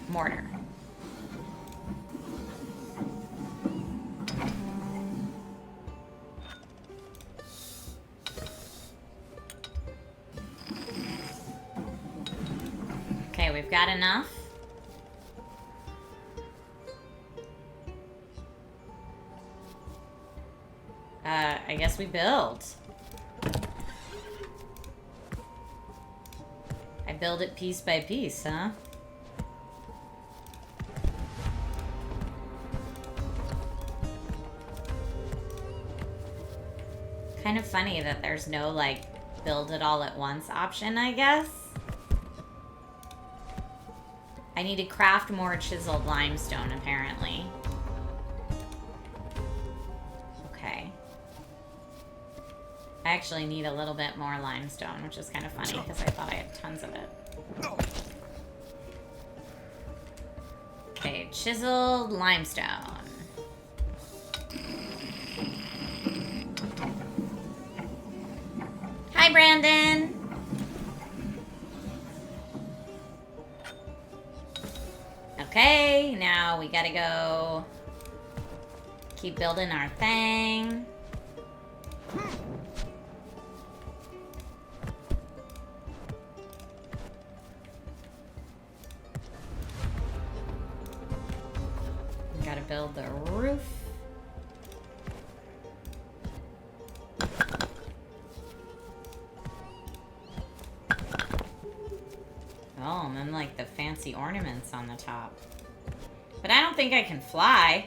Mortar. Okay, we've got enough. I guess we build. I build it piece by piece, huh? Kind of funny that there's no, like, build it all at once option, I guess. I need to craft more chiseled limestone, apparently. Okay. I actually need a little bit more limestone, which is kind of funny because I thought I had tons of it. Okay, chiseled limestone. Hi, Brandon. Okay, now we gotta go keep building our thing. We gotta build the roof. Oh, and then like the fancy ornaments on the top. But I don't think I can fly.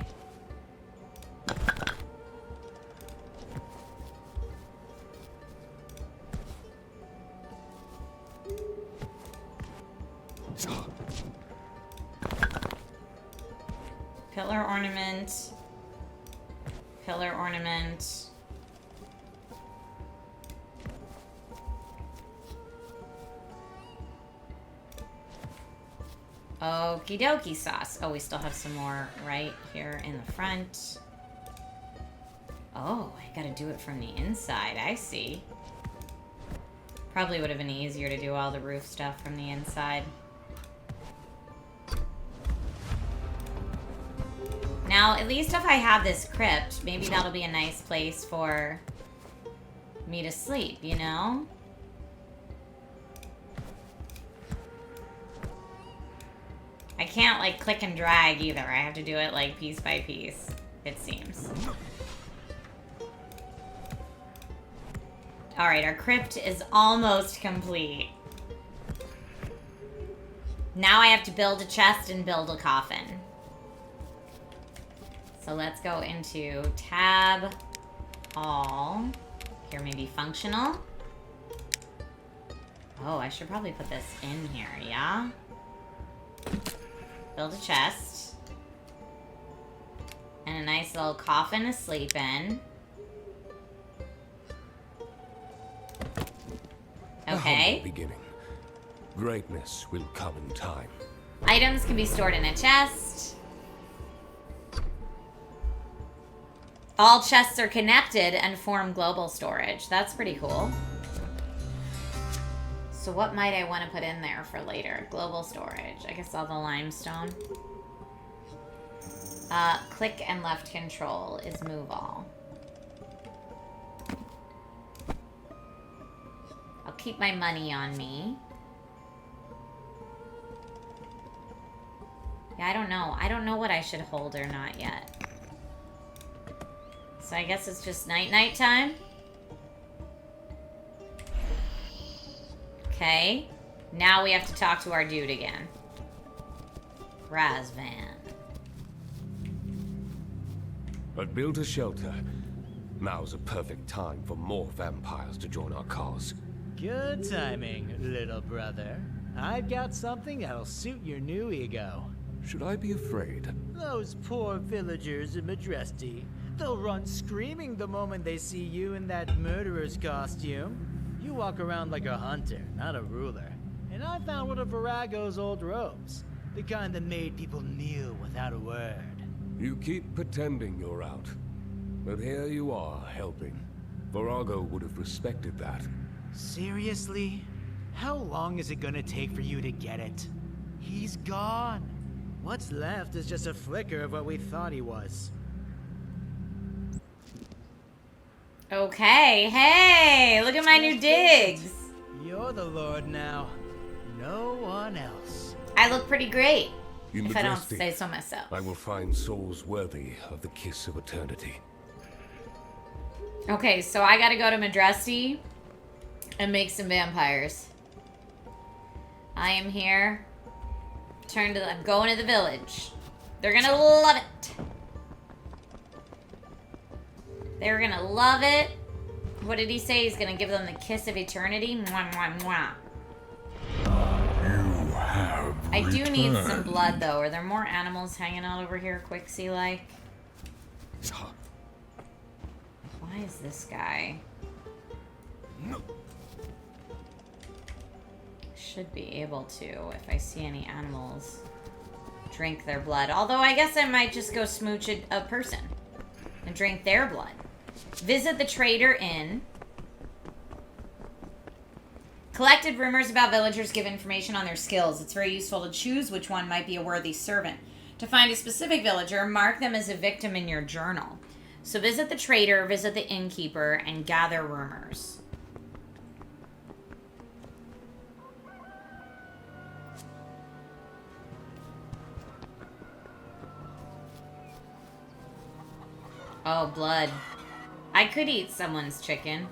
Pillar ornament. Pillar ornament. Okie dokie sauce. Oh, we still have some more right here in the front. Oh, I gotta do it from the inside. I see. Probably would have been easier to do all the roof stuff from the inside. Now, at least if I have this crypt, maybe that'll be a nice place for me to sleep, you know? I can't, like, click and drag either. I have to do it, like, piece by piece, it seems. Alright, our crypt is almost complete. Now I have to build a chest and build a coffin. So let's go into tab, all. Here, maybe functional. Oh, I should probably put this in here, yeah? Build a chest. And a nice little coffin to sleep in. A Okay. humble beginning. Greatness will come in time. Items can be stored in a chest. All chests are connected and form global storage. That's pretty cool. So what might I want to put in there for later? Global storage. I guess all the limestone. Click and left control is move all. I'll keep my money on me. Yeah, I don't know. I don't know what I should hold or not yet. So I guess it's just night time. Okay. Now we have to talk to our dude again. Razvan. I've built a shelter. Now's a perfect time for more vampires to join our cause. Good timing, little brother. I've got something that'll suit your new ego. Should I be afraid? Those poor villagers in Majesty. They'll run screaming the moment they see you in that murderer's costume. You walk around like a hunter, not a ruler. And I found one of Virago's old robes. The kind that made people kneel without a word. You keep pretending you're out. But here you are, helping. Virago would have respected that. Seriously? How long is it gonna take for you to get it? He's gone. What's left is just a flicker of what we thought he was. Okay, hey, look at my new digs. You're the Lord now. No one else. I look pretty great. In If I don't Majesty, say so myself. I will find souls worthy of the kiss of eternity. Okay, so I gotta go to Majesty and make some vampires. I am here. I'm going to the village. They're gonna love it. They're gonna love it. What did he say? He's gonna give them the kiss of eternity. Mwah, mwah, mwah. You have I do need some returned. blood, though. Are there more animals hanging out over here, Quixie-like? Why is this guy? Should be able to, if I see any animals, drink their blood. Although I guess I might just go smooch a person and drink their blood. Visit the Trader Inn. Collected rumors about villagers give information on their skills. It's very useful to choose which one might be a worthy servant. To find a specific villager, mark them as a victim in your journal. So visit the trader, visit the innkeeper, and gather rumors. Oh, blood. I could eat someone's chicken.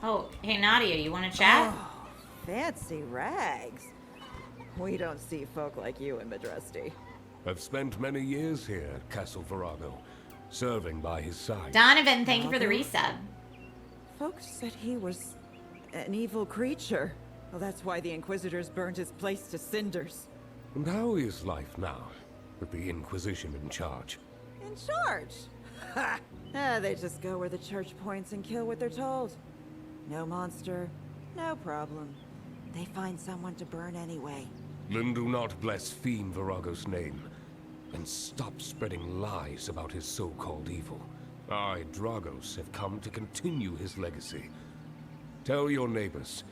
Oh, hey Nadia, you want to chat? Oh, fancy rags. We don't see folk like you in Majesty. I've spent many years here at Castle Virago, serving by his side. Donovan, thank you for the resub. Folks said he was an evil creature. Well, that's why the Inquisitors burned his place to cinders. And how is life now, with the Inquisition in charge? In charge? Ha! They just go where the church points and kill what they're told. No monster, no problem. They find someone to burn anyway. Then do not blaspheme Virago's name, and stop spreading lies about his so-called evil. I, Dragos, have come to continue his legacy. Tell your neighbors,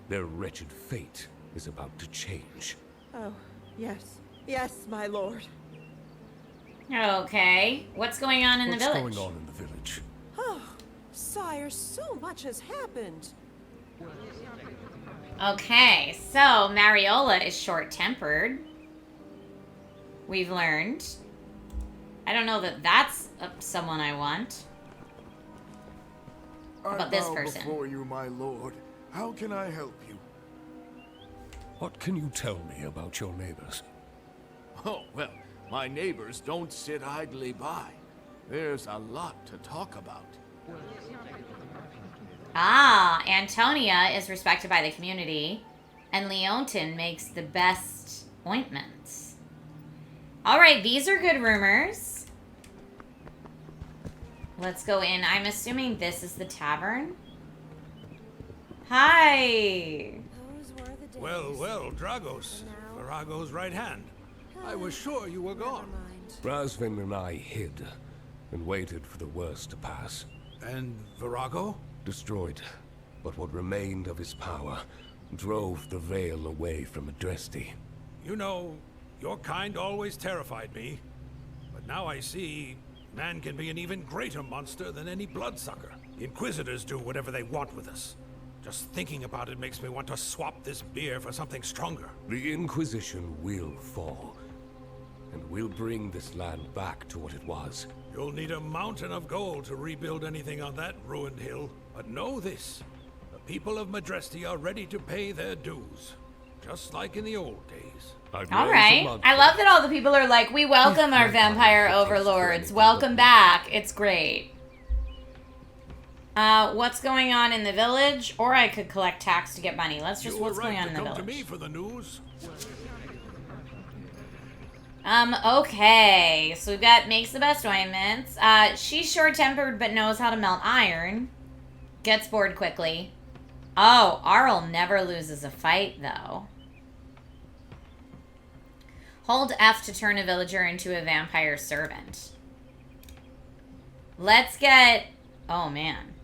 their wretched fate is about to change. Oh, yes. Yes, my lord. Okay. What's going on in the village? What's going on in the village? Oh, sire, so much has happened. Okay, so Mariola is short-tempered. We've learned. I don't know that that's someone I want. How about this person? Before you, my lord. How can I help you? What can you tell me about your neighbors? Oh, well, my neighbors don't sit idly by. There's a lot to talk about. Ah, Antonia is respected by the community, and Leontin makes the best ointments. All right, these are good rumors. Let's go in. I'm assuming this is the tavern. Hi. Well, well, Dragos. Virago's right hand. I was sure you were gone. Razvin and I hid and waited for the worst to pass. And Virago? Destroyed, but what remained of his power drove the Veil away from Adresti. You know, your kind always terrified me. But now I see man can be an even greater monster than any bloodsucker. The Inquisitors do whatever they want with us. Just thinking about it makes me want to swap this beer for something stronger. The Inquisition will fall, and we'll bring this land back to what it was. You'll need a mountain of gold to rebuild anything on that ruined hill. But know this, the people of Madresti are ready to pay their dues, just like in the old days. All right. I love that all the people are like, we welcome our vampire overlords. Welcome back. It's great. What's going on in the village? Or I could collect tax to get money. Let's just, what's going on in the village? Come to me for the news. Okay. So we've got makes the best ointments. She's short-tempered but knows how to melt iron. Gets bored quickly. Oh, Arl never loses a fight, though. Hold F to turn a villager into a vampire servant. Let's get... Oh, man.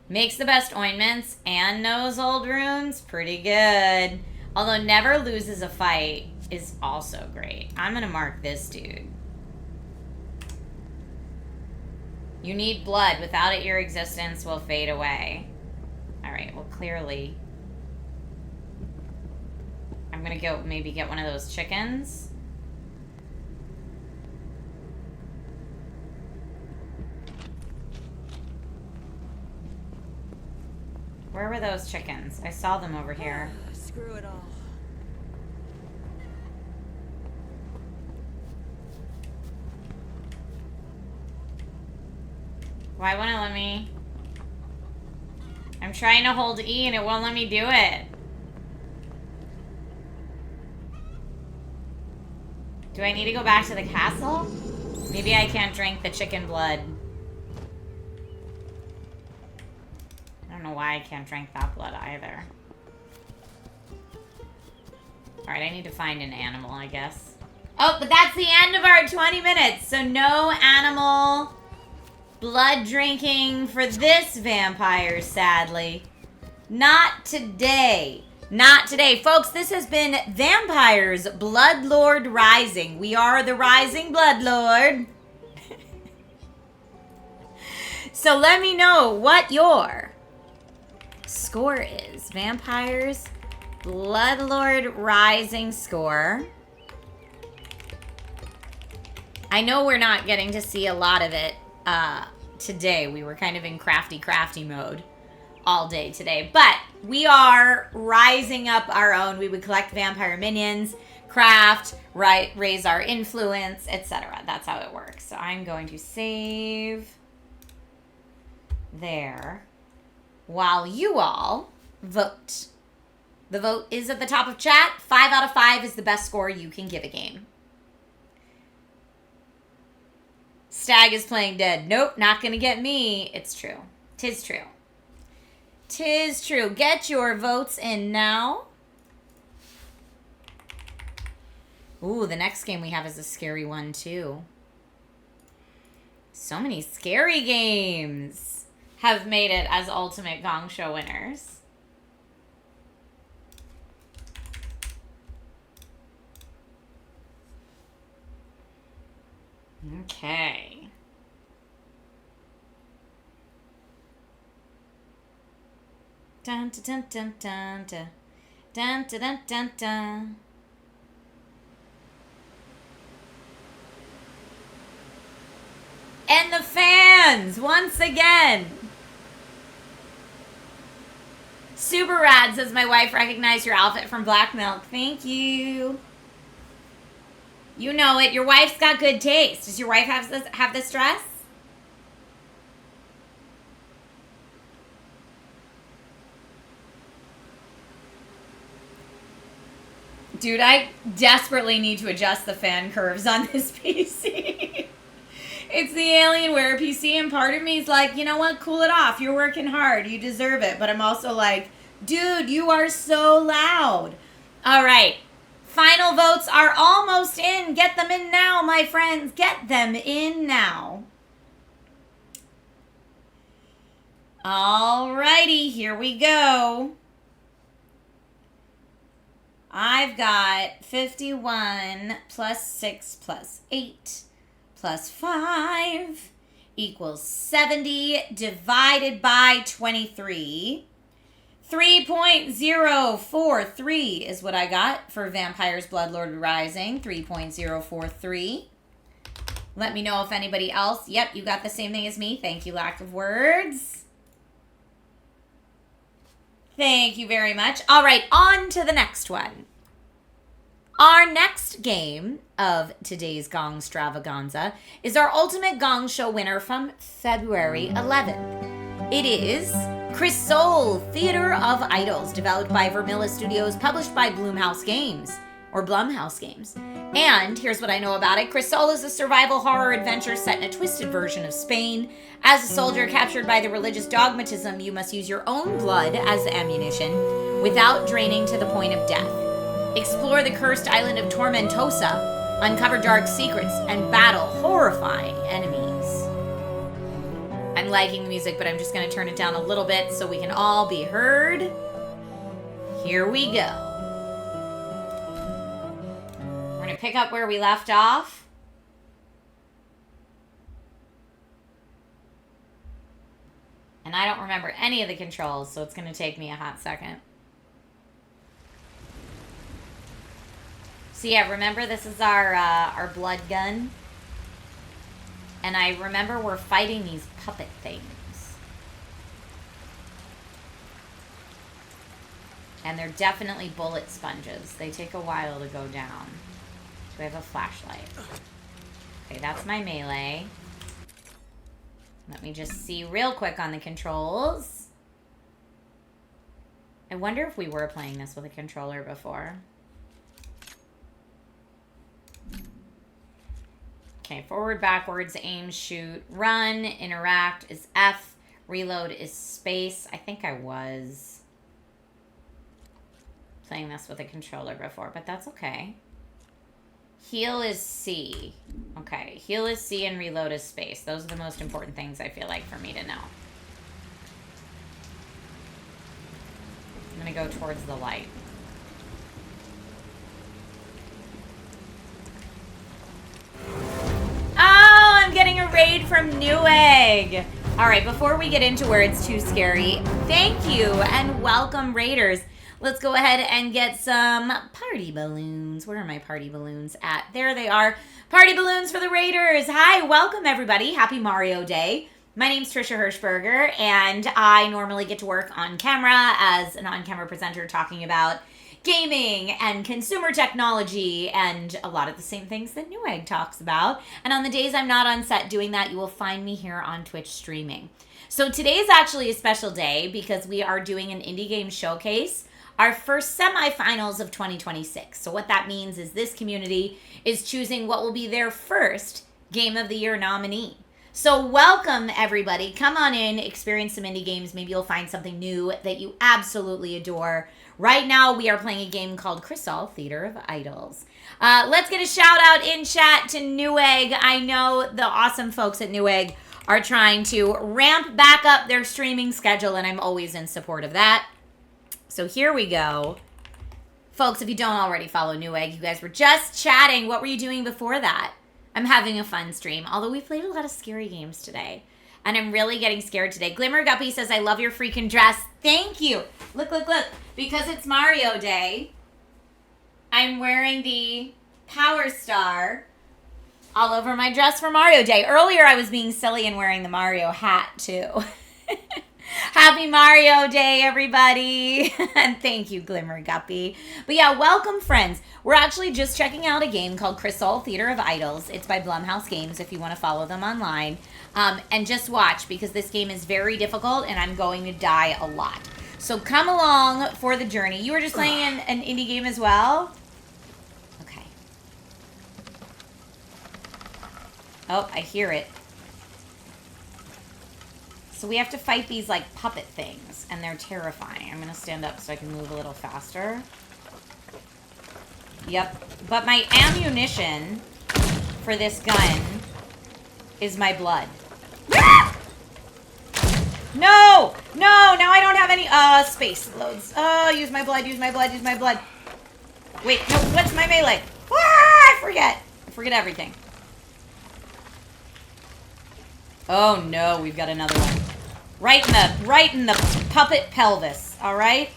Makes the best ointments and knows old runes. Pretty good. Although never loses a fight is also great. I'm going to mark this dude. You need blood. Without it, your existence will fade away. Alright, well, clearly... I'm gonna go maybe get one of those chickens. Where were those chickens? I saw them over here. Screw it all. Why won't it let me? I'm trying to hold E and it won't let me do it. Do I need to go back to the castle? Maybe I can't drink the chicken blood. I don't know why I can't drink that blood either. Alright, I need to find an animal, I guess. Oh, but that's the end of our 20 minutes. So no animal blood drinking for this vampire, sadly. Not today. Not today. Folks, this has been Vampires Bloodlord Rising. We are the Rising Bloodlord. So let me know what your score is. Vampires Bloodlord Rising score. I know we're not getting to see a lot of it today. We were kind of in crafty mode all day today, but we are rising up our own. We would collect vampire minions, craft, raise our influence, etc. That's how it works. So I'm going to save there while you all vote. The vote is at the top of chat. 5 out of 5 is the best score you can give a game. Stag is playing dead. Nope, not gonna get me. It's true. 'Tis true. 'Tis true. Get your votes in now. Ooh, the next game we have is a scary one, too. So many scary games have made it as Ultimate Gong Show winners. Okay. Dun dun dun dun dun dun dun dun dun dun. And the fans once again. Super rad, says my wife recognized your outfit from Black Milk. Thank you. You know it. Your wife's got good taste. Does your wife have this dress? Dude, I desperately need to adjust the fan curves on this PC. It's the Alienware PC, and part of me is like, you know what? Cool it off. You're working hard. You deserve it. But I'm also like, dude, you are so loud. All right. Final votes are almost in. Get them in now, my friends. Get them in now. All righty. Here we go. I've got 51 plus 6 plus 8 plus 5 equals 70 divided by 23. 3.043 is what I got for Vampire's Bloodlord Rising. 3.043. Let me know if anybody else. Yep, you got the same thing as me. Thank you, lack of words. Thank you very much. All right, on to the next one. Our next game of today's Gong-stravaganza is our Ultimate Gong Show winner from February 11th. It is Crisol, Theater of Idols, developed by Vermilla Studios, published by Blumhouse Games. And here's what I know about it. Crisol is a survival horror adventure set in a twisted version of Spain. As a soldier captured by the religious dogmatism, you must use your own blood as ammunition without draining to the point of death. Explore the cursed island of Tormentosa, uncover dark secrets, and battle horrifying enemies. I'm liking the music, but I'm just going to turn it down a little bit so we can all be heard. Here we go. We're going to pick up where we left off. And I don't remember any of the controls, so it's going to take me a hot second. So yeah, remember this is our blood gun. And I remember we're fighting these puppet things. And they're definitely bullet sponges. They take a while to go down. Do I have a flashlight? Okay, that's my melee. Let me just see real quick on the controls. I wonder if we were playing this with a controller before. Okay, forward, backwards, aim, shoot, run, interact is F, reload is space. I think I was playing this with a controller before, but that's okay. Heal is C. Okay, heal is C and reload is space. Those are the most important things I feel like for me to know. I'm gonna go towards the light. Oh, I'm getting a raid from Newegg. All right, before we get into where it's too scary, thank you and welcome, raiders. Let's go ahead and get some party balloons. Where are my party balloons at? There they are. Party balloons for the raiders. Hi, welcome everybody. Happy Mario Day. My name's Trisha Hershberger, and I normally get to work on camera as an on-camera presenter talking about gaming and consumer technology and a lot of the same things that Newegg talks about. And on the days I'm not on set doing that, you will find me here on Twitch streaming. So today is actually a special day because we are doing an indie game showcase, our first semifinals of 2026. So what that means is this community is choosing what will be their first Game of the Year nominee. So welcome everybody. Come on in, experience some indie games. Maybe you'll find something new that you absolutely adore. Right now, we are playing a game called Crisol, Theater of Idols. Let's get a shout out in chat to Newegg. I know the awesome folks at Newegg are trying to ramp back up their streaming schedule, and I'm always in support of that. So here we go. Folks, if you don't already follow Newegg, you guys were just chatting. What were you doing before that? I'm having a fun stream, although we played a lot of scary games today. And I'm really getting scared today. Glimmer Guppy says, I love your freaking dress. Thank you. Look, look, look. Because it's Mario Day, I'm wearing the Power Star all over my dress for Mario Day. Earlier, I was being silly and wearing the Mario hat, too. Hi, Happy Mario Day, everybody. And thank you, Glimmer Guppy. But yeah, welcome, friends. We're actually just checking out a game called Crisol Theater of Idols. It's by Blumhouse Games if you want to follow them online. And just watch, because this game is very difficult and I'm going to die a lot. So come along for the journey. You were just playing an indie game as well? Okay. Oh, I hear it. So we have to fight these, like, puppet things, and they're terrifying. I'm going to stand up so I can move a little faster. Yep. But my ammunition for this gun is my blood. No! No! Now I don't have any, space loads. Use my blood, use my blood, use my blood. Wait, no, what's my melee? I forget. I forget everything. Oh no, we've got another one. Right in the puppet pelvis, alright?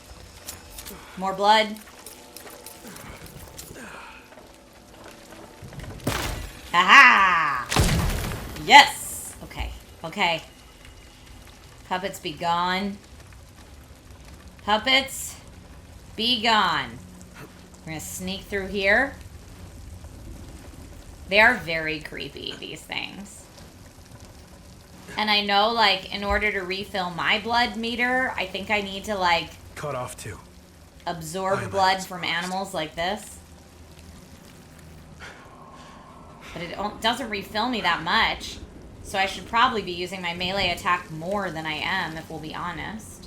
More blood. Aha! Yes! Okay, okay. Puppets be gone. Puppets be gone. We're gonna sneak through here. They are very creepy, these things. And I know, like, in order to refill my blood meter, I think I need to, like... Cut off too. Absorb blood from animals like this. But it doesn't refill me that much. So I should probably be using my melee attack more than I am, if we'll be honest.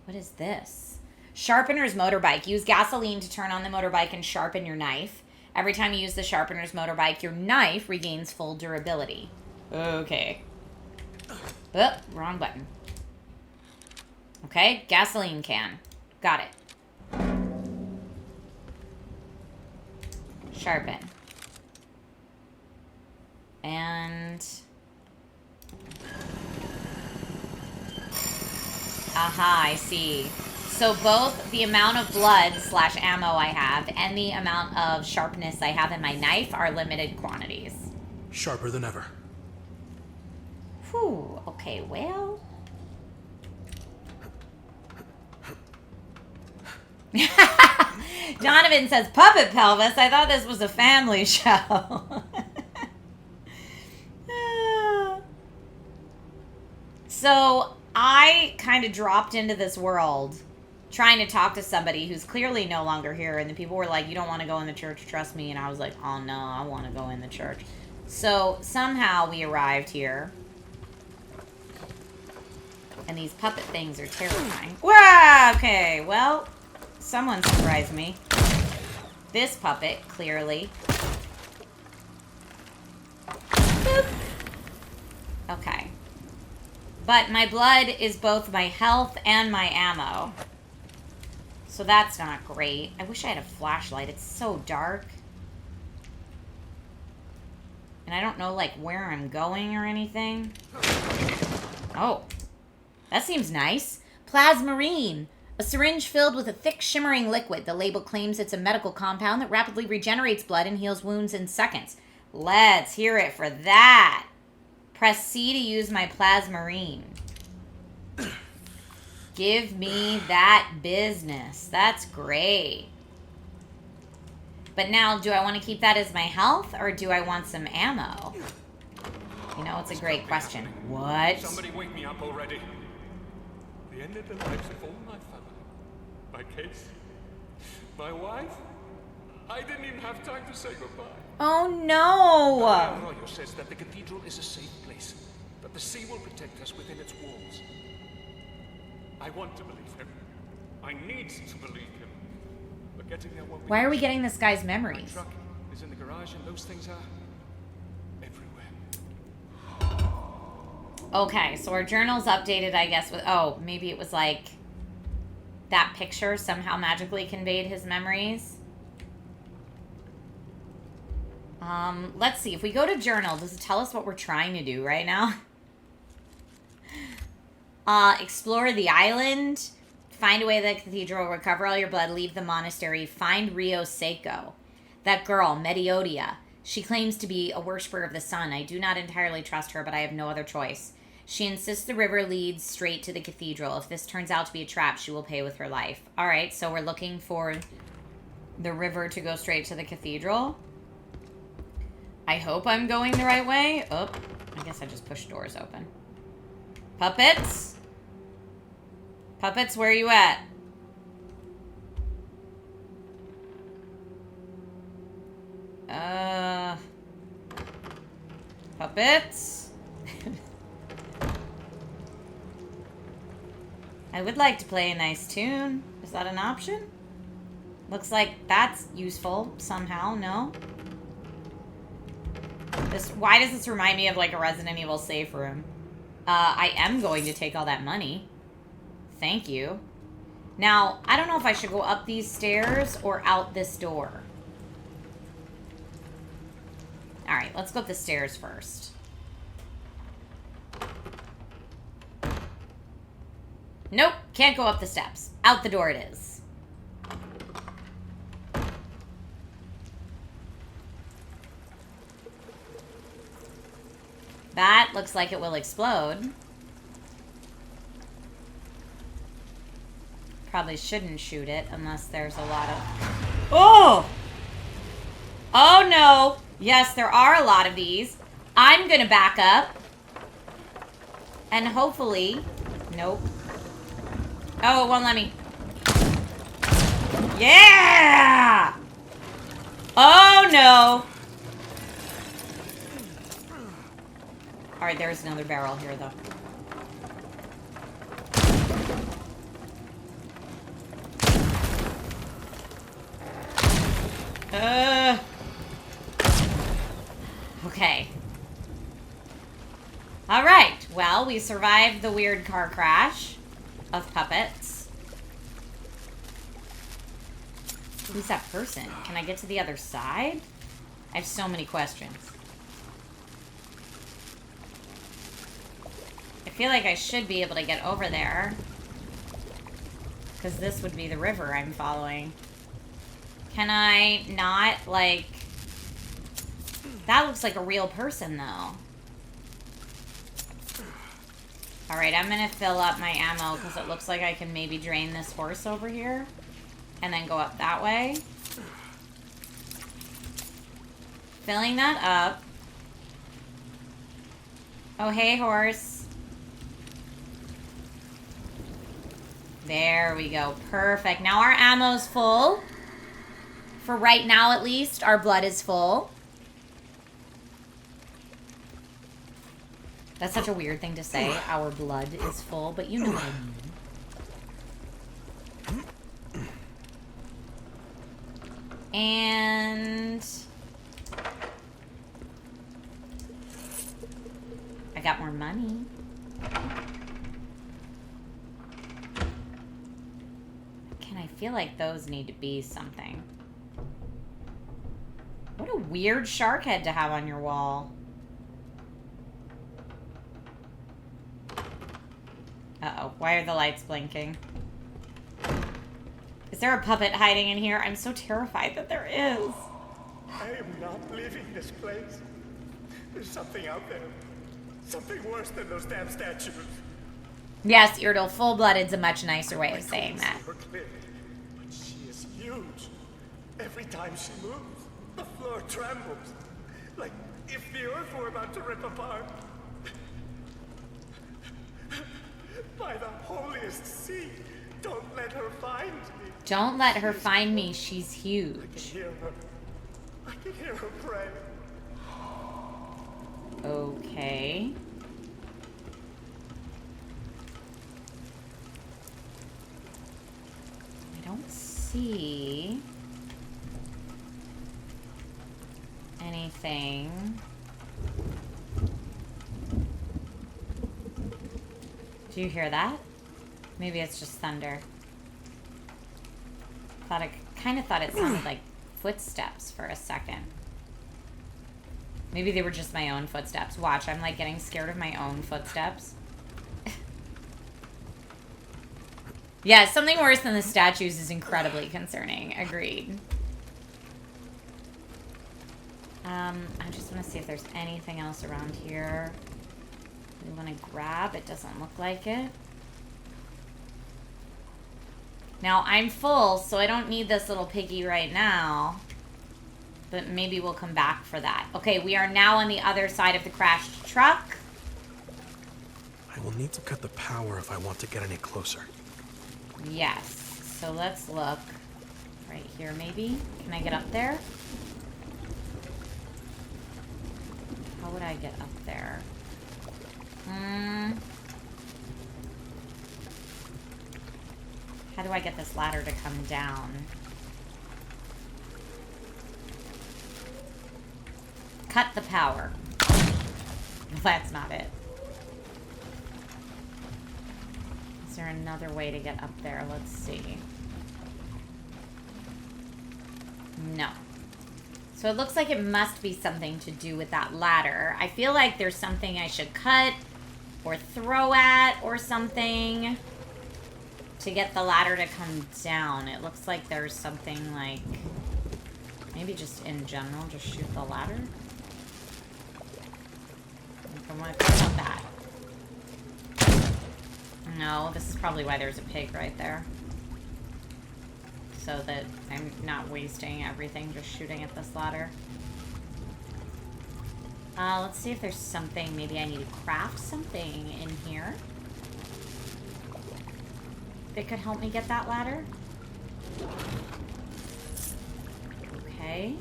What is this? Sharpener's motorbike. Use gasoline to turn on the motorbike and sharpen your knife. Every time you use the sharpener's motorbike, your knife regains full durability. Okay. Oh, wrong button. Okay, gasoline can. Got it. Sharpen. And... aha, I see. So both the amount of blood / ammo I have and the amount of sharpness I have in my knife are limited quantities. Sharper than ever. Whew, okay, well... Donovan says, puppet pelvis? I thought this was a family show. So, I kind of dropped into this world trying to talk to somebody who's clearly no longer here, and the people were like, you don't want to go in the church, trust me, and I was like, oh no, I want to go in the church. So, somehow we arrived here. And these puppet things are terrifying. Wow, okay, well, someone surprised me. This puppet, clearly. Boop. Okay. But my blood is both my health and my ammo. So that's not great. I wish I had a flashlight. It's so dark. And I don't know, like, where I'm going or anything. Oh. That seems nice. Plasmarine. A syringe filled with a thick, shimmering liquid. The label claims it's a medical compound that rapidly regenerates blood and heals wounds in seconds. Let's hear it for that. Press C to use my plasmarine. Give me that business. That's great. But now, do I want to keep that as my health, or do I want some ammo? You know, it's a great question. What? Somebody wake me up already. The end of the lives of all my family. My kids. My wife. I didn't even have time to say goodbye. Oh no! Arroyo says that the cathedral is a safe place, that the sea will protect us within its walls. I want to believe him. I need to believe him. But getting there won't be. Why are we getting this guy's memories? My truck is in the garage, and those things are everywhere. Okay, so our journal's updated, I guess, with... oh, maybe it was like... that picture somehow magically conveyed his memories. Let's see. If we go to journal, does it tell us what we're trying to do right now? Explore the island. Find a way to the cathedral. Recover all your blood. Leave the monastery. Find Rio Seiko. That girl, Mediodia. She claims to be a worshiper of the sun. I do not entirely trust her, but I have no other choice. She insists the river leads straight to the cathedral. If this turns out to be a trap, she will pay with her life. Alright, so we're looking for the river to go straight to the cathedral. I hope I'm going the right way. Oh, I guess I just pushed doors open. Puppets? Puppets, where are you at? Puppets? I would like to play a nice tune. Is that an option? Looks like that's useful somehow, no? Why does this remind me of like a Resident Evil safe room? I am going to take all that money. Thank you. Now, I don't know if I should go up these stairs or out this door. Alright, let's go up the stairs first. Nope, can't go up the steps. Out the door it is. That looks like it will explode. Probably shouldn't shoot it unless there's a lot of... Oh! Oh no! Yes, there are a lot of these. I'm gonna back up. And hopefully... Nope. Oh, it won't let me. Yeah! Oh no! Alright, there's another barrel here, though. Okay. Alright, well, we survived the weird car crash of puppets. Who's that person? Can I get to the other side? I have so many questions. I feel like I should be able to get over there. Because this would be the river I'm following. Can I not, like... That looks like a real person, though. Alright, I'm gonna fill up my ammo because it looks like I can maybe drain this horse over here. And then go up that way. Filling that up. Oh, hey, horse. There we go. Perfect. Now our ammo's full. For right now, at least, our blood is full. That's such a weird thing to say. Our blood is full, but you know what I mean. And... I got more money. I feel like those need to be something. What a weird shark head to have on your wall. Uh-oh. Why are the lights blinking? Is there a puppet hiding in here? I'm so terrified that there is. I am not leaving this place. There's something out there. Something worse than those damn statues. Yes, Irdle, full-blooded's a much nicer way of saying that. She is huge. Every time she moves, the floor trembles. Like if the earth were about to rip apart. By the holiest sea, don't let her find me. Don't let her find me. She's huge. I can hear her. I can hear her pray. Okay. I don't see anything. Do you hear that? Maybe it's just thunder. Kind of thought it sounded like footsteps for a second. Maybe they were just my own footsteps. Watch, I'm like getting scared of my own footsteps. Yeah, something worse than the statues is incredibly concerning. Agreed. I just want to see if there's anything else around here. We want to grab. It doesn't look like it. Now, I'm full, so I don't need this little piggy right now. But maybe we'll come back for that. Okay, we are now on the other side of the crashed truck. I will need to cut the power if I want to get any closer. Yes. So let's look. Right here, maybe? Can I get up there? How would I get up there? How do I get this ladder to come down? Cut the power. That's not it. Is there another way to get up there? Let's see. No. So it looks like it must be something to do with that ladder. I feel like there's something I should cut or throw at or something to get the ladder to come down. It looks like there's something like, maybe just in general, just shoot the ladder. I want to think about that. No, this is probably why there's a pig right there. So that I'm not wasting everything just shooting at this ladder. Let's see if there's something. Maybe I need to craft something in here that could help me get that ladder. Okay.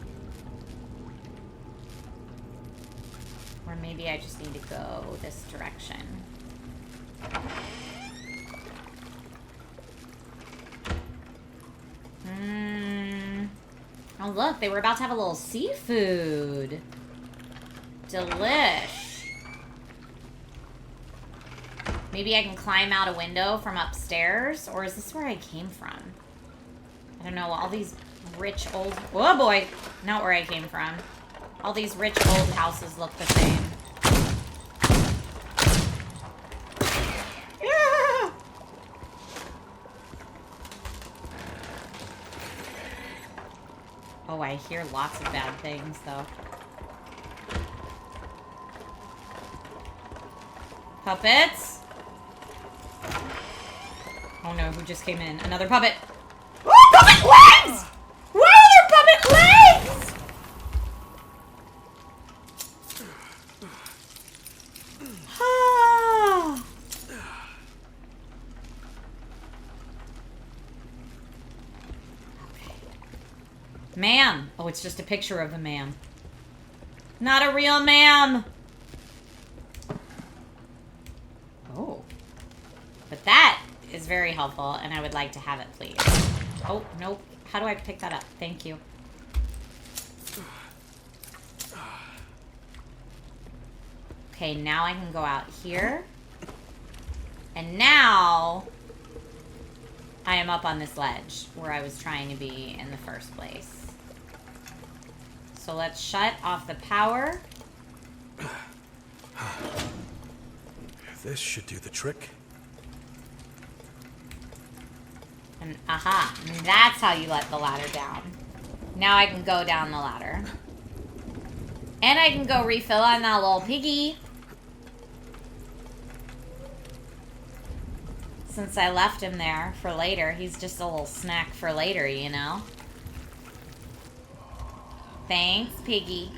Or maybe I just need to go this direction. Oh, look, they were about to have a little seafood. Delish. Maybe I can climb out a window from upstairs? Or is this where I came from? I don't know. All these rich old... Oh, boy. Not where I came from. All these rich old houses look the same. Oh, I hear lots of bad things, though. Puppets? Oh no, who just came in? Another puppet. Oh, puppet legs! Why are there puppet legs? Ah. Ma'am. Oh, it's just a picture of a ma'am. Not a real ma'am. Oh. But that is very helpful, and I would like to have it, please. Oh, nope. How do I pick that up? Thank you. Okay, now I can go out here. And now I am up on this ledge where I was trying to be in the first place. So let's shut off the power. This should do the trick. And aha, that's how you let the ladder down. Now I can go down the ladder. And I can go refill on that little piggy. Since I left him there for later, he's just a little snack for later, you know? Thanks, piggy.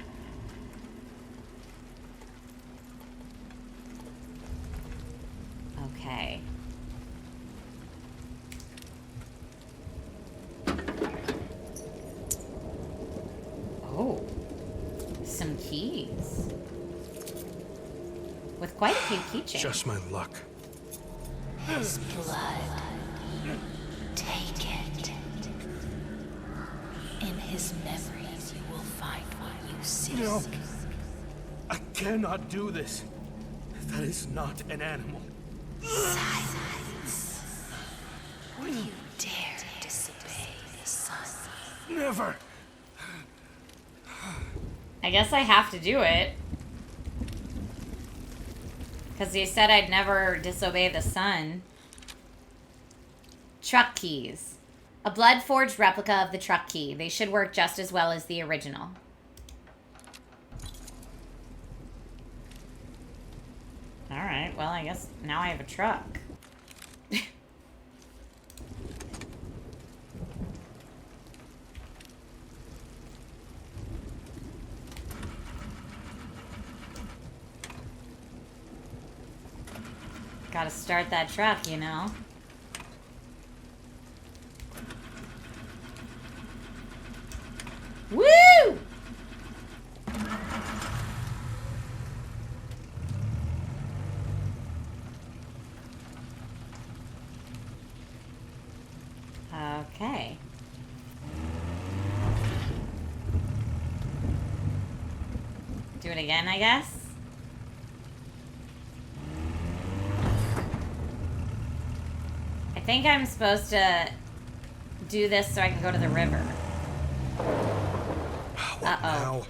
Okay. Oh. Some keys. With quite a few keychains. Just my luck. His blood. Take it. In his memories, you will find what you seek. No. I cannot do this. That is not an animal. Silence. Would you dare disobey the sun? Never. I guess I have to do it. Because he said I'd never disobey the sun. Truck keys. A blood-forged replica of the truck key. They should work just as well as the original. Alright, well, I guess now I have a truck. Gotta start that truck, you know? Woo! Okay. Do it again, I guess? I think I'm supposed to do this so I can go to the river. Uh-oh.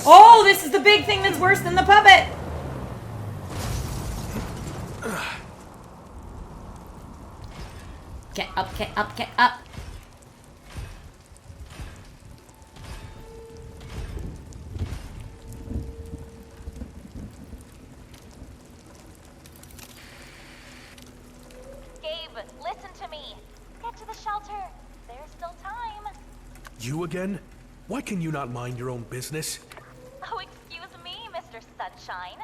Oh, this is the big thing that's worse than the puppet! Get up, get up, get up. Gabe, listen to me. Get to the shelter. There's still time. You again? Why can you not mind your own business? Oh, excuse me, Mr. Sunshine.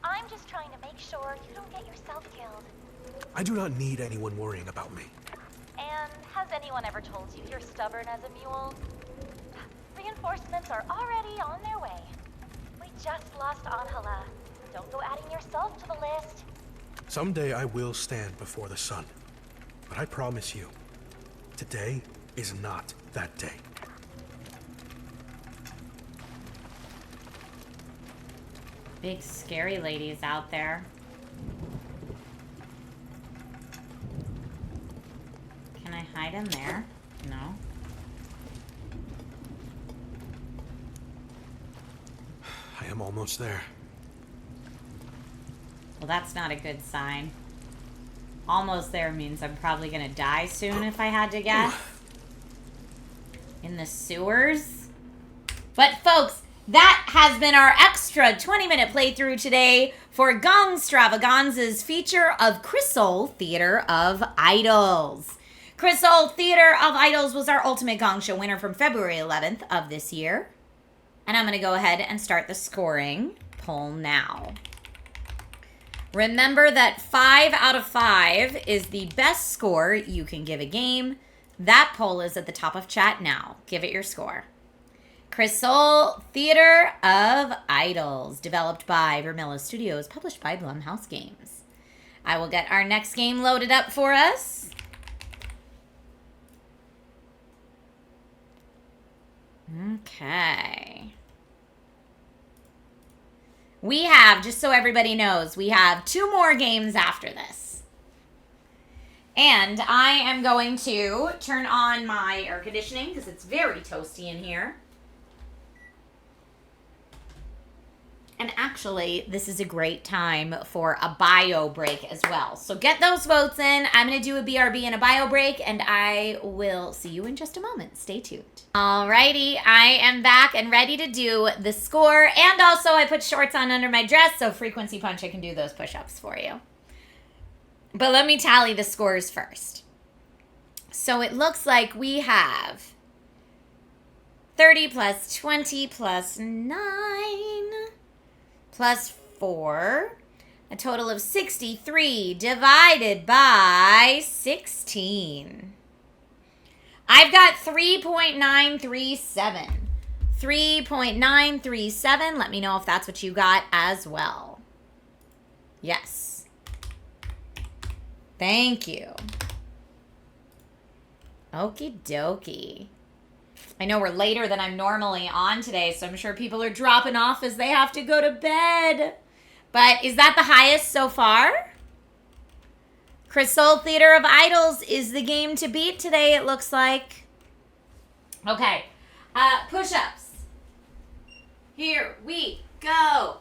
I'm just trying to make sure you don't get yourself killed. I do not need anyone worrying about me. And has anyone ever told you you're stubborn as a mule? Reinforcements are already on their way. We just lost Angela. Don't go adding yourself to the list. Someday I will stand before the sun. But I promise you, today is not that day. Big scary ladies out there. Can I hide in there? No. I am almost there. Well, that's not a good sign. Almost there means I'm probably gonna die soon if I had to guess. In the sewers. But folks, that has been our extra 20-minute playthrough today for Gong-stravaganza's feature of Crisol Theater of Idols. Crisol Theater of Idols was our Ultimate Gong Show winner from February 11th of this year. And I'm going to go ahead and start the scoring poll now. Remember that 5 out of 5 is the best score you can give a game. That poll is at the top of chat now. Give it your score. Crisol Theater of Idols, developed by Vermilla Studios, published by Blumhouse Games. I will get our next game loaded up for us. Okay. We have, just so everybody knows, we have 2 more games after this. And I am going to turn on my air conditioning because it's very toasty in here. And actually, this is a great time for a bio break as well. So get those votes in. I'm going to do a BRB and a bio break, and I will see you in just a moment. Stay tuned. Alrighty, I am back and ready to do the score. And also, I put shorts on under my dress, so Frequency Punch, I can do those push-ups for you. But let me tally the scores first. So it looks like we have 30 plus 20 plus 9... plus 4, a total of 63 divided by 16. I've got 3.937. 3.937. Let me know if that's what you got as well. Yes. Thank you. Okie dokie. I know we're later than I'm normally on today, so I'm sure people are dropping off as they have to go to bed. But is that the highest so far? Crisol Theater of Idols is the game to beat today, it looks like. Okay. Push-ups. Here we go.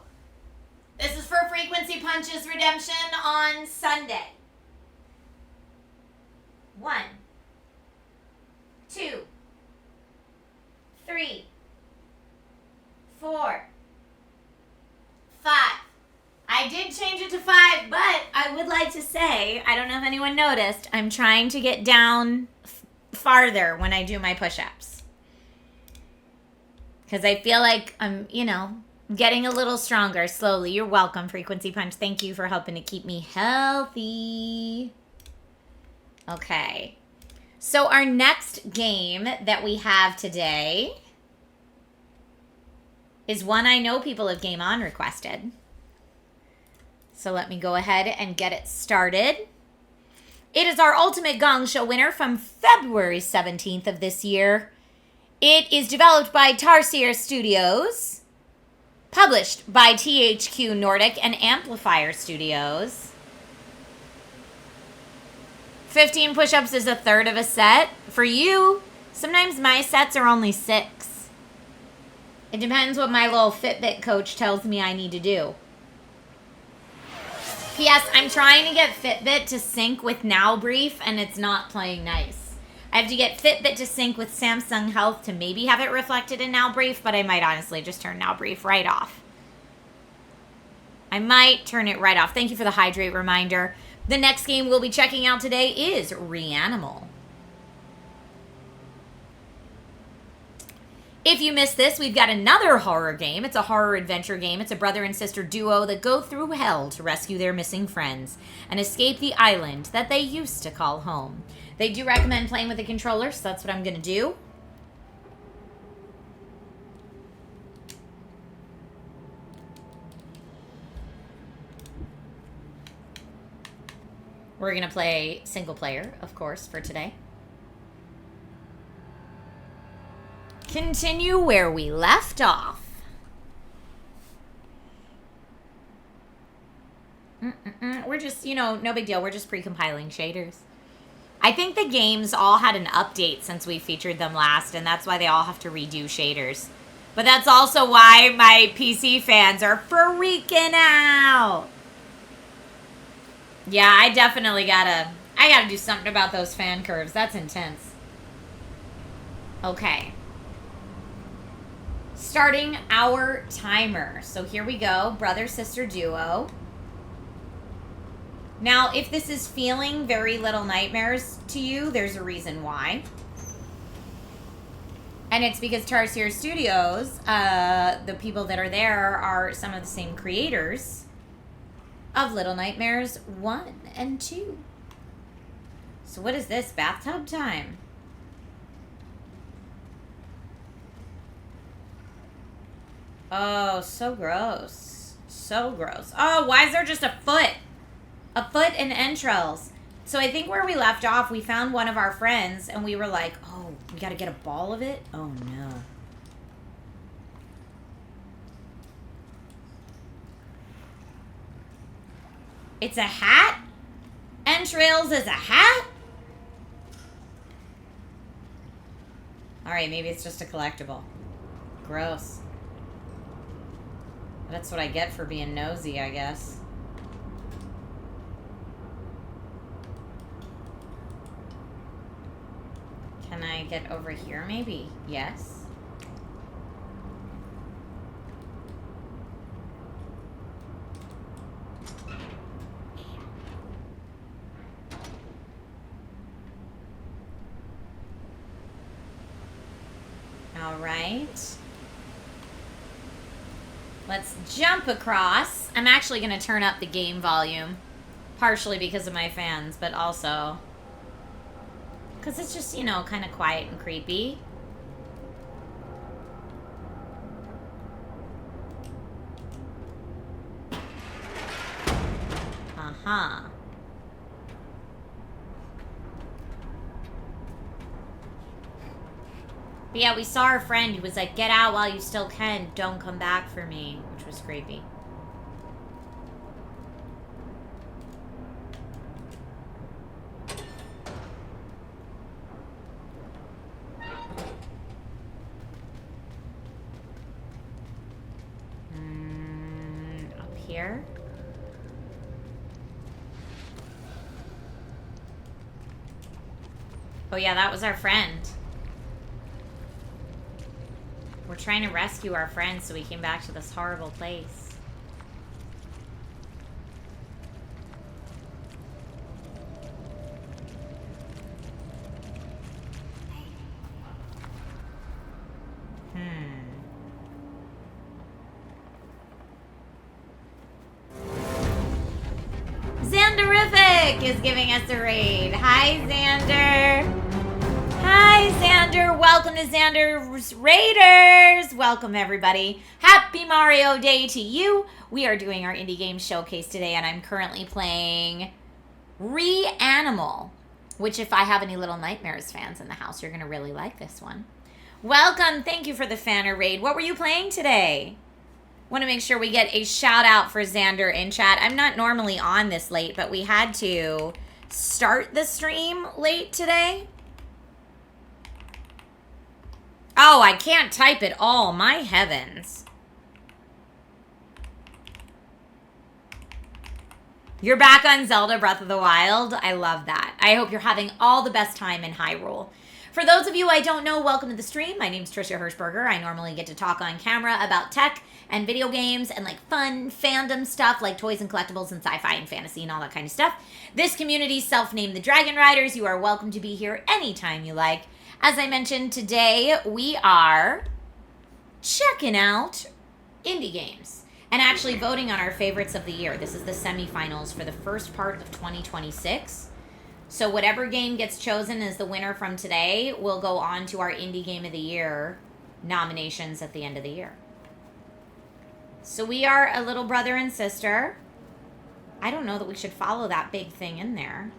This is for Frequency Punch's redemption on Sunday. 1, 2, 3, 4, would like to say, I don't know if anyone noticed, I'm trying to get down farther when I do my push-ups. Because I feel like I'm, you know, getting a little stronger slowly. You're welcome, Frequency Punch. Thank you for helping to keep me healthy. Okay. So our next game that we have today is one I know people have Game On requested. So let me go ahead and get it started. It is our Ultimate Gong Show winner from February 17th of this year. It is developed by Tarsier Studios, published by THQ Nordic and Amplifier Studios. 15 push-ups is a third of a set. For you, sometimes my sets are only 6. It depends what my little Fitbit coach tells me I need to do. P.S. I'm trying to get Fitbit to sync with Now Brief, and it's not playing nice. I have to get Fitbit to sync with Samsung Health to maybe have it reflected in Now Brief, but I might honestly just turn Now Brief right off. I might turn it right off. Thank you for the hydrate reminder. The next game we'll be checking out today is REANIMAL. If you missed this, we've got another horror game. It's a horror adventure game. It's a brother and sister duo that go through hell to rescue their missing friends and escape the island that they used to call home. They do recommend playing with a controller, so that's what I'm going to do. We're going to play single player, of course, for today. Continue where we left off. We're just, you know, no big deal. We're just pre-compiling shaders. I think the games all had an update since we featured them last, and that's why they all have to redo shaders. But that's also why my PC fans are freaking out. Yeah, I definitely gotta do something about those fan curves. That's intense. Okay. Starting our timer. So here we go, brother-sister duo. Now, if this is feeling very Little Nightmares to you, there's a reason why. And it's because Tarsier Studios, the people that are there are some of the same creators of Little Nightmares 1 and 2. So what is this? Bathtub time. Oh, so gross. So gross. Oh, why is there just a foot? A foot and entrails. So I think where we left off, we found one of our friends, and we were like, oh, we gotta get a ball of it? Oh, no. It's a hat? Entrails is a hat? Alright, maybe it's just a collectible. Gross. That's what I get for being nosy, I guess. Can I get over here, maybe? Yes. All right. Let's jump across. I'm actually going to turn up the game volume. Partially because of my fans, but also because it's just, you know, kind of quiet and creepy. Uh-huh. But yeah, we saw our friend who was like, get out while you still can. Don't come back for me, which was creepy. Up here. Oh yeah, that was our friend. We're trying to rescue our friends, so we came back to this horrible place. Music is giving us a raid. Hi, Xander. Hi, Xander. Welcome to Xander's Raiders. Welcome, everybody. Happy Mario Day to you. We are doing our indie game showcase today, and I'm currently playing REANIMAL, which if I have any Little Nightmares fans in the house, you're going to really like this one. Welcome. Thank you for the Fanner raid. What were you playing today? Want to make sure we get a shout out for Xander in chat. I'm not normally on this late, but we had to start the stream late today. Oh, I can't type it all. My heavens. You're back on Zelda Breath of the Wild. I love that. I hope you're having all the best time in Hyrule. For those of you I don't know, welcome to the stream. My name's Trisha Hershberger. I normally get to talk on camera about tech and video games and like fun fandom stuff like toys and collectibles and sci-fi and fantasy and all that kind of stuff. This community's self-named the Dragon Riders. You are welcome to be here anytime you like. As I mentioned, today we are checking out indie games and actually voting on our favorites of the year. This is the semifinals for the first part of 2026. So whatever game gets chosen as the winner from today will go on to our Indie Game of the Year nominations at the end of the year. So we are a little brother and sister. I don't know that we should follow that big thing in there.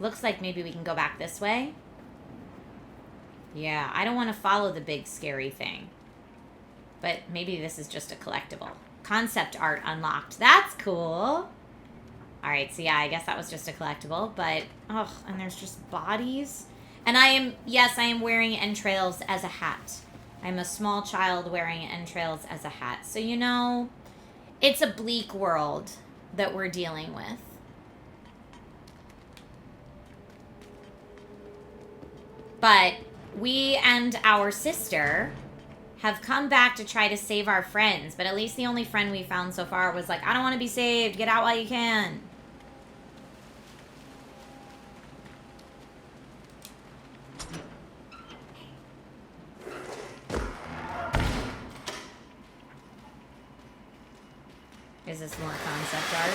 Looks like maybe we can go back this way. Yeah, I don't want to follow the big scary thing. But maybe this is just a collectible. Concept art unlocked. That's cool. Alright, so yeah, I guess that was just a collectible. But, oh, and there's just bodies. And I am wearing entrails as a hat. I'm a small child wearing entrails as a hat. So, you know, it's a bleak world that we're dealing with. But we and our sister have come back to try to save our friends. But at least the only friend we found so far was like, I don't want to be saved. Get out while you can. Is this more concept art?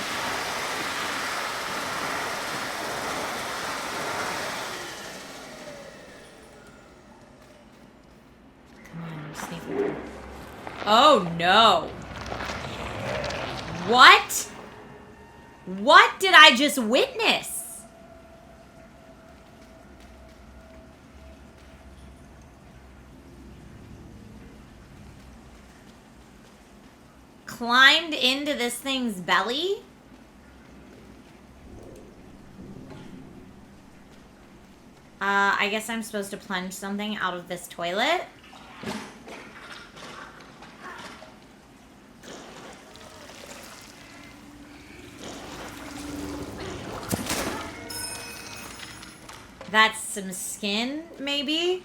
Oh no. What? What did I just witness? Climbed into this thing's belly? I guess I'm supposed to plunge something out of this toilet. That's some skin, maybe,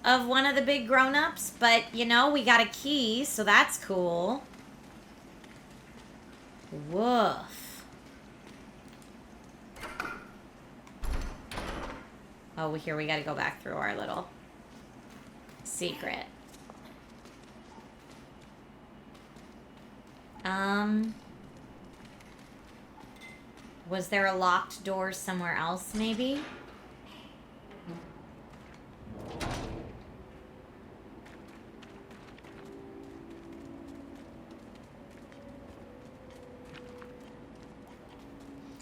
of one of the big grown-ups. But, you know, we got a key, so that's cool. Woof. Oh, here we gotta go back through our little secret. Was there a locked door somewhere else, maybe?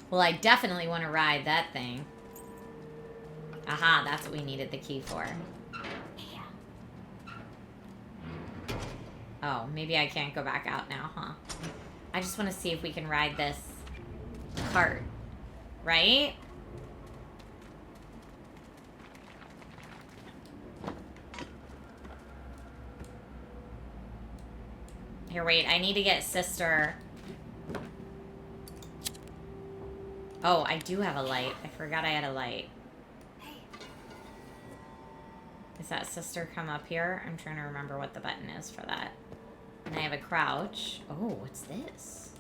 Well, I definitely want to ride that thing. Aha, that's what we needed the key for. Oh, maybe I can't go back out now, huh? I just want to see if we can ride this cart. Right? Here, wait. I need to get sister. Oh, I do have a light. I forgot I had a light. Does that sister come up here? I'm trying to remember what the button is for that. And I have a crouch. Oh, what's this?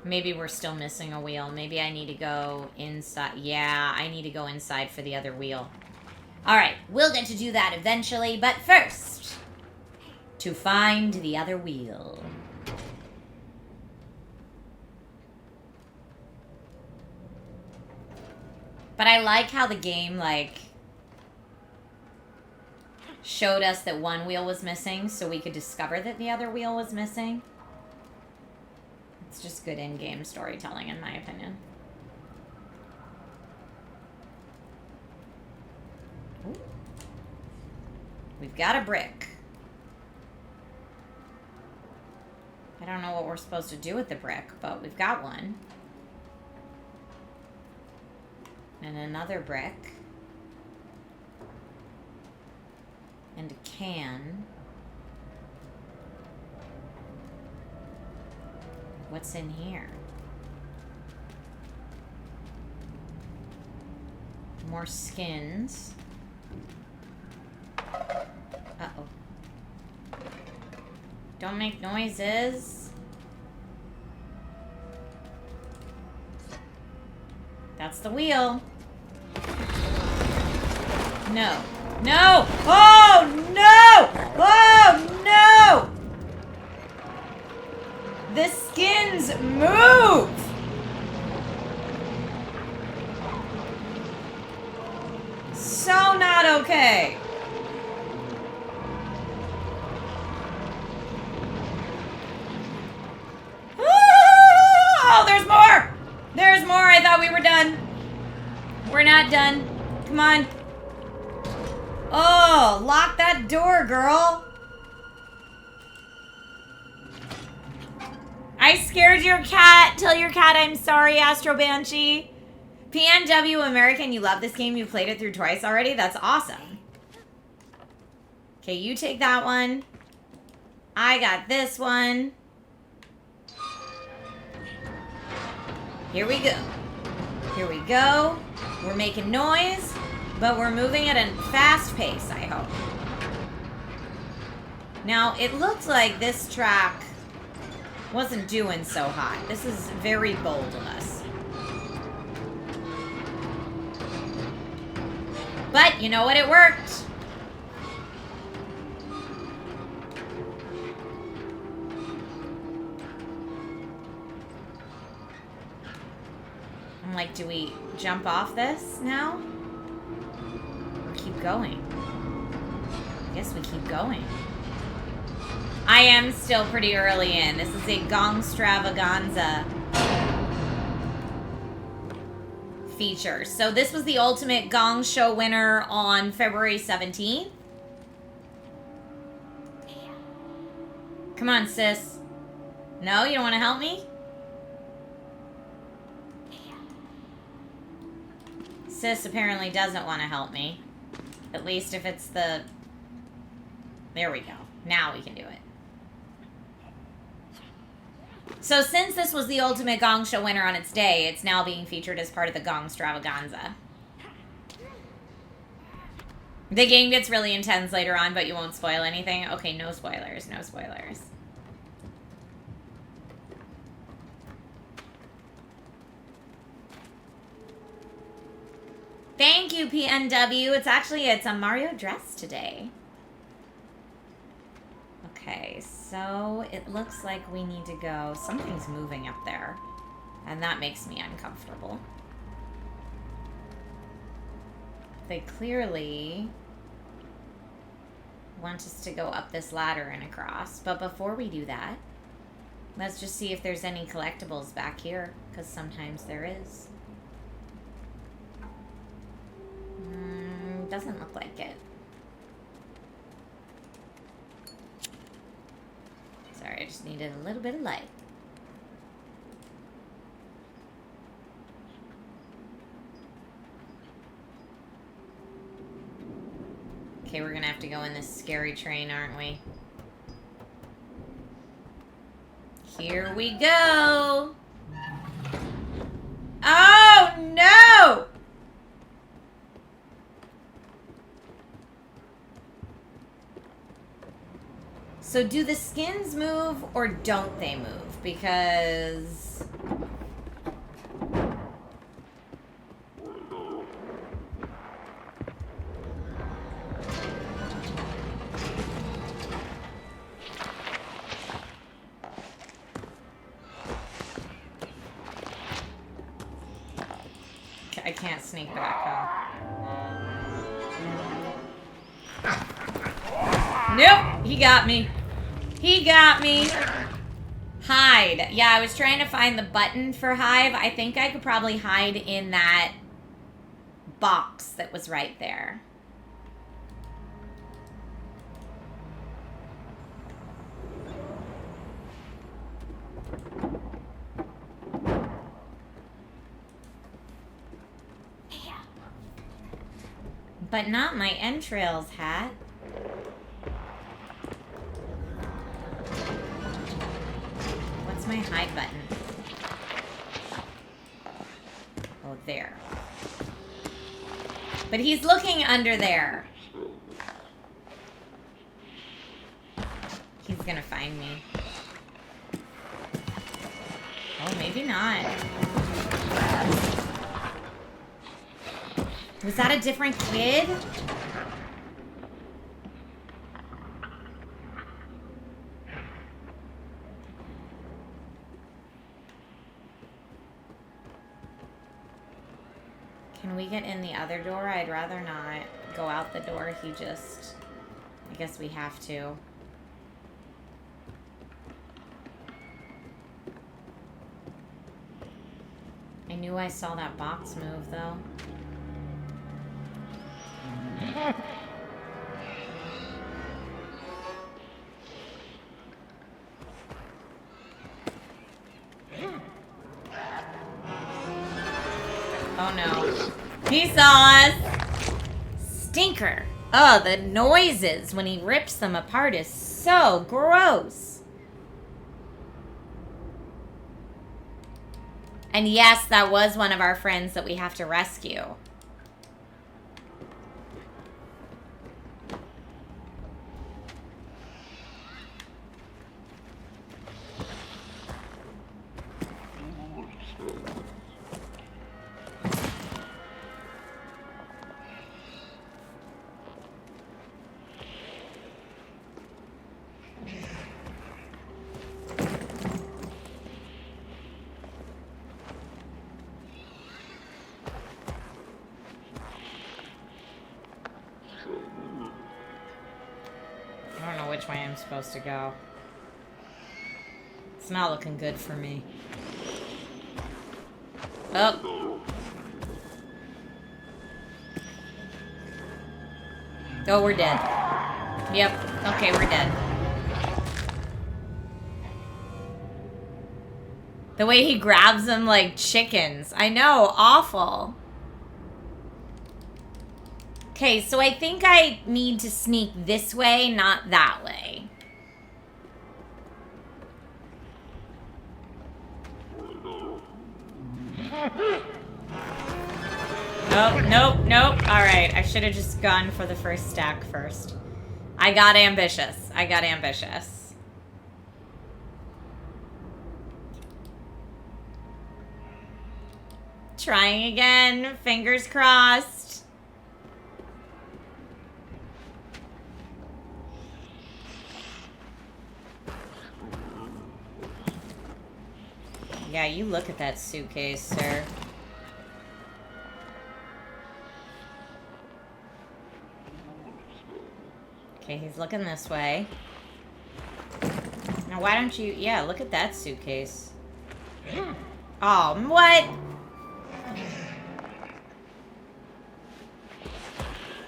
Maybe we're still missing a wheel. Maybe I need to go inside. Yeah, I need to go inside for the other wheel. Alright, we'll get to do that eventually, but first, to find the other wheel. But I like how the game, like, showed us that one wheel was missing so we could discover that the other wheel was missing. It's just good in-game storytelling, in my opinion. Ooh. We've got a brick. I don't know what we're supposed to do with the brick, but we've got one. And another brick. And a can. What's in here? More skins. Uh-oh. Don't make noises. That's the wheel. No. No! Oh, no! Oh, no! The skins move! So not okay. Oh, there's more! There's more. I thought we were done. We're not done. Come on. Oh, lock that door, girl. I scared your cat. Tell your cat I'm sorry, Astro Banshee. PNW American, you love this game. You played it through twice already. That's awesome. Okay, you take that one. I got this one. Here we go. Here we go. We're making noise, but we're moving at a fast pace, I hope. Now, it looked like this track wasn't doing so hot. This is very bold of us. But, you know what? It worked. I'm like, do we jump off this now? Or keep going? I guess we keep going. I am still pretty early in. This is a Gong-stravaganza feature. So this was the Ultimate Gong Show winner on February 17th. Come on, sis. No, you don't want to help me? Sis apparently doesn't want to help me. At least if it's the... There we go. Now we can do it. So since this was the Ultimate Gong Show winner on its day, it's now being featured as part of the Gong-stravaganza. The game gets really intense later on, but you won't spoil anything. Okay, no spoilers, no spoilers. Thank you, PNW. It's a Mario dress today. Okay, so it looks like we need to go. Something's moving up there, and that makes me uncomfortable. They clearly want us to go up this ladder and across, but before we do that, let's just see if there's any collectibles back here, because sometimes there is. Doesn't look like it. Sorry, I just needed a little bit of light. Okay, we're gonna have to go in this scary train, aren't we? Here we go! Oh, no! So do the skins move or don't they move? Because... I can't sneak back, huh? Nope, he got me. He got me. Hide. Yeah, I was trying to find the button for Hive. I think I could probably hide in that box that was right there. But not my entrails hat. What's my hide button? Oh, there. But he's looking under there. He's gonna find me. Oh, maybe not. Was that a different kid? Can we get in the other door? I'd rather not go out the door. He just... I guess we have to. I knew I saw that box move, though. Oh no. He saw us! Stinker! Oh, the noises when he rips them apart is so gross. And yes, that was one of our friends that we have to rescue. Supposed to go. It's not looking good for me. Oh. Oh, we're dead. Yep. Okay, we're dead. The way he grabs them like chickens. I know, awful. Okay, so I think I need to sneak this way, not that way. Nope, nope, nope. Alright, I should have just gone for the first stack first. I got ambitious. I got ambitious. Trying again. Fingers crossed. Yeah, you look at that suitcase, sir. Okay, he's looking this way. Now, why don't you... Yeah, look at that suitcase. Oh, what?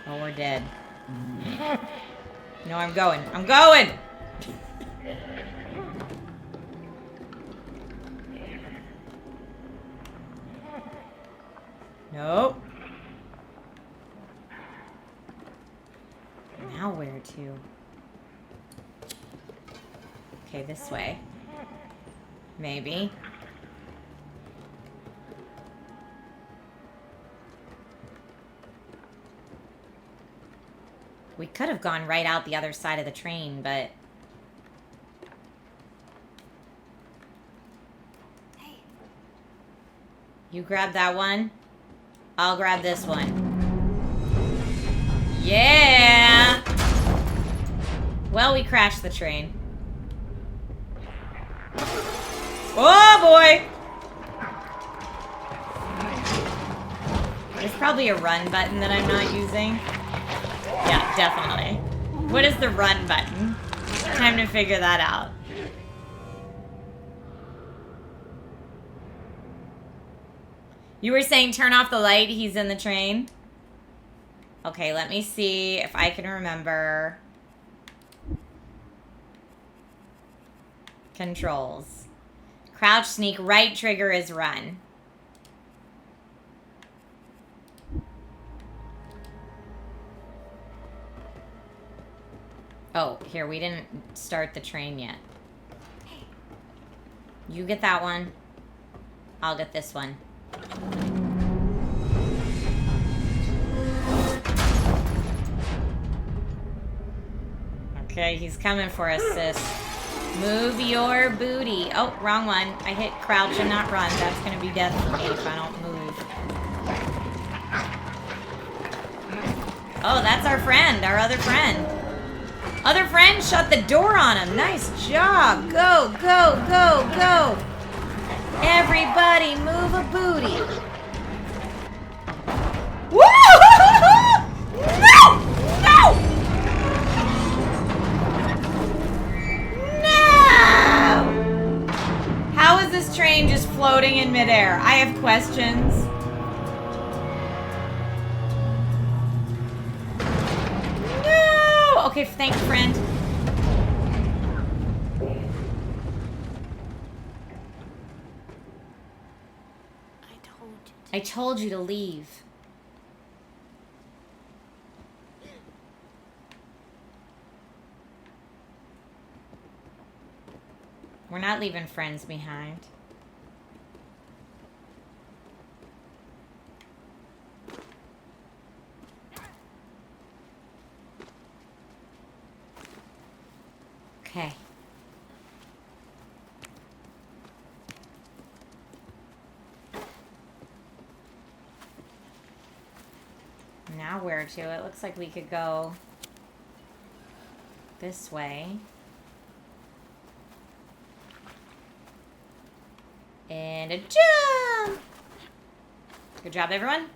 Oh, we're dead. No, I'm going. I'm going! Nope. Now where to? Okay, this way. Maybe. We could have gone right out the other side of the train, but... Hey. You grab that one. I'll grab this one. Yeah! Well, we crashed the train. Oh, boy! There's probably a run button that I'm not using. Yeah, definitely. What is the run button? Time to figure that out. You were saying turn off the light, he's in the train? Okay, let me see if I can remember. Controls. Crouch, sneak, right trigger is run. Oh, here, we didn't start the train yet. You get that one. I'll get this one. Okay, he's coming for us, sis. Move your booty. Oh, wrong one. I hit crouch and not run. That's gonna be death for me if I don't move. Oh, that's our friend, our other friend. Other friend shut the door on him. Nice job. Go, go, go, go. Everybody move a booty. Woo! No! No! No! How is this train just floating in midair? I have questions. No! Okay, thank you, friend. I told you to leave. We're not leaving friends behind. Okay. Now where to? It looks like we could go this way. And a jump! Good job, everyone.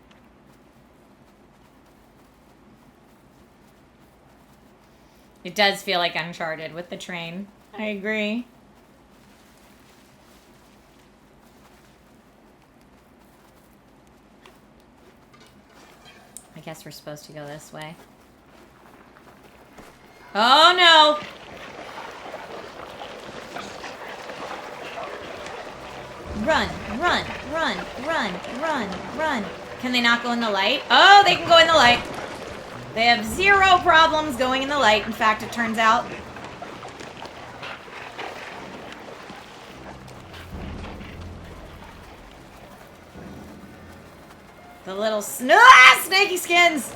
It does feel like Uncharted with the train. I agree. I guess we're supposed to go this way. Oh no! Run, run, run, run, run, run. Can they not go in the light? Oh, they can go in the light. They have zero problems going in the light. In fact, it turns out. The little snaky skins.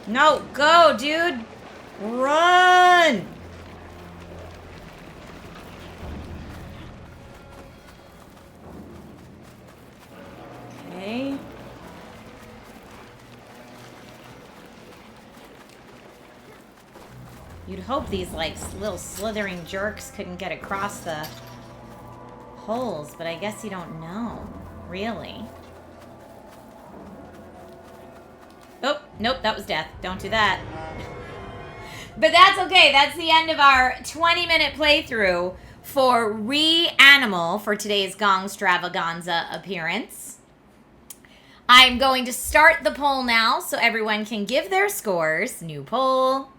No, go, dude. Run. Okay. You'd hope these, like, little slithering jerks couldn't get across the holes, but I guess you don't know. Really. Oh, nope, that was death. Don't do that. But that's okay. That's the end of our 20-minute playthrough for REANIMAL for today's Gong-stravaganza appearance. I'm going to start the poll now so everyone can give their scores. New poll.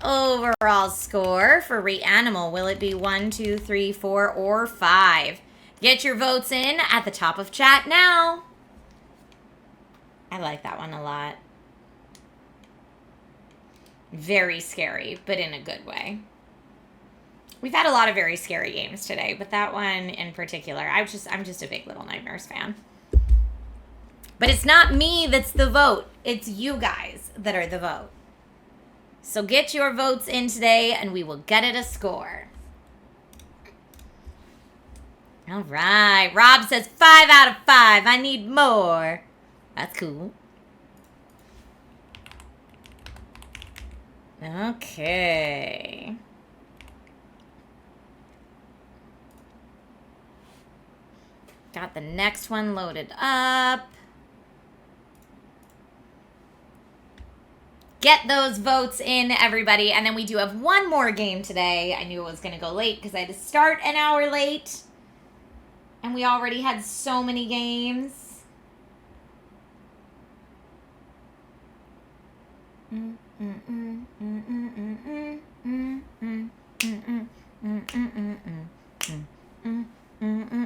Overall score for REANIMAL. Will it be 1, 2, 3, 4, or 5? Get your votes in at the top of chat now. I like that one a lot. Very scary, but in a good way. We've had a lot of very scary games today, but that one in particular, I'm just a big Little Nightmares fan. But it's not me that's the vote. It's you guys that are the vote. So get your votes in today, and we will get it a score. All right. Rob says 5 out of 5. I need more. That's cool. Okay. Got the next one loaded up. Get those votes in, everybody. And then we do have one more game today. I knew it was going to go late because I had to start an hour late. And we already had so many games.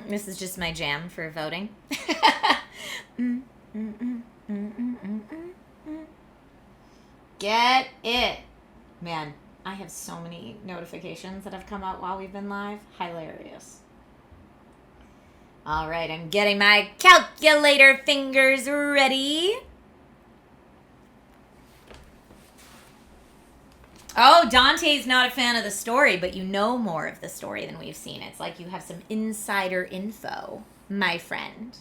This is just my jam for voting. Get it. Man, I have so many notifications that have come out while we've been live. Hilarious. All right, I'm getting my calculator fingers ready. Oh, Dante's not a fan of the story, but you know more of the story than we've seen. It's like you have some insider info, my friend.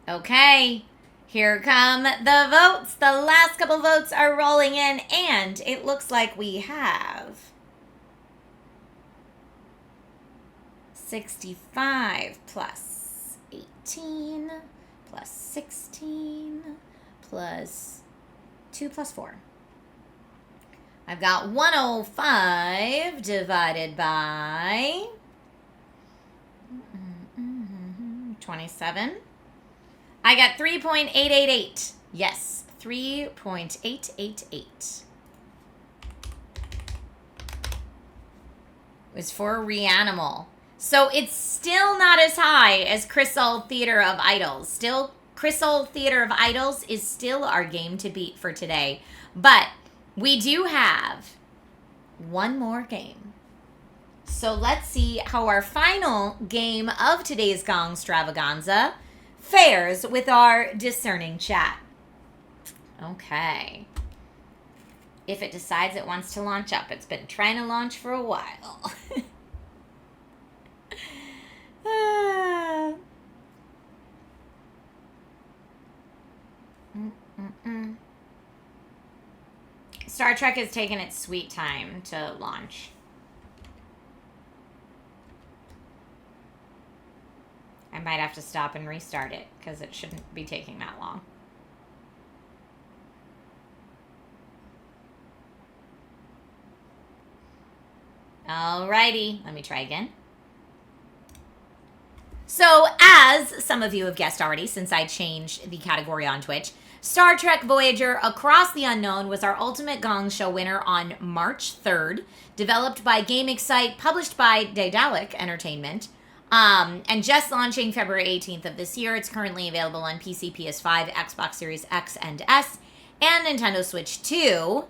Okay, here come the votes. The last couple votes are rolling in, and it looks like we have 65 plus 18 plus 16 plus 2 plus 4. I've got 105 divided by 27. I got 3.888. Yes, 3.888. It was for REANIMAL. So it's still not as high as Crisol Theater of Idols. Still, Crisol Theater of Idols is still our game to beat for today. But we do have one more game. So let's see how our final game of today's Gong-stravaganza fares with our discerning chat. Okay. If it decides it wants to launch up. It's been trying to launch for a while. Star Trek has taken its sweet time to launch. I might have to stop and restart it because it shouldn't be taking that long. Alrighty, let me try again. So, as some of you have guessed already, since I changed the category on Twitch, Star Trek Voyager Across the Unknown was our Ultimate Gong Show winner on March 3rd, developed by Game Excite, published by Daedalic Entertainment, and just launching February 18th of this year. It's currently available on PC, PS5, Xbox Series X and S, and Nintendo Switch 2.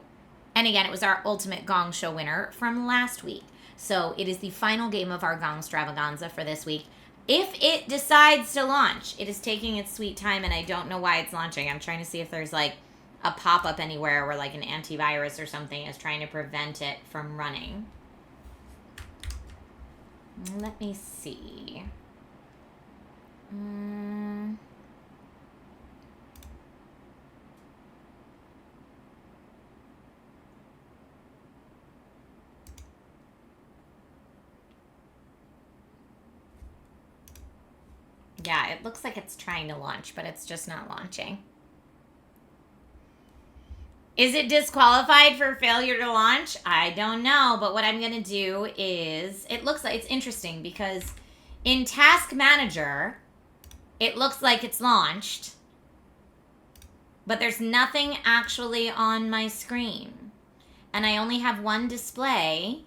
And again, it was our Ultimate Gong Show winner from last week. So it is the final game of our Gong-stravaganza for this week. If it decides to launch, it is taking its sweet time, and I don't know why it's launching. I'm trying to see if there's like a pop-up anywhere where like an antivirus or something is trying to prevent it from running. Let me see. Yeah, it looks like it's trying to launch, but it's just not launching. Is it disqualified for failure to launch? I don't know, but what I'm going to do is, it looks like, it's interesting because in Task Manager, it looks like it's launched, but there's nothing actually on my screen. And I only have one display.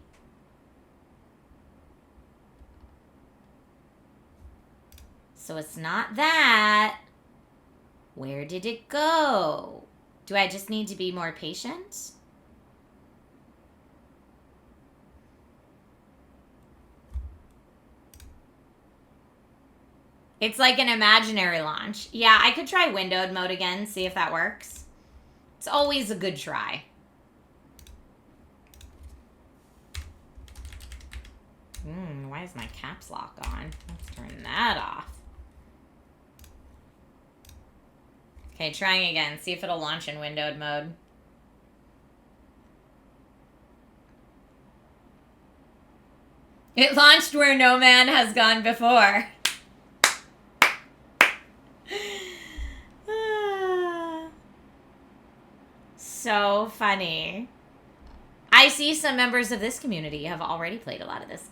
So it's not that. Where did it go? Do I just need to be more patient? It's like an imaginary launch. Yeah, I could try windowed mode again, see if that works. It's always a good try. Why is my caps lock on? Let's turn that off. Okay, trying again. See if it'll launch in windowed mode. It launched where no man has gone before. So funny. I see some members of this community have already played a lot of this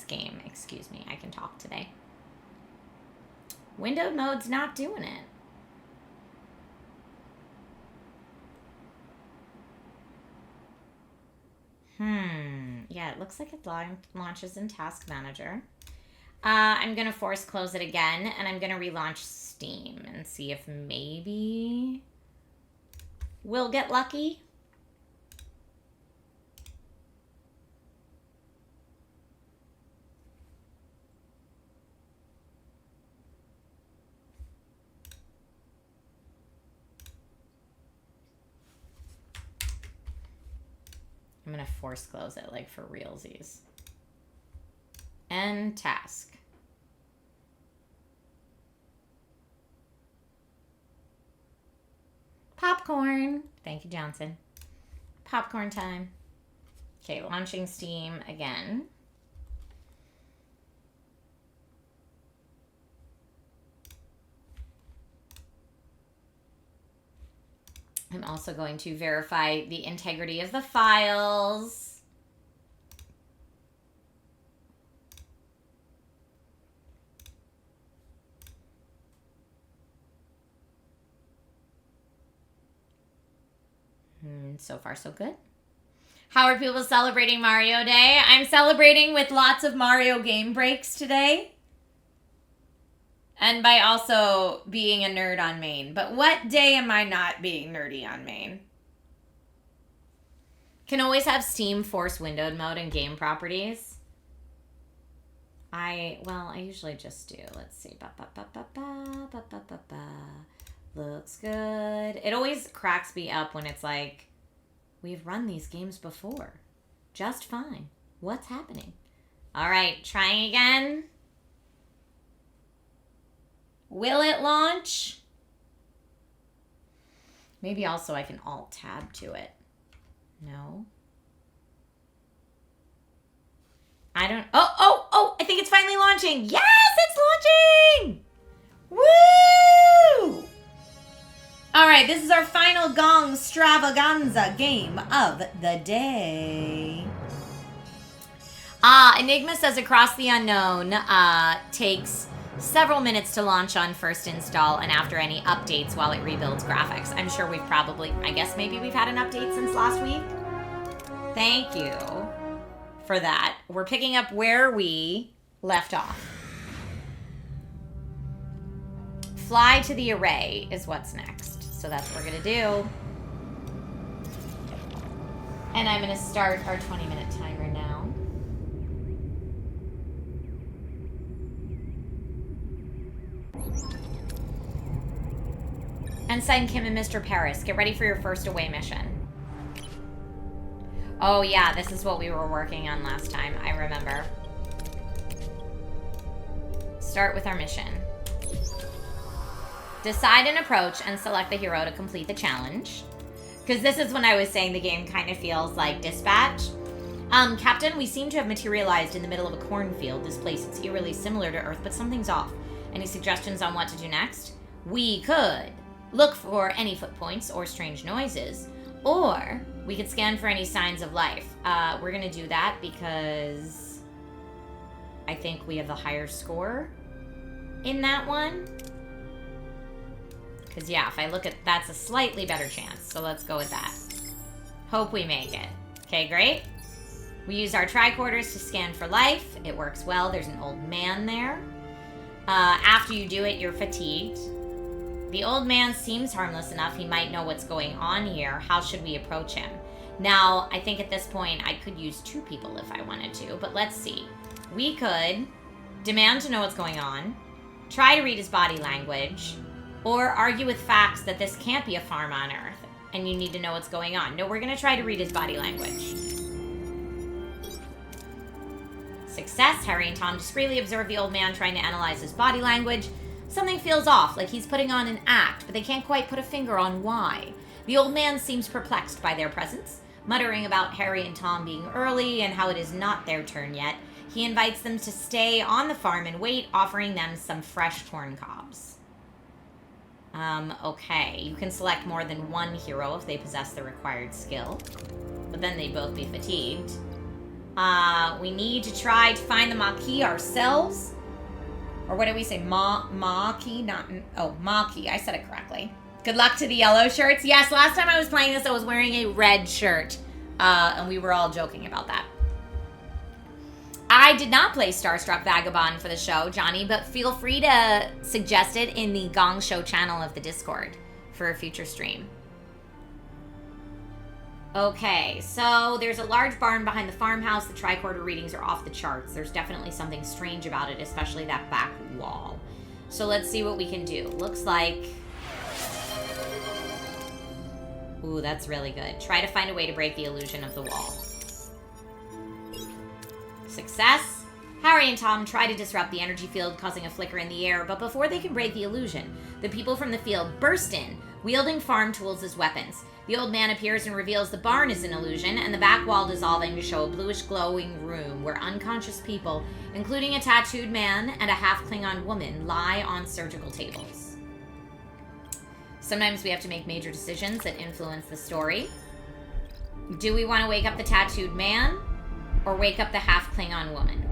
game. Excuse me, I can talk today. Windowed mode's not doing it. Yeah, it looks like it launches in Task Manager. I'm going to force close it again, and I'm going to relaunch Steam and see if maybe we'll get lucky. I'm going to force close it, like, for realsies. End task. Popcorn. Thank you, Johnson. Popcorn time. Okay, launching Steam again. I'm also going to verify the integrity of the files. So far, so good. How are people celebrating Mario Day? I'm celebrating with lots of Mario game breaks today. And by also being a nerd on main. But what day am I not being nerdy on main? Can always have Steam force windowed mode and game properties. I usually just do. Let's see. Looks good. It always cracks me up when it's like, we've run these games before. Just fine. What's happening? All right, trying again. Will it launch? Maybe also I can Alt-Tab to it. No. I don't... Oh! I think it's finally launching. Yes, it's launching! Woo! All right, this is our final Gong-stravaganza game of the day. Enigma says Across the Unknown takes several minutes to launch on first install and after any updates while it rebuilds graphics. I'm sure we've probably, I guess maybe we've had an update since last week. Thank you for that. We're picking up where we left off. Fly to the array is what's next. So that's what we're gonna do. And I'm gonna start our 20-minute timer now. Ensign Kim and Mr. Paris, get ready for your first away mission. Oh yeah, this is what we were working on last time, I remember. Start with our mission. Decide an approach and select the hero to complete the challenge. Because this is when I was saying the game kind of feels like Dispatch. Captain, we seem to have materialized in the middle of a cornfield. This place is eerily similar to Earth, but something's off. Any suggestions on what to do next? We could look for any footpoints or strange noises, or we could scan for any signs of life. We're gonna do that because I think we have the higher score in that one. Because yeah, if I look at, that's a slightly better chance, so let's go with that. Hope we make it. Okay, great. We use our tricorders to scan for life. It works well. There's an old man there. After you do it, you're fatigued. The old man seems harmless enough. He might know what's going on here. How should we approach him? Now, I think at this point, I could use 2 people if I wanted to, but let's see. We could demand to know what's going on, try to read his body language, or argue with facts that this can't be a farm on Earth, and you need to know what's going on. No, we're going to try to read his body language. Success. Harry and Tom discreetly observe the old man trying to analyze his body language. Something feels off, like he's putting on an act, but they can't quite put a finger on why. The old man seems perplexed by their presence, muttering about Harry and Tom being early and how it is not their turn yet. He invites them to stay on the farm and wait, offering them some fresh corn cobs. Okay. You can select more than one hero if they possess the required skill. But then they'd both be fatigued. We need to try to find the Maquis ourselves. Or what did we say? Maquis? Maquis. I said it correctly. Good luck to the yellow shirts. Yes, last time I was playing this, I was wearing a red shirt. And we were all joking about that. I did not play Starstruck Vagabond for the show, Johnny, but feel free to suggest it in the Gong Show channel of the Discord for a future stream. Okay, so there's a large barn behind the farmhouse. The tricorder readings are off the charts. There's definitely something strange about it, especially that back wall. So let's see what we can do. Looks like... Ooh, that's really good. Try to find a way to break the illusion of the wall. Success. Harry and Tom try to disrupt the energy field, causing a flicker in the air, but before they can break the illusion, the people from the field burst in, wielding farm tools as weapons. The old man appears and reveals the barn is an illusion, and the back wall dissolving to show a bluish glowing room where unconscious people, including a tattooed man and a half-Klingon woman, lie on surgical tables. Sometimes we have to make major decisions that influence the story. Do we want to wake up the tattooed man or wake up the half-Klingon woman?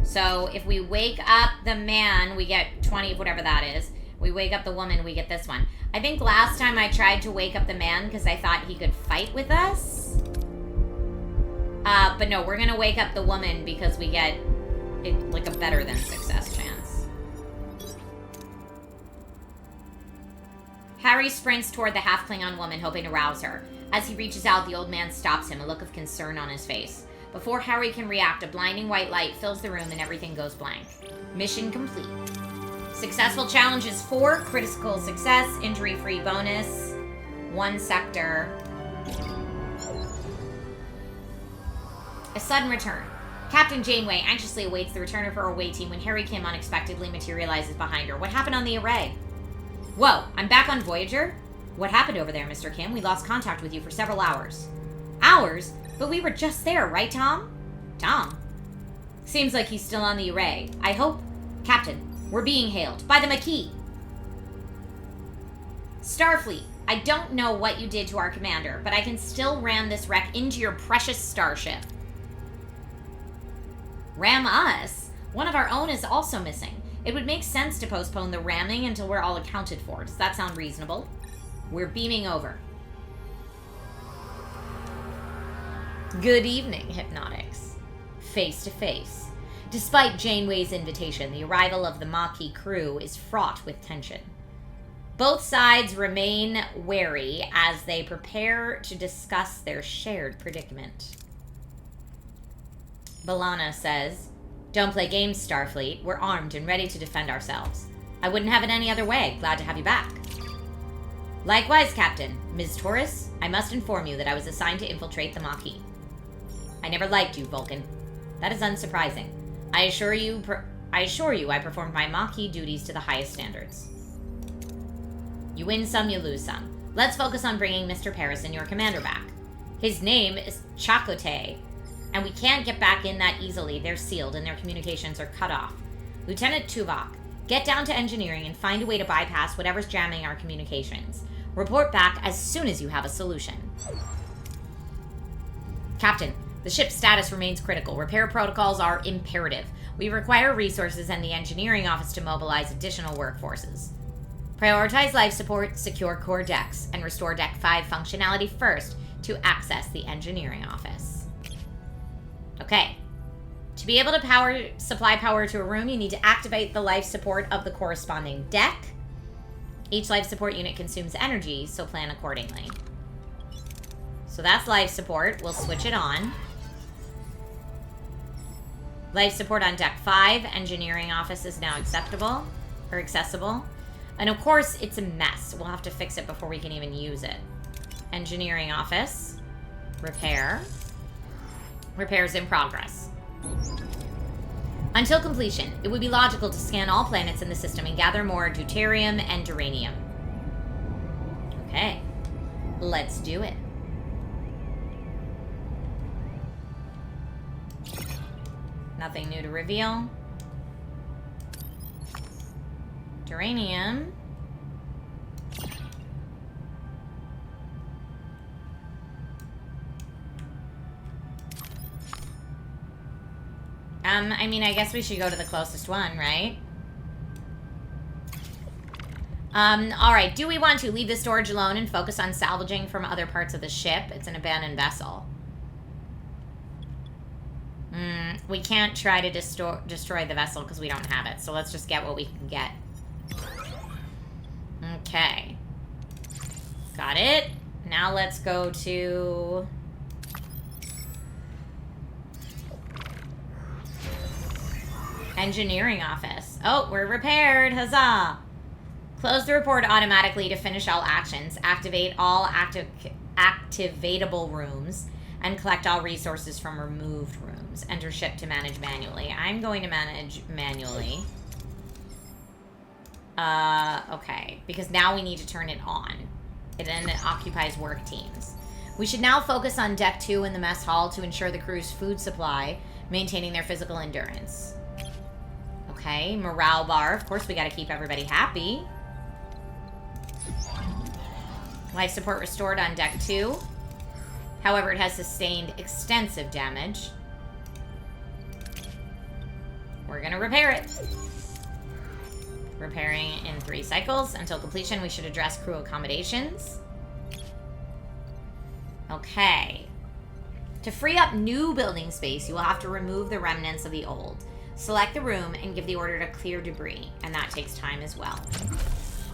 So if we wake up the man, we get 20 of whatever that is. We wake up the woman, we get this one. I think last time I tried to wake up the man because I thought he could fight with us. But no, we're going to wake up the woman because we get it, like a better than success chance. Harry sprints toward the half-Klingon woman, hoping to rouse her. As he reaches out, the old man stops him, a look of concern on his face. Before Harry can react, a blinding white light fills the room and everything goes blank. Mission complete. Successful challenges 4, critical success, injury-free bonus, 1 sector. A sudden return. Captain Janeway anxiously awaits the return of her away team when Harry Kim unexpectedly materializes behind her. What happened on the array? Whoa, I'm back on Voyager? What happened over there, Mr. Kim? We lost contact with you for several hours. Hours? But we were just there, right, Tom? Tom? Seems like he's still on the array. I hope... Captain, we're being hailed by the Maquis. Starfleet, I don't know what you did to our commander, but I can still ram this wreck into your precious starship. Ram us? One of our own is also missing. It would make sense to postpone the ramming until we're all accounted for. Does that sound reasonable? We're beaming over. Good evening, Hypnotics. Face to face. Despite Janeway's invitation, the arrival of the Maquis crew is fraught with tension. Both sides remain wary as they prepare to discuss their shared predicament. B'Elanna says, "Don't play games, Starfleet. We're armed and ready to defend ourselves. I wouldn't have it any other way. Glad to have you back." Likewise, Captain. Ms. Torres, I must inform you that I was assigned to infiltrate the Maquis. I never liked you, Vulcan. That is unsurprising. I assure you I performed my Maquis duties to the highest standards. You win some, you lose some. Let's focus on bringing Mr. Paris and your commander back. His name is Chakotay, and we can't get back in that easily. They're sealed and their communications are cut off. Lieutenant Tuvok, get down to engineering and find a way to bypass whatever's jamming our communications. Report back as soon as you have a solution. Captain, the ship's status remains critical. Repair protocols are imperative. We require resources and the engineering office to mobilize additional workforces. Prioritize life support, secure core decks, and restore Deck 5 functionality first to access the engineering office. Okay. To be able to supply power to a room, you need to activate the life support of the corresponding deck. Each life support unit consumes energy, so plan accordingly. So that's life support. We'll switch it on. Life support on Deck 5. Engineering office is now accessible. And of course, it's a mess. We'll have to fix it before we can even use it. Engineering office. Repair. Repairs in progress. Until completion, it would be logical to scan all planets in the system and gather more deuterium and duranium. Okay. Let's do it. Nothing new to reveal. Duranium. I mean, I guess we should go to the closest one, right? Alright, do we want to leave the storage alone and focus on salvaging from other parts of the ship? It's an abandoned vessel. We can't try to destroy the vessel because we don't have it, so let's just get what we can get. Okay. Got it. Now let's go to... Engineering office. Oh, we're repaired. Huzzah! Close the report automatically to finish all actions. Activate all activatable rooms. And collect all resources from removed rooms. Enter ship to manage manually. I'm going to manage manually. Okay. Because now we need to turn it on. It then occupies work teams. We should now focus on Deck 2 in the mess hall to ensure the crew's food supply, maintaining their physical endurance. Okay, morale bar. Of course, we gotta keep everybody happy. Life support restored on Deck 2. However, it has sustained extensive damage. We're gonna repair it. Repairing in 3 cycles. Until completion, we should address crew accommodations. Okay. To free up new building space, you will have to remove the remnants of the old. Select the room and give the order to clear debris, and that takes time as well.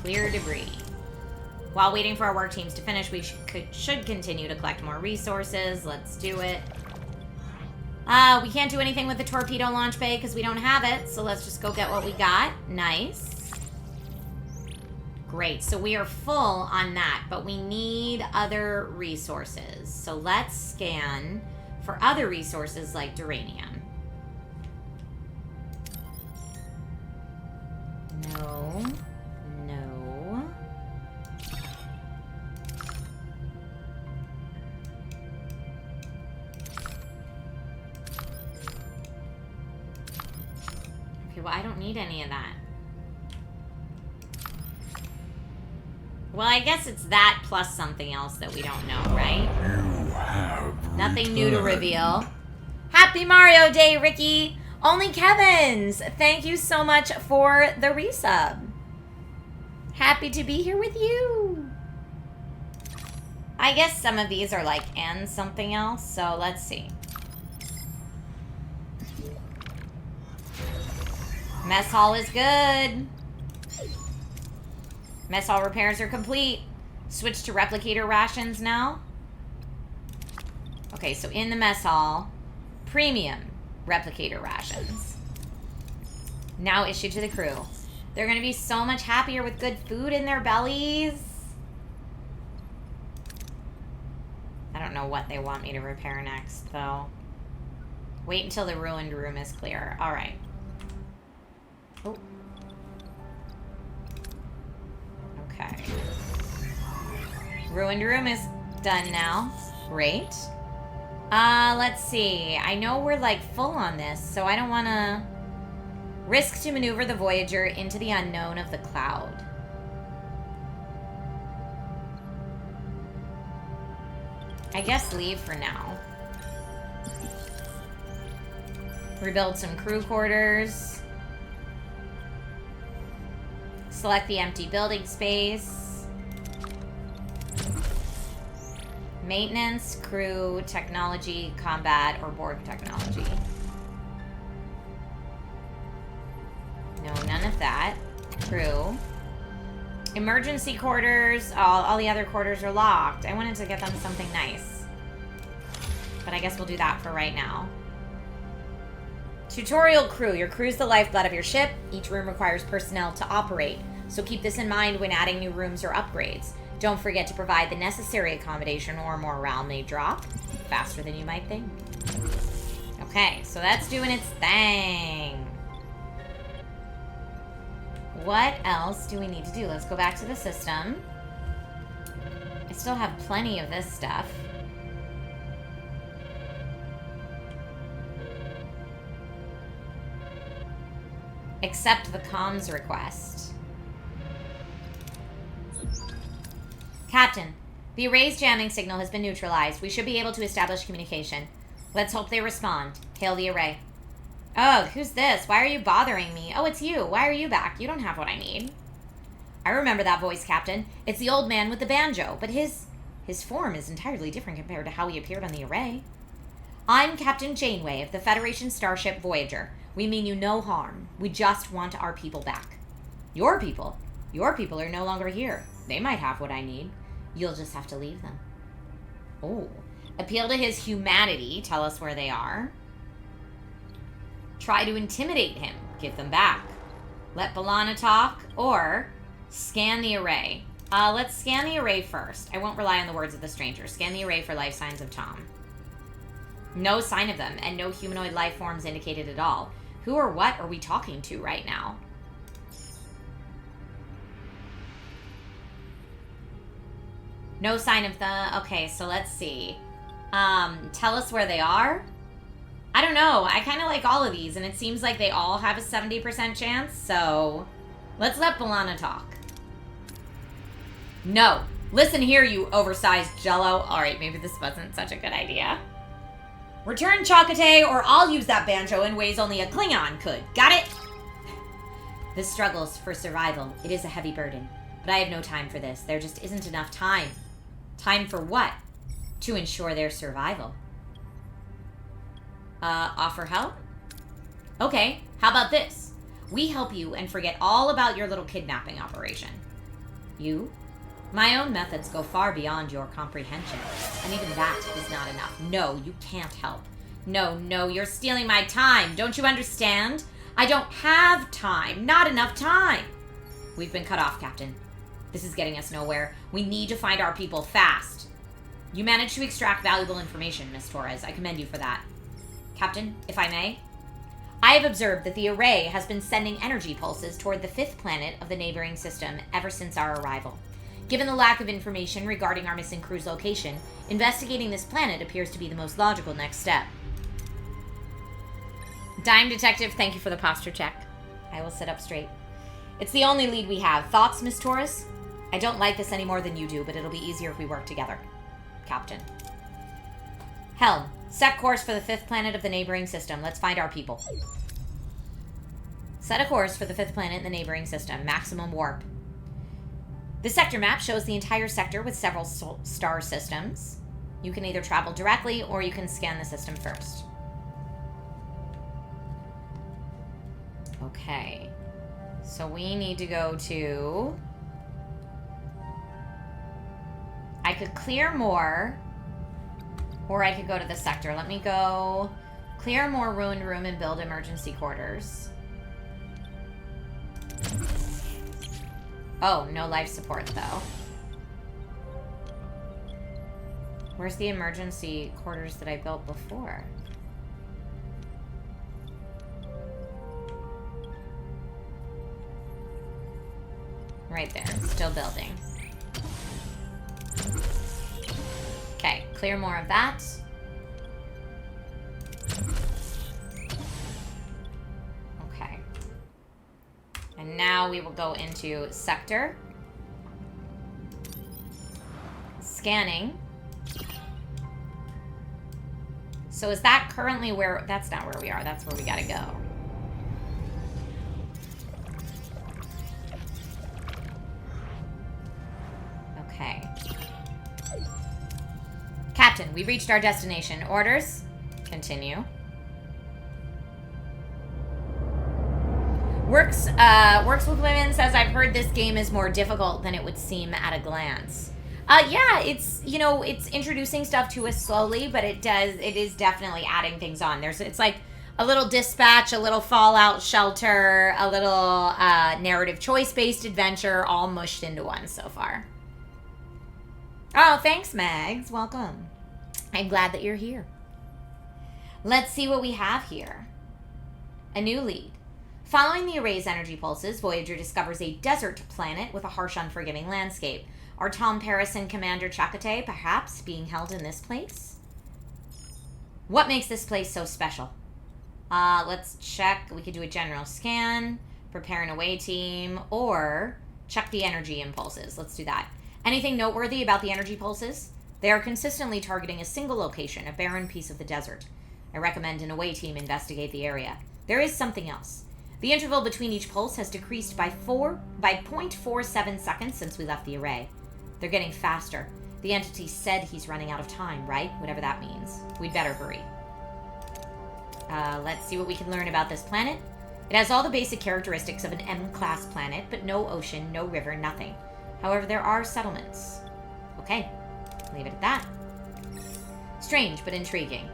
Clear debris. While waiting for our work teams to finish, we should continue to collect more resources. Let's do it. We can't do anything with the torpedo launch bay because we don't have it, so let's just go get what we got. Nice. Great, so we are full on that, but we need other resources. So let's scan for other resources like duranium. No. No. Okay, well, I don't need any of that. Well, I guess it's that plus something else that we don't know, right? You have Nothing new to reveal. Happy Mario Day, Ricky! Only Kevin's! Thank you so much for the resub. Happy to be here with you. I guess some of these are like and something else, so let's see. Mess hall is good. Mess hall repairs are complete. Switch to replicator rations now. Okay, so in the mess hall, premium replicator rations. Now issued to the crew. They're going to be so much happier with good food in their bellies. I don't know what they want me to repair next, though. Wait until the ruined room is clear. All right. Oh. Okay. Ruined room is done now. Great. Let's see. I know we're like full on this, so I don't want to risk to maneuver the Voyager into the unknown of the cloud. I guess leave for now. Rebuild some crew quarters. Select the empty building space. Maintenance, crew, technology, combat, or Borg technology. No, none of that. Crew. Emergency quarters. All the other quarters are locked. I wanted to get them something nice. But I guess we'll do that for right now. Tutorial crew. Your crew's the lifeblood of your ship. Each room requires personnel to operate. So keep this in mind when adding new rooms or upgrades. Don't forget to provide the necessary accommodation or morale may drop faster than you might think. Okay, so that's doing its thing. What else do we need to do? Let's go back to the system. I still have plenty of this stuff. Accept the comms request. Captain, the array's jamming signal has been neutralized. We should be able to establish communication. Let's hope they respond. Hail the array. Oh, who's this? Why are you bothering me? Oh, it's you. Why are you back? You don't have what I need. I remember that voice, Captain. It's the old man with the banjo, but his form is entirely different compared to how he appeared on the array. I'm Captain Janeway of the Federation starship Voyager. We mean you no harm. We just want our people back. Your people? Your people are no longer here. They might have what I need. You'll just have to leave them. Oh. Appeal to his humanity. Tell us where they are. Try to intimidate him. Give them back. Let B'Elanna talk. Or scan the array. Let's scan the array first. I won't rely on the words of the stranger. Scan the array for life signs of Tom. No sign of them, and no humanoid life forms indicated at all. Who or what are we talking to right now? No sign of the... Okay, so let's see. Tell us where they are? I don't know. I kind of like all of these, and it seems like they all have a 70% chance, so... Let's let B'Elanna talk. No. Listen here, you oversized jello. Alright, maybe this wasn't such a good idea. Return Chakotay, or I'll use that banjo in ways only a Klingon could. Got it? The struggles for survival. It is a heavy burden. But I have no time for this. There just isn't enough time. Time for what? To ensure their survival. Offer help? Okay, how about this? We help you and forget all about your little kidnapping operation. You? My own methods go far beyond your comprehension, and even that is not enough. No, you can't help. No, you're stealing my time. Don't you understand? I don't have time. Not enough time. We've been cut off, Captain. This is getting us nowhere. We need to find our people fast. You managed to extract valuable information, Miss Torres. I commend you for that. Captain, if I may? I have observed that the array has been sending energy pulses toward the 5th planet of the neighboring system ever since our arrival. Given the lack of information regarding our missing crew's location, investigating this planet appears to be the most logical next step. Dime Detective, thank you for the posture check. I will sit up straight. It's the only lead we have. Thoughts, Miss Torres? I don't like this any more than you do, but it'll be easier if we work together. Captain. Helm, set course for the 5th planet of the neighboring system. Let's find our people. Set a course for the 5th planet in the neighboring system. Maximum warp. The sector map shows the entire sector with several star systems. You can either travel directly or you can scan the system first. Okay. So we need to go to... I could clear more, or I could go to the sector. Let me go clear more ruined room and build emergency quarters. Oh, no life support, though. Where's the emergency quarters that I built before? Right there. Still building. Okay, clear more of that. Okay. And now we will go into sector. Scanning. So is that currently where... That's not where we are. That's where we gotta go. Okay. Captain, we've reached our destination. Orders? Continue. Works with Women says, I've heard this game is more difficult than it would seem at a glance. Yeah, it's, you know, it's introducing stuff to us slowly, but it is definitely adding things on. It's like a little dispatch, a little Fallout Shelter, a little narrative choice-based adventure, all mushed into one so far. Oh, thanks, Mags. Welcome. I'm glad that you're here. Let's see what we have here. A new lead. Following the array's energy pulses, Voyager discovers a desert planet with a harsh, unforgiving landscape. Are Tom Paris and Commander Chakotay perhaps being held in this place? What makes this place so special? Let's check. We could do a general scan. prepare an away team, or check the energy impulses. Let's do that. Anything noteworthy about the energy pulses? They are consistently targeting a single location, a barren piece of the desert. I recommend an away team investigate the area. There is something else. The interval between each pulse has decreased by 0.47 seconds since we left the array. They're getting faster. The entity said he's running out of time, right? Whatever that means. We'd better hurry. Let's see what we can learn about this planet. It has all the basic characteristics of an M-class planet, but no ocean, no river, nothing. However, there are settlements. Okay, leave it at that. Strange, but intriguing.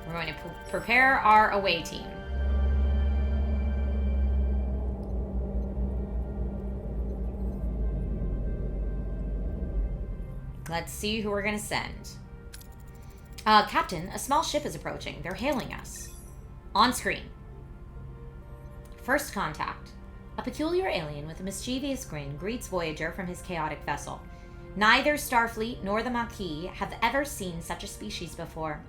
We're going to prepare our away team. Let's see who we're going to send. Captain, a small ship is approaching. They're hailing us. On screen. First contact. A peculiar alien with a mischievous grin greets Voyager from his chaotic vessel. Neither Starfleet nor the Maquis have ever seen such a species before.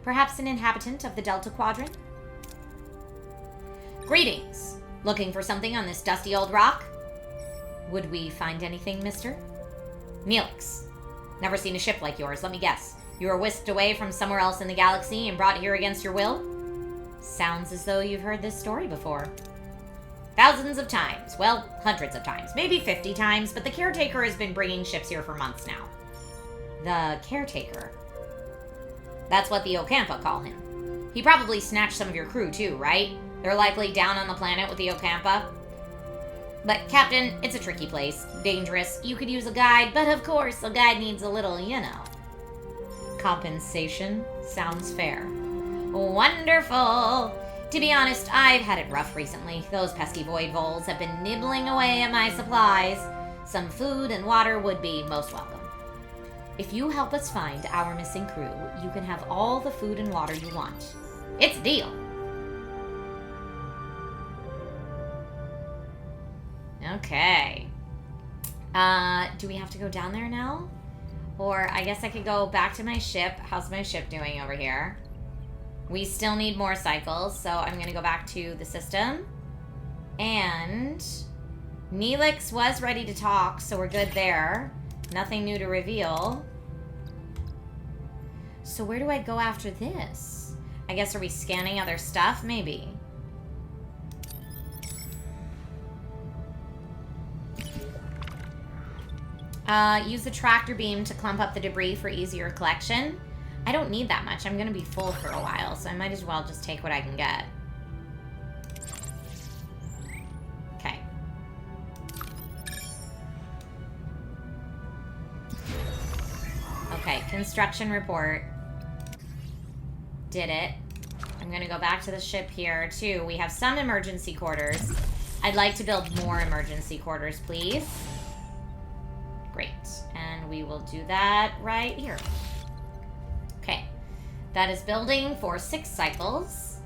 Perhaps an inhabitant of the Delta Quadrant? Greetings. Looking for something on this dusty old rock? Would we find anything, mister? Neelix. Never seen a ship like yours, let me guess. You were whisked away from somewhere else in the galaxy and brought here against your will? Sounds as though you've heard this story before. Thousands of times. Well, hundreds of times. Maybe 50 times, but the caretaker has been bringing ships here for months now. The caretaker? That's what the Ocampa call him. He probably snatched some of your crew too, right? They're likely down on the planet with the Ocampa. But, Captain, it's a tricky place. Dangerous. You could use a guide, but of course, a guide needs a little, you know. Compensation sounds fair. Wonderful! To be honest, I've had it rough recently. Those pesky void voles have been nibbling away at my supplies. Some food and water would be most welcome. If you help us find our missing crew, you can have all the food and water you want. It's a deal. Okay. Do we have to go down there now? Or I guess I could go back to my ship. How's my ship doing over here? We still need more cycles, so I'm going to go back to the system. And Neelix was ready to talk, so we're good there. Nothing new to reveal. So where do I go after this? I guess, are we scanning other stuff? Maybe. Use the tractor beam to clump up the debris for easier collection. I don't need that much. I'm going to be full for a while, so I might as well just take what I can get. Okay. Okay, construction report. Did it. I'm going to go back to the ship here, too. We have some emergency quarters. I'd like to build more emergency quarters, please. Great. And we will do that right here. Okay. That is building for 6 cycles.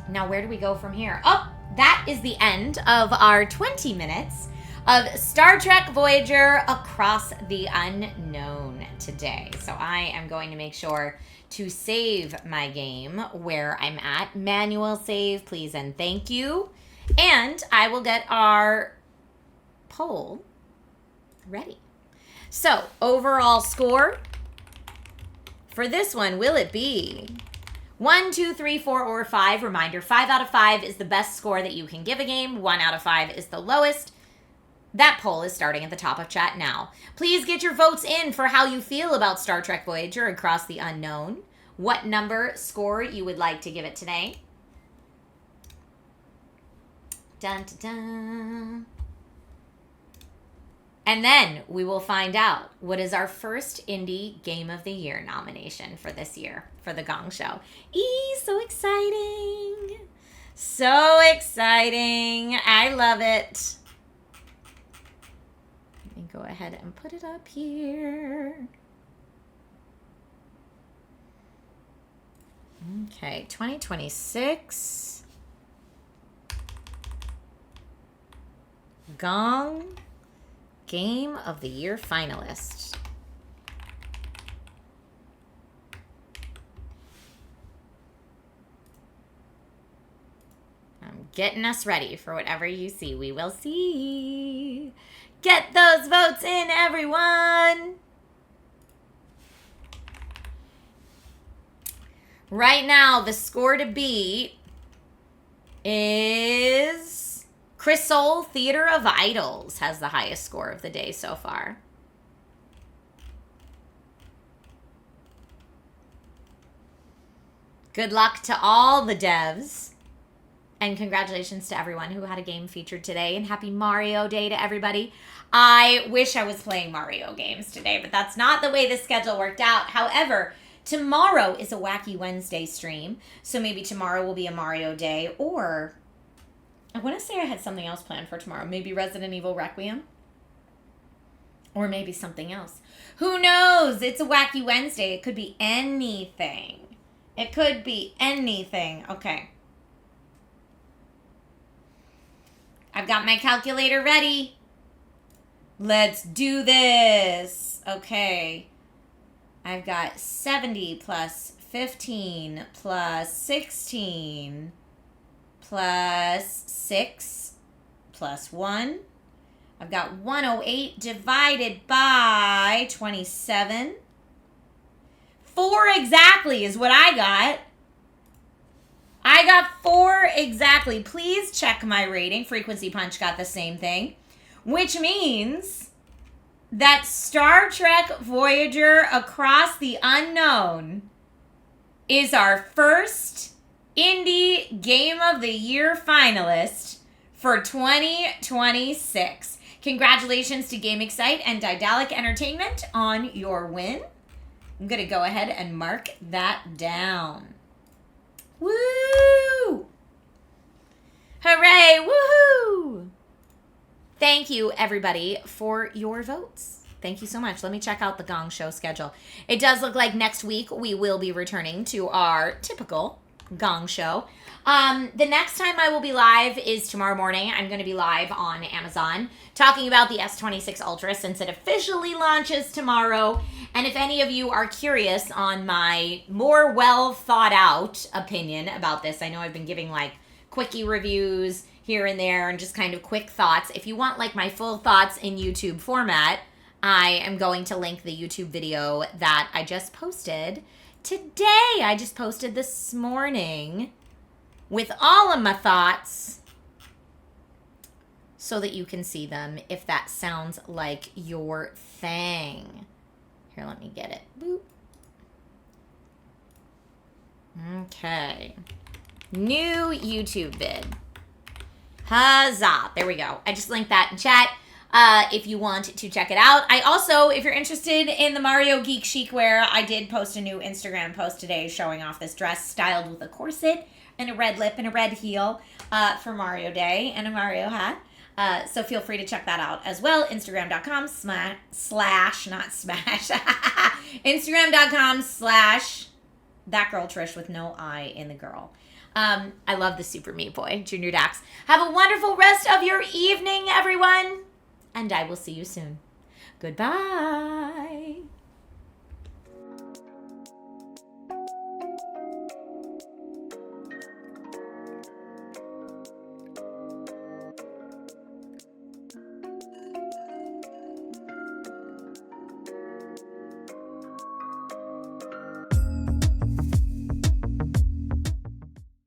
Now, where do we go from here? Oh, that is the end of our 20 minutes of Star Trek Voyager Across the Unknown today. So I am going to make sure to save my game where I'm at. Manual save, please and thank you. And I will get our poll ready. So, overall score for this one, will it be 1, 2, 3, 4, or 5? Reminder, 5 out of 5 is the best score that you can give a game. 1 out of 5 is the lowest. That poll is starting at the top of chat now. Please get your votes in for how you feel about Star Trek Voyager Across the Unknown. What number score you would like to give it today. Dun, dun, dun. And then we will find out what is our first Indie Game of the Year nomination for this year for the Gong Show. So exciting. So exciting. I love it. Let me go ahead and put it up here. Okay, 2026. Gong Game of the Year finalist. I'm getting us ready for whatever you see. We will see. Get those votes in, everyone. Right now, the score to beat is Crisol Theater of Idols has the highest score of the day so far. Good luck to all the devs. And congratulations to everyone who had a game featured today. And happy Mario Day to everybody. I wish I was playing Mario games today, but that's not the way the schedule worked out. However, tomorrow is a Wacky Wednesday stream. So maybe tomorrow will be a Mario Day. Or, I want to say I had something else planned for tomorrow. Maybe Resident Evil Requiem. Or maybe something else. Who knows? It's a Wacky Wednesday. It could be anything. It could be anything. Okay. I've got my calculator ready. Let's do this. Okay. I've got 70 plus 15 plus 16 plus 6 plus 1. I've got 108 divided by 27. 4 exactly is what I got. I got 4 exactly. Please check my rating. Frequency Punch got the same thing. Which means that Star Trek Voyager Across the Unknown is our first Indie Game of the Year finalist for 2026. Congratulations to Game Excite and Daedalic Entertainment on your win. I'm going to go ahead and mark that down. Woo! Hooray! Woohoo! Thank you, everybody, for your votes. Thank you so much. Let me check out the Gong Show schedule. It does look like next week we will be returning to our typical Gong Show. The next time I will be live is tomorrow morning. I'm going to be live on Amazon talking about the S26 Ultra since it officially launches tomorrow. And if any of you are curious on my more well thought out opinion about this, I know I've been giving like quickie reviews here and there and just kind of quick thoughts. If you want like my full thoughts in YouTube format, I am going to link the YouTube video that I just posted today. I just posted this morning with all of my thoughts so that you can see them if that sounds like your thing. Here, let me get it. Boop. Okay. New YouTube vid. Huzzah. There we go. I just linked that in chat if you want to check it out. I also, if you're interested in the Mario Geek Chic wear, I did post a new Instagram post today showing off this dress styled with a corset and a red lip and a red heel for Mario Day and a Mario hat. So feel free to check that out as well. Instagram.com slash, not smash. Instagram.com slash that girl Trish with no I in the girl. I love the Super Meat Boy, Junior Dax. Have a wonderful rest of your evening, everyone. And I will see you soon. Goodbye.